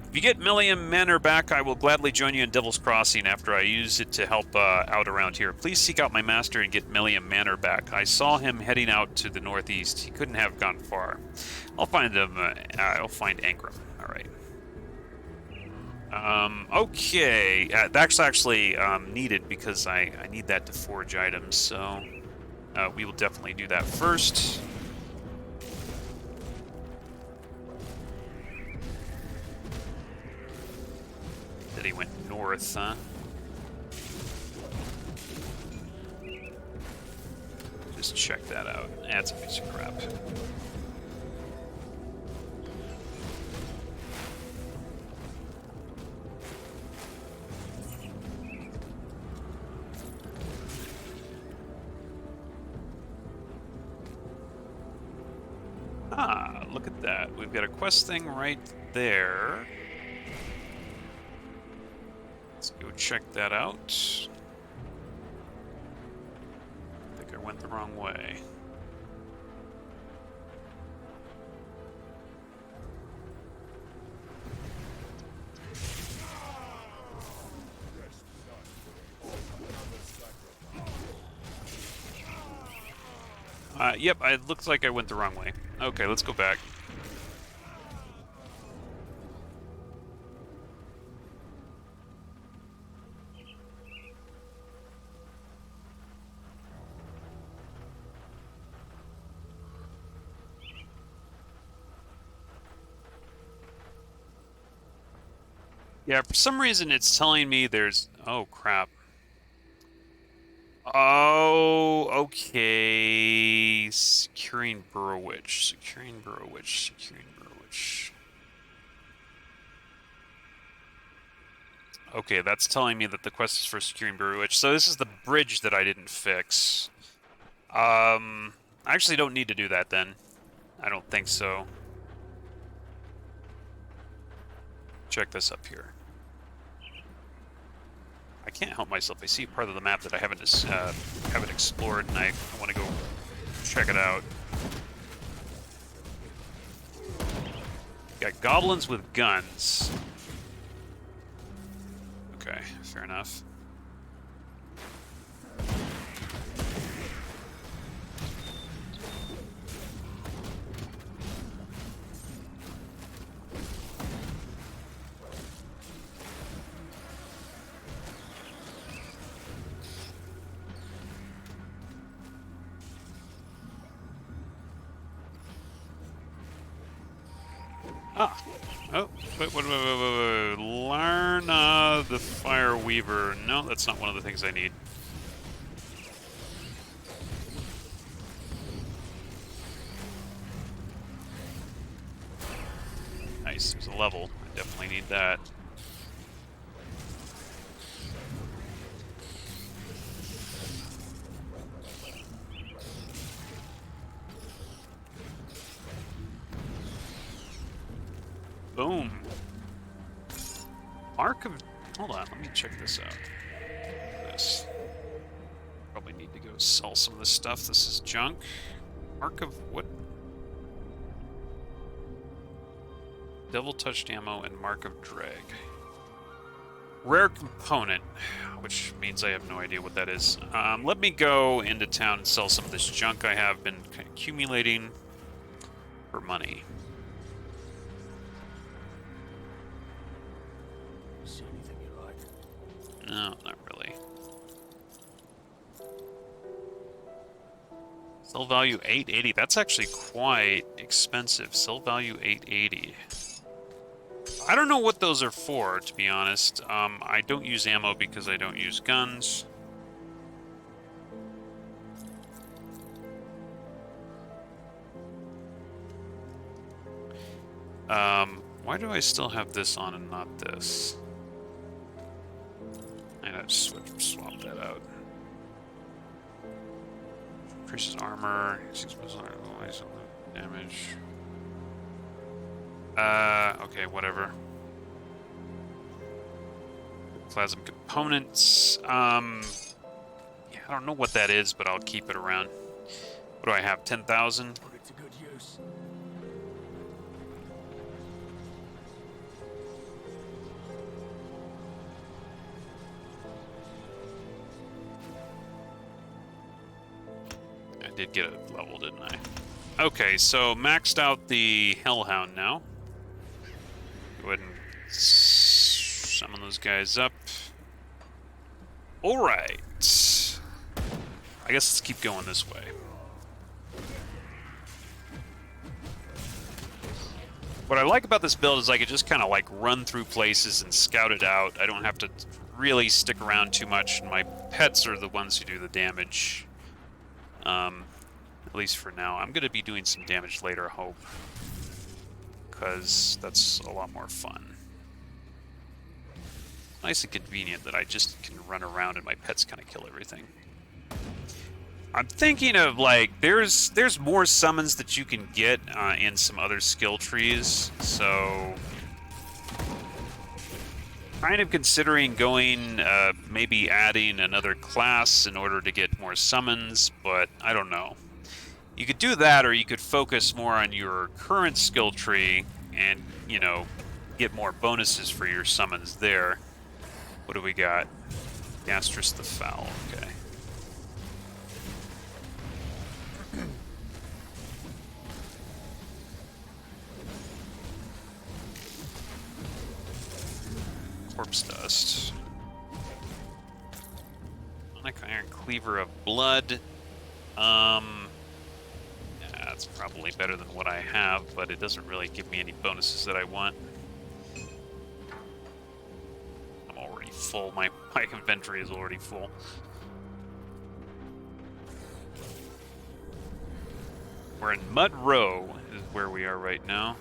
If you get Malium Manor back, I will gladly join you in Devil's Crossing after I use it to help out around here. Please seek out my master and get Malium Manor back. I saw him heading out to the northeast. He couldn't have gone far. I'll find him. I'll find Angrim. All right. Okay, that's actually needed because I need that to forge items, so we will definitely do that first. That he went north, huh? Just check that out. That's a piece of crap. Ah, look at that. We've got a quest thing right there. Let's go check that out. I think I went the wrong way. Yep, it looks like I went the wrong way. Okay, let's go back. Yeah, for some reason it's telling me there's... Oh, crap. Oh, okay. Securing Burwitch. Securing Burwitch. Securing Burwitch. Okay, that's telling me that the quest is for securing Burwitch. So this is the bridge that I didn't fix. I actually don't need to do that then. I don't think so. Check this up here. I can't help myself. I see part of the map that I haven't explored, and I want to go check it out. Got goblins with guns. Okay, fair enough. Ah. Oh, wait. Larna the Fire Weaver. No, that's not one of the things I need. Nice, there's a level. I definitely need that. Boom. Mark of... Hold on, let me check this out. This. need to go sell some of this stuff. This is junk. Mark of what? Devil touched ammo and mark of drag. Rare component, which means I have no idea what that is. Let me go into town and sell some of this junk I have been accumulating for money. See anything you like? No, not really. Sell value 880. That's actually quite expensive. Sell value 880. I don't know what those are for, to be honest. I don't use ammo because I don't use guns. Why do I still have this on and not this? I gotta swap that out. Increases armor, 6% damage. Okay, whatever. Plasma components. Yeah, I don't know what that is, but I'll keep it around. What do I have? 10,000? Put it to good use. I did get it level, didn't I? Okay, so maxed out the Hellhound now. Go ahead and summon those guys up. Alright. I guess let's keep going this way. What I like about this build is I could just kind of like run through places and scout it out. I don't have to really stick around too much, and my pets are the ones who do the damage. At least for now. I'm going to be doing some damage later, I hope. Because that's a lot more fun. Nice and convenient that I just can run around and my pets kind of kill everything. I'm thinking of, like, there's more summons that you can get in some other skill trees, so... kind of considering going, maybe adding another class in order to get more summons, but I don't know. You could do that, or you could focus more on your current skill tree and, you know, get more bonuses for your summons there. What do we got? Gastrus the Foul, okay. Corpse Dust. Sonic Iron Cleaver of Blood. That's probably better than what I have, but it doesn't really give me any bonuses that I want. I'm already full. My inventory is already full. We're in Mud Row, is where we are right now.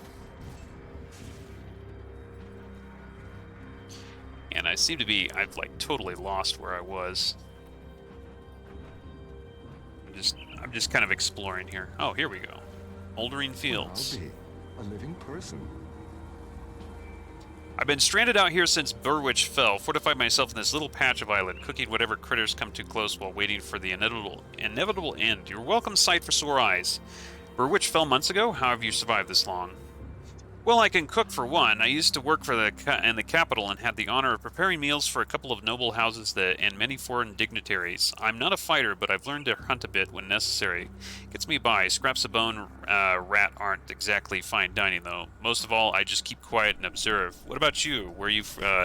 And I seem to be, I've like totally lost where I was. I'm just kind of exploring here. Oh, here we go. Moldering Fields. I'll be a living person. I've been stranded out here since Burwitch fell, fortified myself in this little patch of island, cooking whatever critters come too close while waiting for the inevitable end. Your welcome sight for sore eyes. Burwitch fell months ago? How have you survived this long? Well, I can cook for one. I used to work for in the capital and had the honor of preparing meals for a couple of noble houses and many foreign dignitaries. I'm not a fighter, but I've learned to hunt a bit when necessary. Gets me by. Scraps of bone rat aren't exactly fine dining, though. Most of all, I just keep quiet and observe. What about you? Where you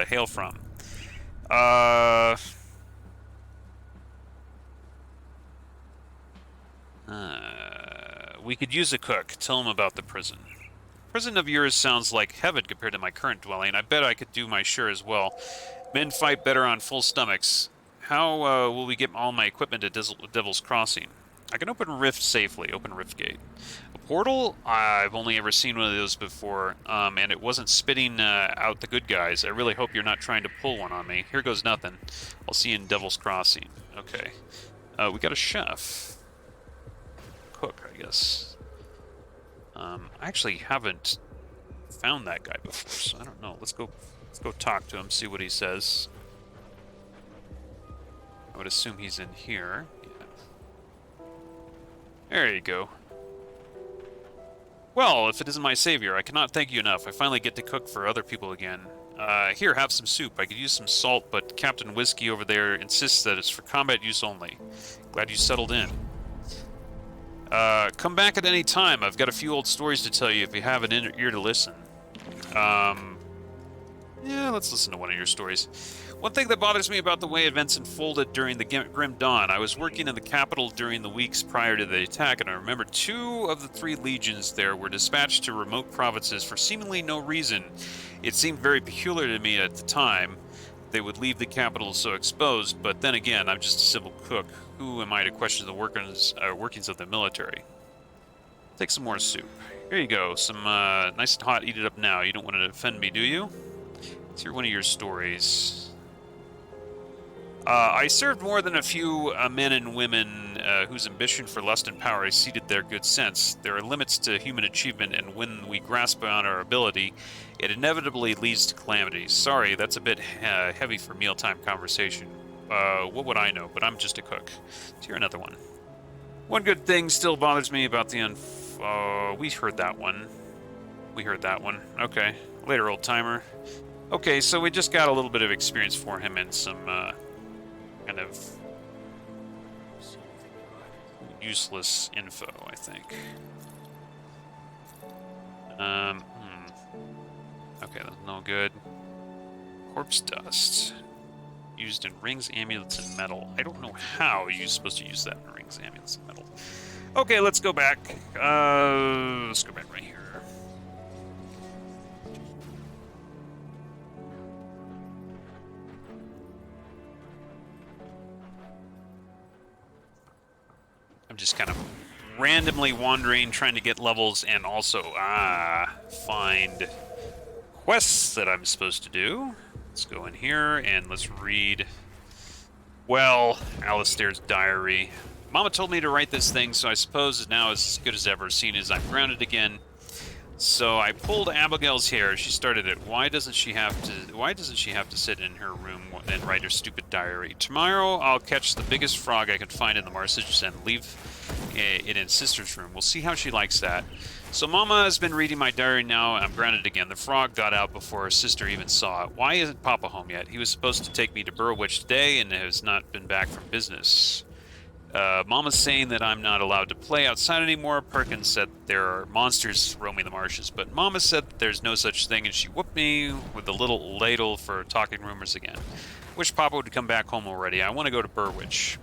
hail from? We could use a cook. Tell him about the prison. Prison of yours sounds like heaven compared to my current dwelling. I bet I could do my share as well. Men fight better on full stomachs. How will we get all my equipment at Devil's Crossing? I can open Rift safely. Open Rift Gate. A portal? I've only ever seen one of those before, and it wasn't spitting out the good guys. I really hope you're not trying to pull one on me. Here goes nothing. I'll see you in Devil's Crossing. Okay. We got a chef. Cook, I guess. I actually haven't found that guy before, so I don't know. Let's go talk to him, see what he says. I would assume he's in here. Yeah. There you go. Well, if it isn't my savior, I cannot thank you enough. I finally get to cook for other people again. Here, have some soup. I could use some salt, but Captain Whiskey over there insists that it's for combat use only. Glad you settled in. Come back at any time. I've got a few old stories to tell you if you have an ear to listen. Yeah, let's listen to one of your stories. One thing that bothers me about the way events unfolded during the Grim Dawn, I was working in the capital during the weeks prior to the attack, and I remember 2 of the 3 legions there were dispatched to remote provinces for seemingly no reason. It seemed very peculiar to me at the time they would leave the capital so exposed, but then again, I'm just a simple cook. Who am I to question the workings of the military? Take some more soup. Here you go, some nice and hot, eat it up now. You don't want to offend me, do you? Let's hear one of your stories. I served more than a few men and women whose ambition for lust and power exceeded their good sense. There are limits to human achievement, and when we grasp beyond our ability, it inevitably leads to calamities. Sorry, that's a bit heavy for mealtime conversation. What would I know? But I'm just a cook. Let's hear another one. One good thing still bothers me about the we heard that one. We heard that one. Okay. Later, old-timer. Okay, so we just got a little bit of experience for him and some, kind of useless info, I think. Okay, that's no good. Corpse dust. Used in rings, amulets, and metal. I don't know how you're supposed to use that in rings, amulets, and metal. Okay, let's go back. Let's go back right here. I'm just kind of randomly wandering, trying to get levels, and also, find quests that I'm supposed to do. Let's go in here, and let's read, well, Alistair's diary. Mama told me to write this thing, so I suppose now is as good as ever, seeing as I'm grounded again. So I pulled Abigail's hair. She started it. Why doesn't she have to sit in her room and write her stupid diary? Tomorrow I'll catch the biggest frog I can find in the marshes and leave it in Sister's room. We'll see how she likes that. So Mama has been reading my diary now, and I'm grounded again. The frog got out before her sister even saw it. Why isn't Papa home yet? He was supposed to take me to Burrowitch today and has not been back from business. Mama's saying that I'm not allowed to play outside anymore. Perkins said there are monsters roaming the marshes, but Mama said that there's no such thing, and she whooped me with the little ladle for talking rumors again. Wish Papa would come back home already. I want to go to Burrowitch.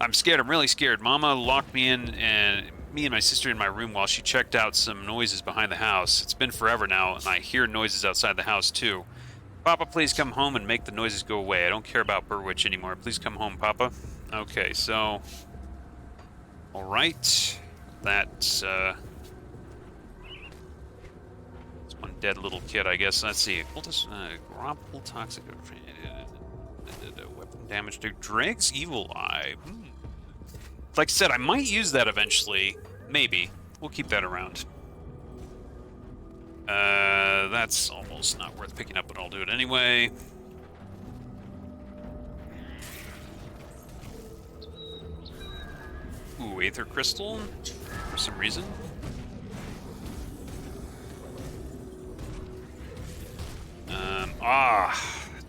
I'm scared. I'm really scared. Mama locked me in, and me and my sister in my room while she checked out some noises behind the house. It's been forever now, and I hear noises outside the house too. Papa, please come home and make the noises go away. I don't care about Burrowitch anymore. Please come home, Papa. Okay, so... Alright. That's one dead little kid, I guess. Let's see. Grapple toxic... Weapon damage to Drake's Evil Eye. Like I said, I might use that eventually. Maybe. We'll keep that around. That's almost not worth picking up, but I'll do it anyway. Ooh, Aether Crystal, for some reason.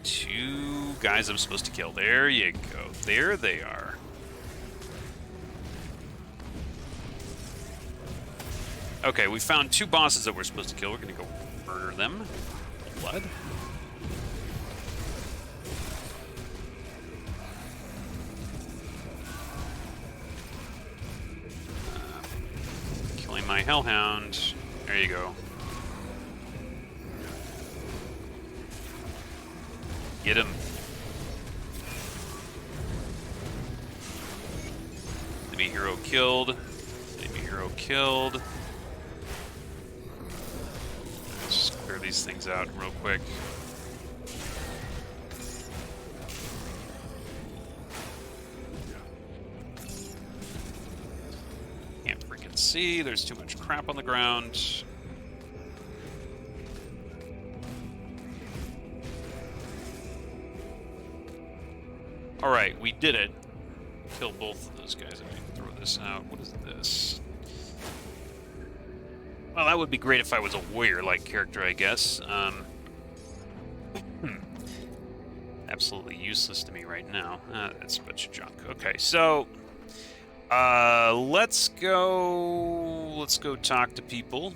Two guys I'm supposed to kill. There you go. There they are. Okay, we found 2 bosses that we're supposed to kill. We're gonna go murder them. Blood. Killing my Hellhound. There you go. Get him. Enemy hero killed. Enemy hero killed. Let's just clear these things out real quick. Can't freaking see. There's too much crap on the ground. Alright, we did it. kill both of those guys. I can throw this out. What is this? Well, that would be great if I was a warrior-like character, I guess. Absolutely useless to me right now. That's a bunch of junk. Okay, so let's go talk to people.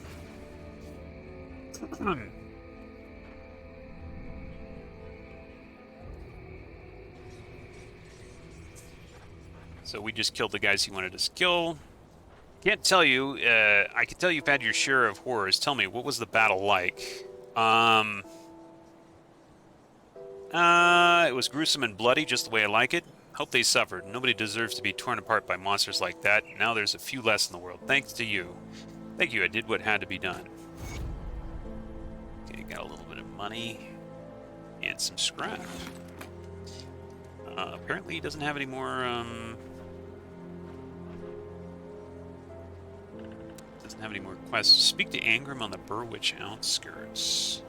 So we just killed the guys he wanted us to kill. Can't tell you. I can tell you've had your share of horrors. Tell me, what was the battle like? It was gruesome and bloody, just the way I like it. Hope they suffered. Nobody deserves to be torn apart by monsters like that. Now there's a few less in the world. Thanks to you. Thank you, I did what had to be done. Okay, got a little bit of money. And some scrap. Apparently he doesn't have any more, doesn't have any more quests. Speak to Angram on the Burwitch outskirts.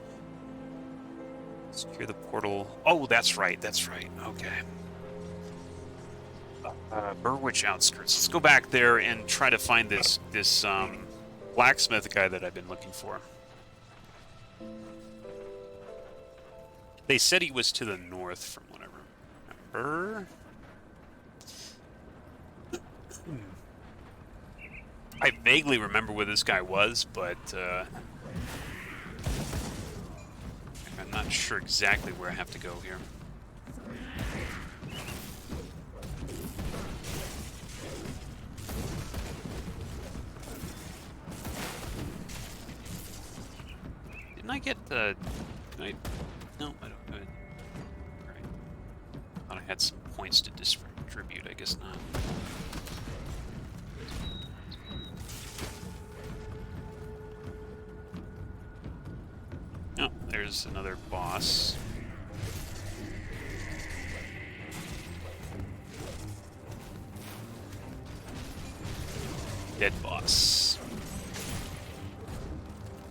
Secure the portal. Oh, that's right. That's right. Okay. Burwitch outskirts. Let's go back there and try to find this blacksmith guy that I've been looking for. They said he was to the north, from what I remember. I vaguely remember where this guy was, but I'm not sure exactly where I have to go here. Didn't I get the... No, I don't. Right. Thought I had some points to distribute. I guess not. Oh, there's another boss. Dead boss.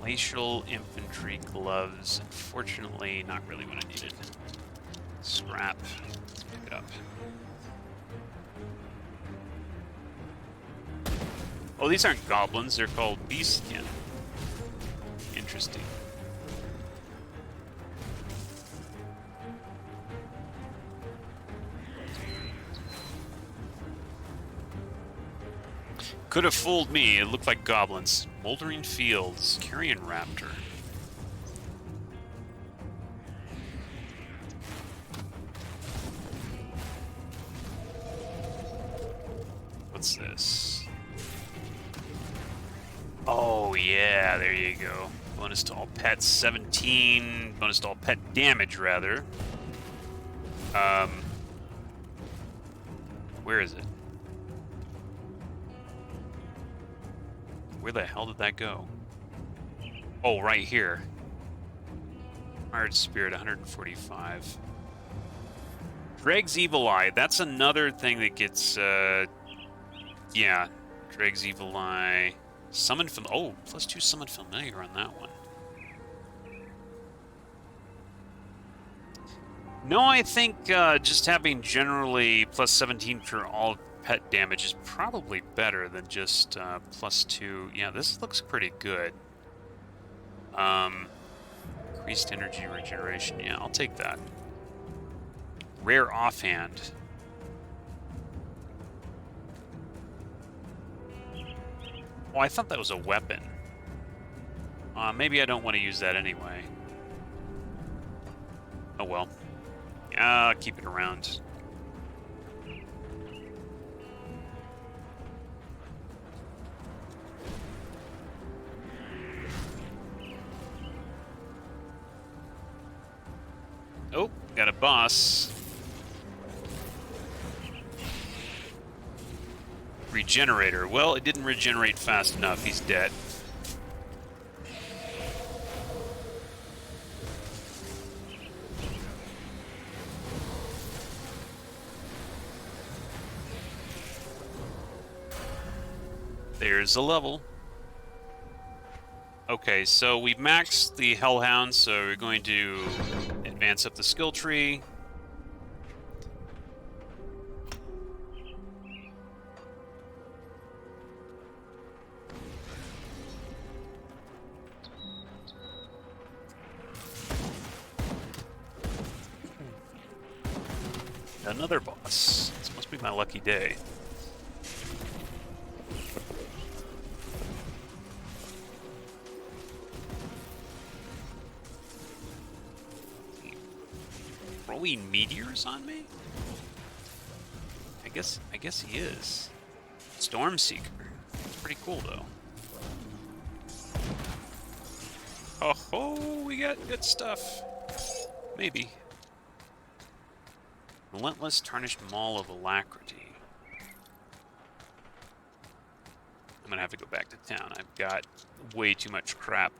Glacial infantry gloves. Unfortunately, not really what I needed. Scrap. Let's pick it up. Oh, these aren't goblins. They're called beast skin. Interesting. Could have fooled me. It looked like goblins. Moldering fields. Carrion raptor. What's this? Oh, yeah. There you go. Bonus to all pets. 17. Bonus to all pet damage, rather. Where is it? Where the hell did that go? Oh, right here. Hard Spirit, 145. Dreg's Evil Eye. That's another thing that gets, yeah. Dreg's Evil Eye. Summon from... Oh, +2 Summon Familiar on that one. No, I think just having generally +17 for all pet damage is probably better than just +2. Yeah, this looks pretty good. Increased energy regeneration. Yeah, I'll take that. Rare offhand. Oh, I thought that was a weapon. Maybe I don't want to use that anyway. Oh well. I'll keep it around. Oh, got a boss. Regenerator. Well, it didn't regenerate fast enough. He's dead. There's a level. Okay, so we've maxed the Hellhound, so we're going to advance up the skill tree. another boss. This must be my lucky day. Throwing meteors on me? I guess he is. Stormseeker. It's pretty cool though. Oh ho, we got good stuff. Maybe. Relentless Tarnished Maul of Alacrity. I'm gonna have to go back to town. I've got way too much crap.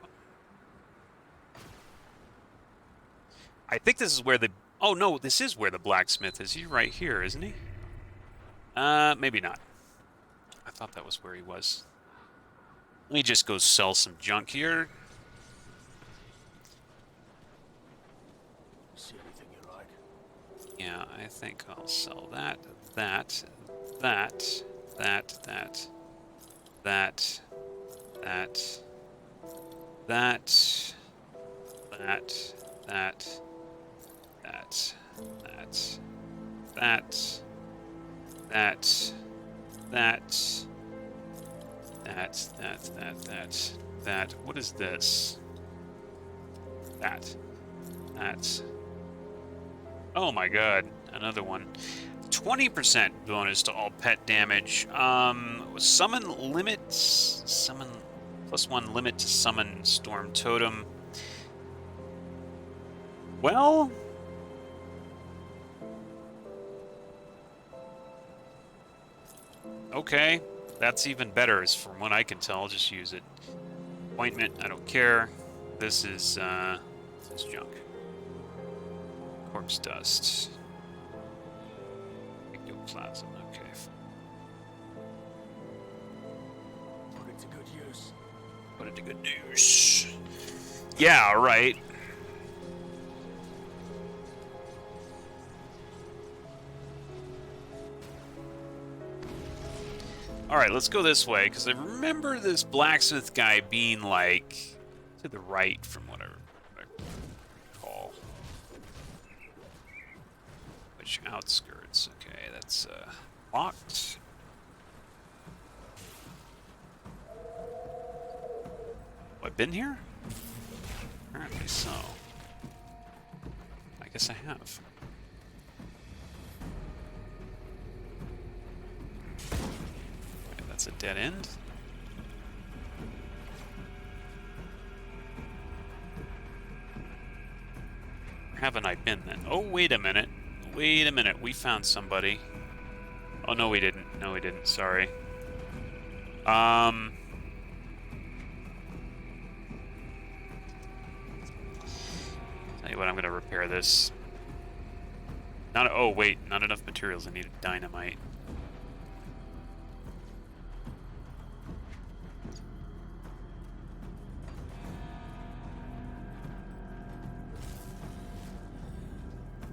I think this is where the... Oh no, this is where the blacksmith is. He's right here, isn't he? Maybe not. I thought that was where he was. Let me just go sell some junk here. See anything you like? Yeah, I think I'll sell that, that. What is this? That. Oh my god, another one. 20% bonus to all pet damage. Summon limits. Summon +1 limit to summon Storm Totem. Well, okay, that's even better, as from what I can tell. I'll just use it. Ointment, I don't care. This is junk. Corpse dust. Ectoplasm, okay. Put it to good use. Put it to good use. Yeah, right. Alright, let's go this way, because I remember this blacksmith guy being, like, to the right from what I recall. Which outskirts? Okay, that's, locked. Oh, I've been here? Apparently so. I guess I have. That's a dead end. Where haven't I been then? Oh, wait a minute. Wait a minute. We found somebody. Oh, no, we didn't. No, we didn't. Sorry. Tell you what, I'm going to repair this. Oh, wait. Not enough materials. I needed dynamite.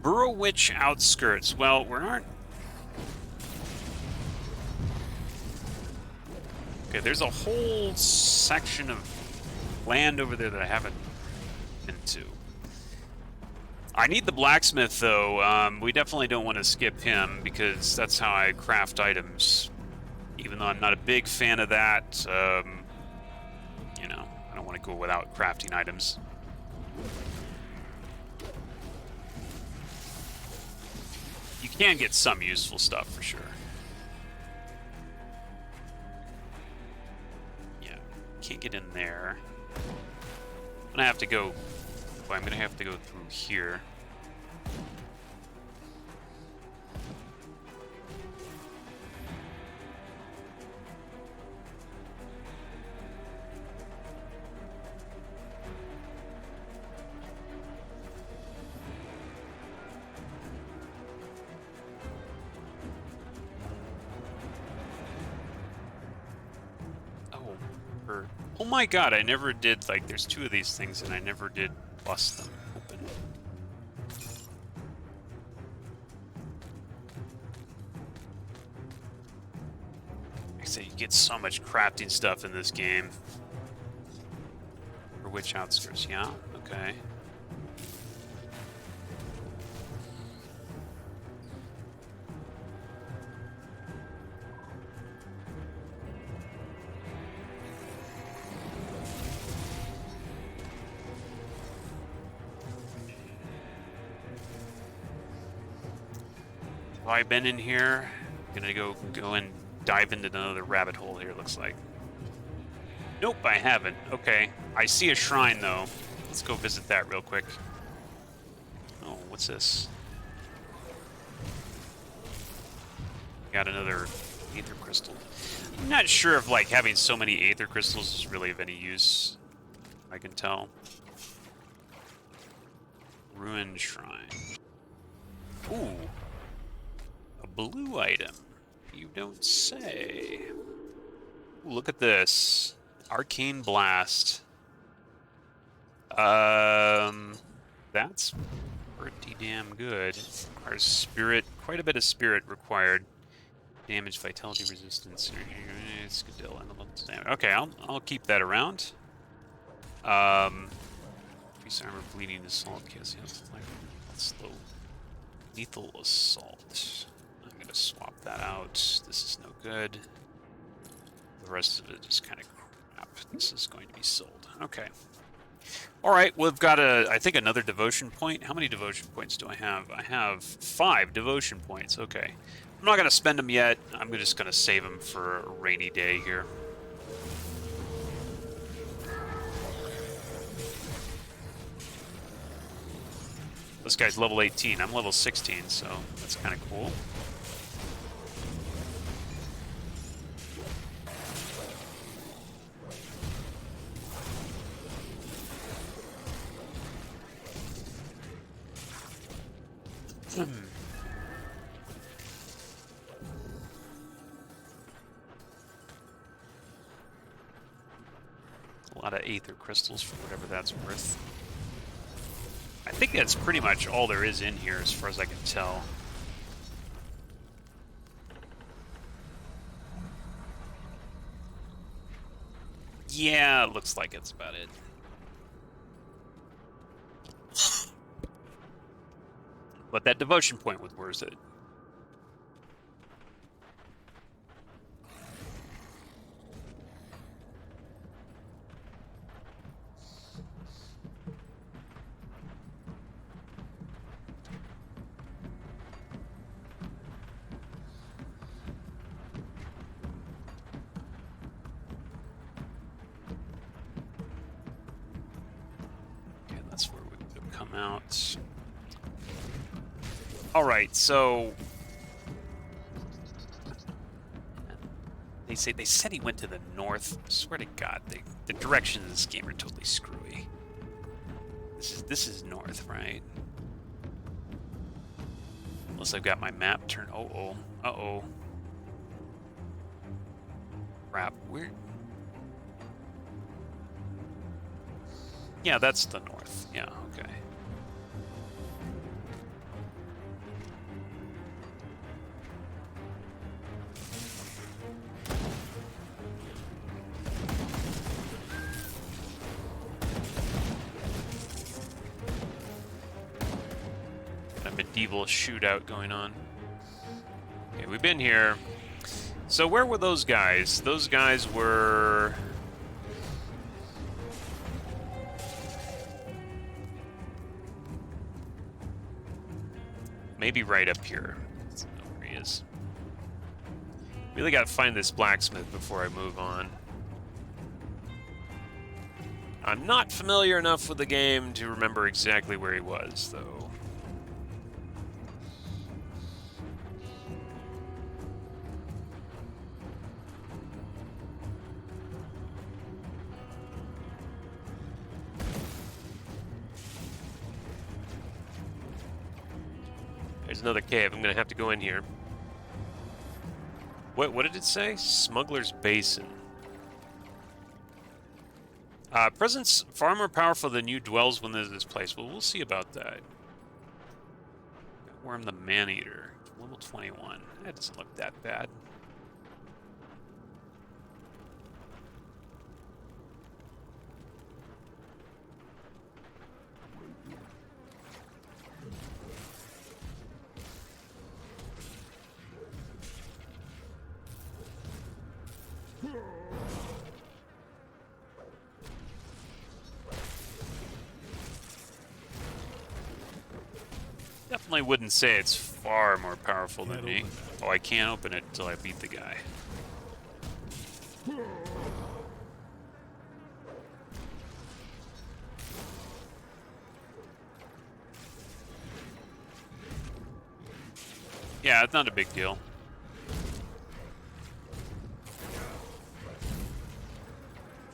Burrowwitch outskirts. Well, we aren't... Okay, there's a whole section of land over there that I haven't been to. I need the blacksmith, though. We definitely don't want to skip him, because that's how I craft items. Even though I'm not a big fan of that, you know, I don't want to go without crafting items. You can get some useful stuff for sure. Yeah, can't get in there. I'm gonna have to go. Well, I'm gonna have to go through here. Oh my god, I never did, like, there's two of these things and I never did bust them open. Like I say, you get so much crafting stuff in this game. For which outskirts? Yeah, okay. Have I been in here? I'm gonna go and dive into another rabbit hole here, looks like. Nope, I haven't. Okay. I see a shrine, though. Let's go visit that real quick. Oh, what's this? Got another Aether Crystal. I'm not sure if, like, having so many Aether Crystals is really of any use. I can tell. Ruined Shrine. Ooh. A blue item. You don't say. Ooh, look at this. Arcane Blast. That's pretty damn good. Our spirit, quite a bit of spirit required. Damage, vitality, resistance. Skadil, and okay, I'll keep that around. Increase armor, bleeding, assault, chaos, slow, lethal assault. I'm gonna swap that out. This is no good. The rest of it is kind of crap. This is going to be sold. Okay. All right, we've got I think another devotion point. How many devotion points do I have? I have 5 devotion points. Okay. I'm not going to spend them yet. I'm just going to save them for a rainy day here. This guy's level 18. I'm level 16, so that's kind of cool. A lot of Aether Crystals for whatever that's worth. I think that's pretty much all there is in here as far as I can tell. Yeah, it looks like it's about it. But that devotion point was worth it. Okay, that's where we would come out. Alright, so they said he went to the north. I swear to God, the directions in this game are totally screwy. This is north, right? Unless I've got my map turned. Uh-oh. Crap, where? Yeah, that's the north. Yeah, okay. Medieval shootout going on. Okay, we've been here. So where were those guys? Those guys were... maybe right up here. Let's know where he is. Really gotta find this blacksmith before I move on. I'm not familiar enough with the game to remember exactly where he was, though. There's another cave. I'm gonna have to go in here. What did it say? Smuggler's Basin. Presence far more powerful than you dwells within this place. Well, we'll see about that. Worm the Maneater. Level 21. That doesn't look that bad. Definitely wouldn't say it's far more powerful than me. Oh, I can't open it until I beat the guy. Yeah, it's not a big deal.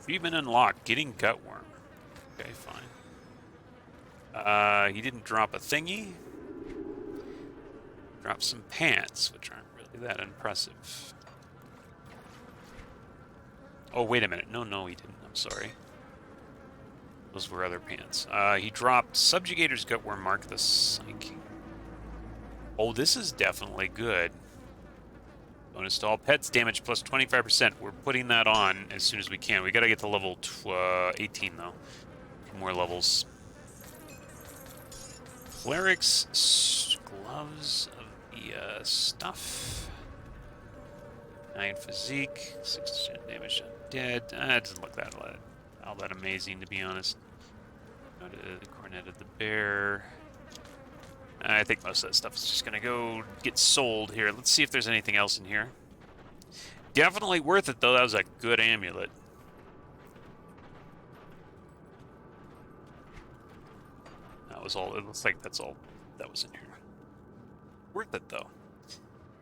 Achievement unlocked, getting Gutworm. Okay, fine. He didn't drop a thingy. Dropped some pants, which aren't really that impressive. Oh, wait a minute. No, he didn't. I'm sorry. Those were other pants. He dropped Subjugator's Gutworm, Mark the Psyche. Oh, this is definitely good. Bonus to all pets, damage plus 25%. We're putting that on as soon as we can. We gotta get to level 18, though. 2 more levels. Cleric's gloves of the stuff. 9 physique, 6% damage on dead. That doesn't look all that amazing, to be honest. Go to the Cornet of the Bear. I think most of that stuff is just gonna go get sold here. Let's see if there's anything else in here. Definitely worth it, though. That was a good amulet. That was all. It looks like that's all that was in here. Worth it, though.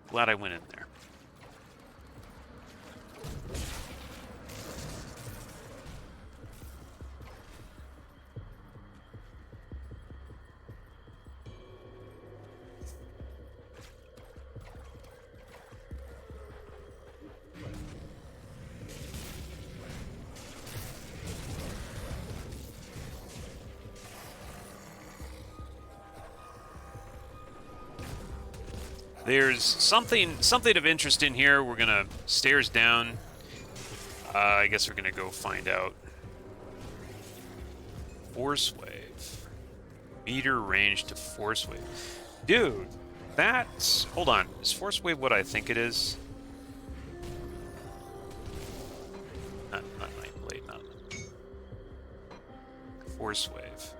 Glad I went in there. There's something of interest in here. We're gonna stairs down. I guess we're gonna go find out. Force wave. Meter range to force wave. Dude, that's... Hold on. Is force wave what I think it is? Not Nightblade, not... Force wave.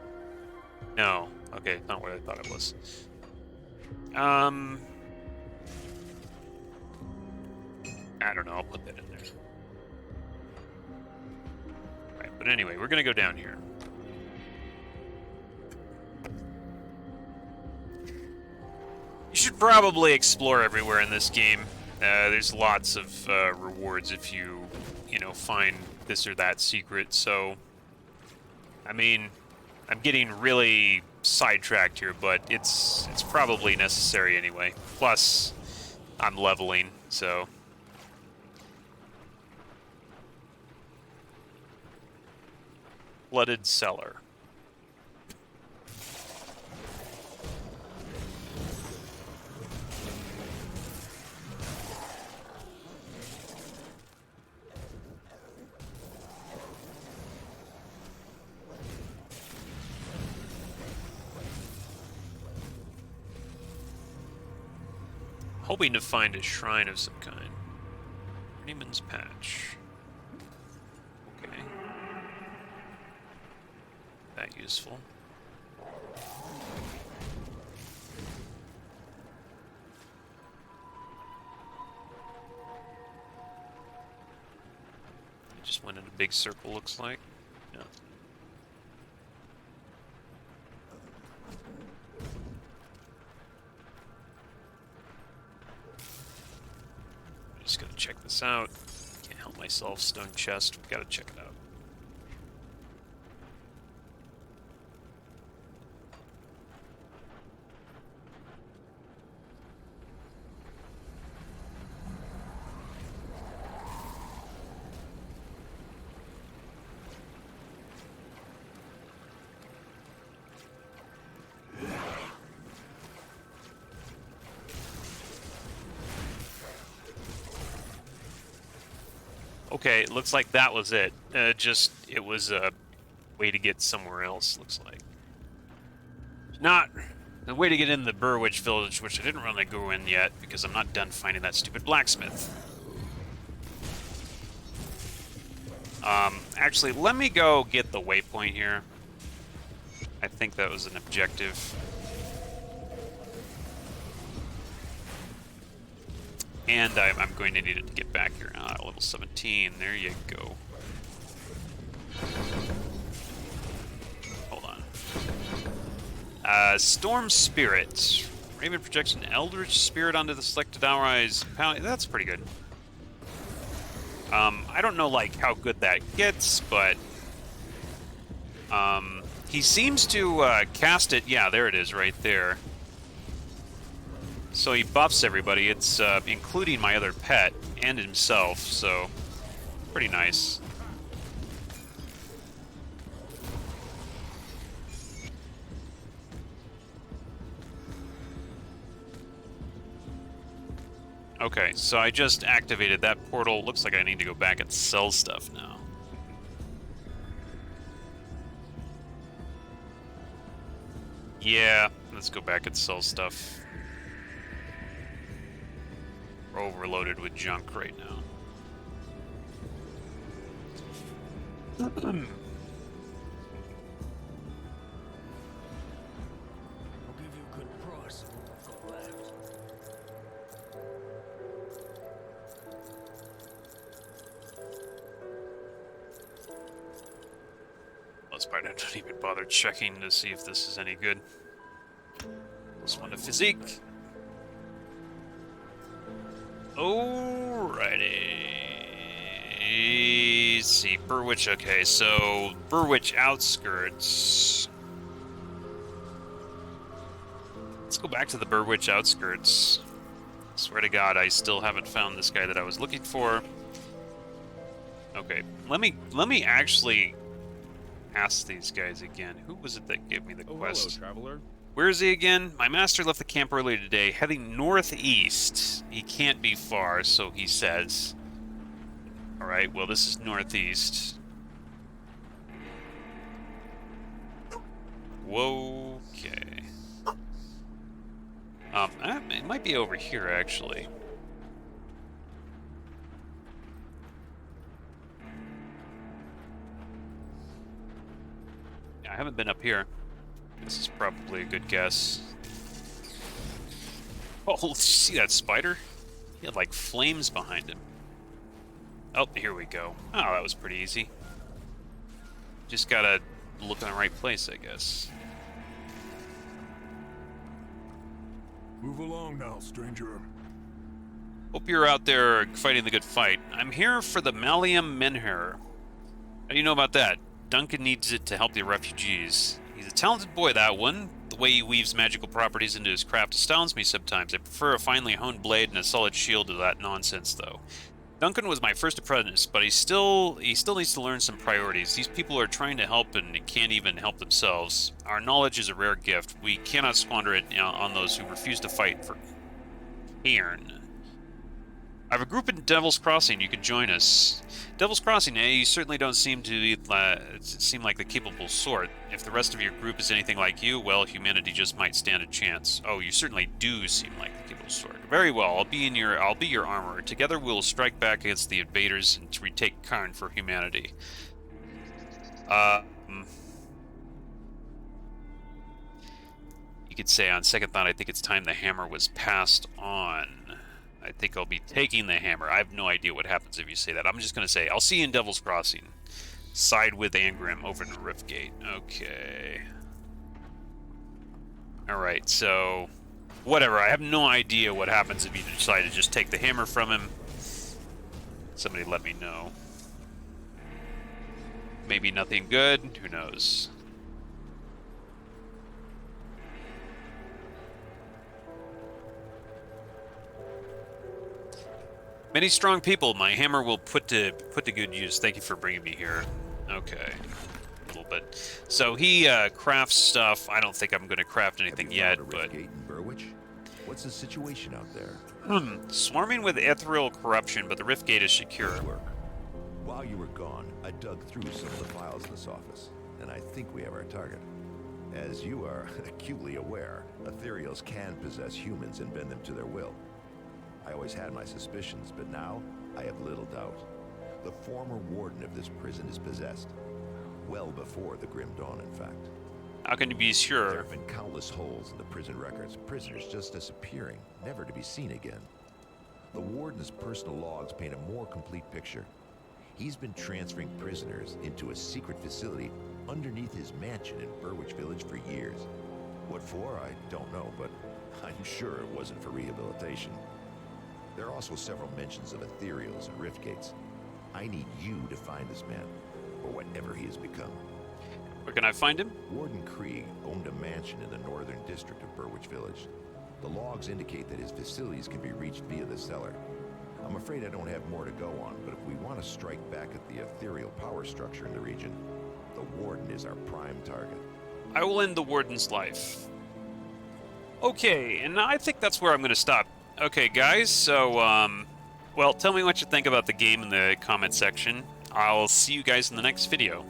No. Okay, not what I thought it was. I don't know, I'll put that in there. Right, but anyway, we're gonna go down here. You should probably explore everywhere in this game. There's lots of rewards if you find this or that secret, so... I mean, I'm getting really sidetracked here, but it's probably necessary anyway. Plus, I'm leveling, so... Flooded cellar. Hoping to find a shrine of some kind. Journeyman's Patch. Okay. That useful. It just went in a big circle, looks like. Yeah. I'm just gonna check this out. Can't help myself. Stone chest. We gotta check it out. Okay, it looks like that was it. It was a way to get somewhere else, looks like. Not the way to get in the Burwitch village, which I didn't really go in yet, because I'm not done finding that stupid blacksmith. Actually, let me go get the waypoint here. I think that was an objective. And I'm going to need it to get back here. Level 17. There you go. Hold on. Storm Spirit. Raven projects an Eldritch Spirit onto the selected allies. That's pretty good. I don't know, like, how good that gets, but... he seems to cast it... Yeah, there it is, right there. So he buffs everybody. It's including my other pet and himself, so pretty nice. Okay, so I just activated that portal. Looks like I need to go back and sell stuff now. Yeah, let's go back and sell stuff. We're overloaded with junk right now. I'll give you a good price for what I've got left. Let's find out. Don't even bother checking to see if this is any good. Plus one to physique. Alrighty. Let's see, Burwitch. Okay, so Burwitch outskirts. Let's go back to the Burwitch outskirts. Swear to God, I still haven't found this guy that I was looking for. Okay, let me actually ask these guys again. Who was it that gave me the quest? Hello, traveler. Where is he again? My master left the camp earlier today, heading northeast. He can't be far, so he says. Alright, well, this is northeast. Whoa, okay. It might be over here, actually. I haven't been up here. This is probably a good guess. Oh, did you see that spider? He had, like, flames behind him. Oh, here we go. Oh, that was pretty easy. Just gotta look in the right place, I guess. Move along now, stranger. Hope you're out there fighting the good fight. I'm here for the Malium Menhir. How do you know about that? Duncan needs it to help the refugees. He's a talented boy, that one. The way he weaves magical properties into his craft astounds me sometimes. I prefer a finely honed blade and a solid shield to that nonsense, though. Duncan was my first apprentice, but he still needs to learn some priorities. These people are trying to help and can't even help themselves. Our knowledge is a rare gift. We cannot squander it on those who refuse to fight for Cairn. I have a group in Devil's Crossing. You can join us. Devil's Crossing, eh? You certainly don't seem to seem like the capable sort. If the rest of your group is anything like you, well, humanity just might stand a chance. Oh, you certainly do seem like the capable sort. Very well. I'll be your armorer. Together, we'll strike back against the invaders and to retake Cairn for humanity. You could say, on second thought, I think it's time the hammer was passed on. I think I'll be taking the hammer. I have no idea what happens if you say that. I'm just going to say, I'll see you in Devil's Crossing. Side with Angrim over to Riftgate. Okay. Alright, so... whatever. I have no idea what happens if you decide to just take the hammer from him. Somebody let me know. Maybe nothing good. Who knows? Many strong people. My hammer will put to good use. Thank you for bringing me here. Okay, a little bit. So he crafts stuff. I don't think I'm going to craft anything yet, but. Gate in Burwitch? What's the situation out there? Swarming with ethereal corruption, but the rift gate is secure. Good work. While you were gone, I dug through some of the files in this office, and I think we have our target. As you are acutely aware, ethereals can possess humans and bend them to their will. I always had my suspicions, but now I have little doubt. The former warden of this prison is possessed. Well before the Grim Dawn, in fact. How can you be There sure? have been countless holes in the prison records. Prisoners just disappearing, never to be seen again. The Warden's personal logs paint a more complete picture. He's been transferring prisoners into a secret facility underneath his mansion in Burwich Village for years. What for, I don't know, but I'm sure it wasn't for rehabilitation. There are also several mentions of ethereals and rift gates. I need you to find this man, or whatever he has become. Where can I find him? Warden Krieg owned a mansion in the northern district of Burwich Village. The logs indicate that his facilities can be reached via the cellar. I'm afraid I don't have more to go on, but if we want to strike back at the ethereal power structure in the region, the Warden is our prime target. I will end the Warden's life. Okay, and I think that's where I'm going to stop. Okay, guys, so, well, tell me what you think about the game in the comment section. I'll see you guys in the next video.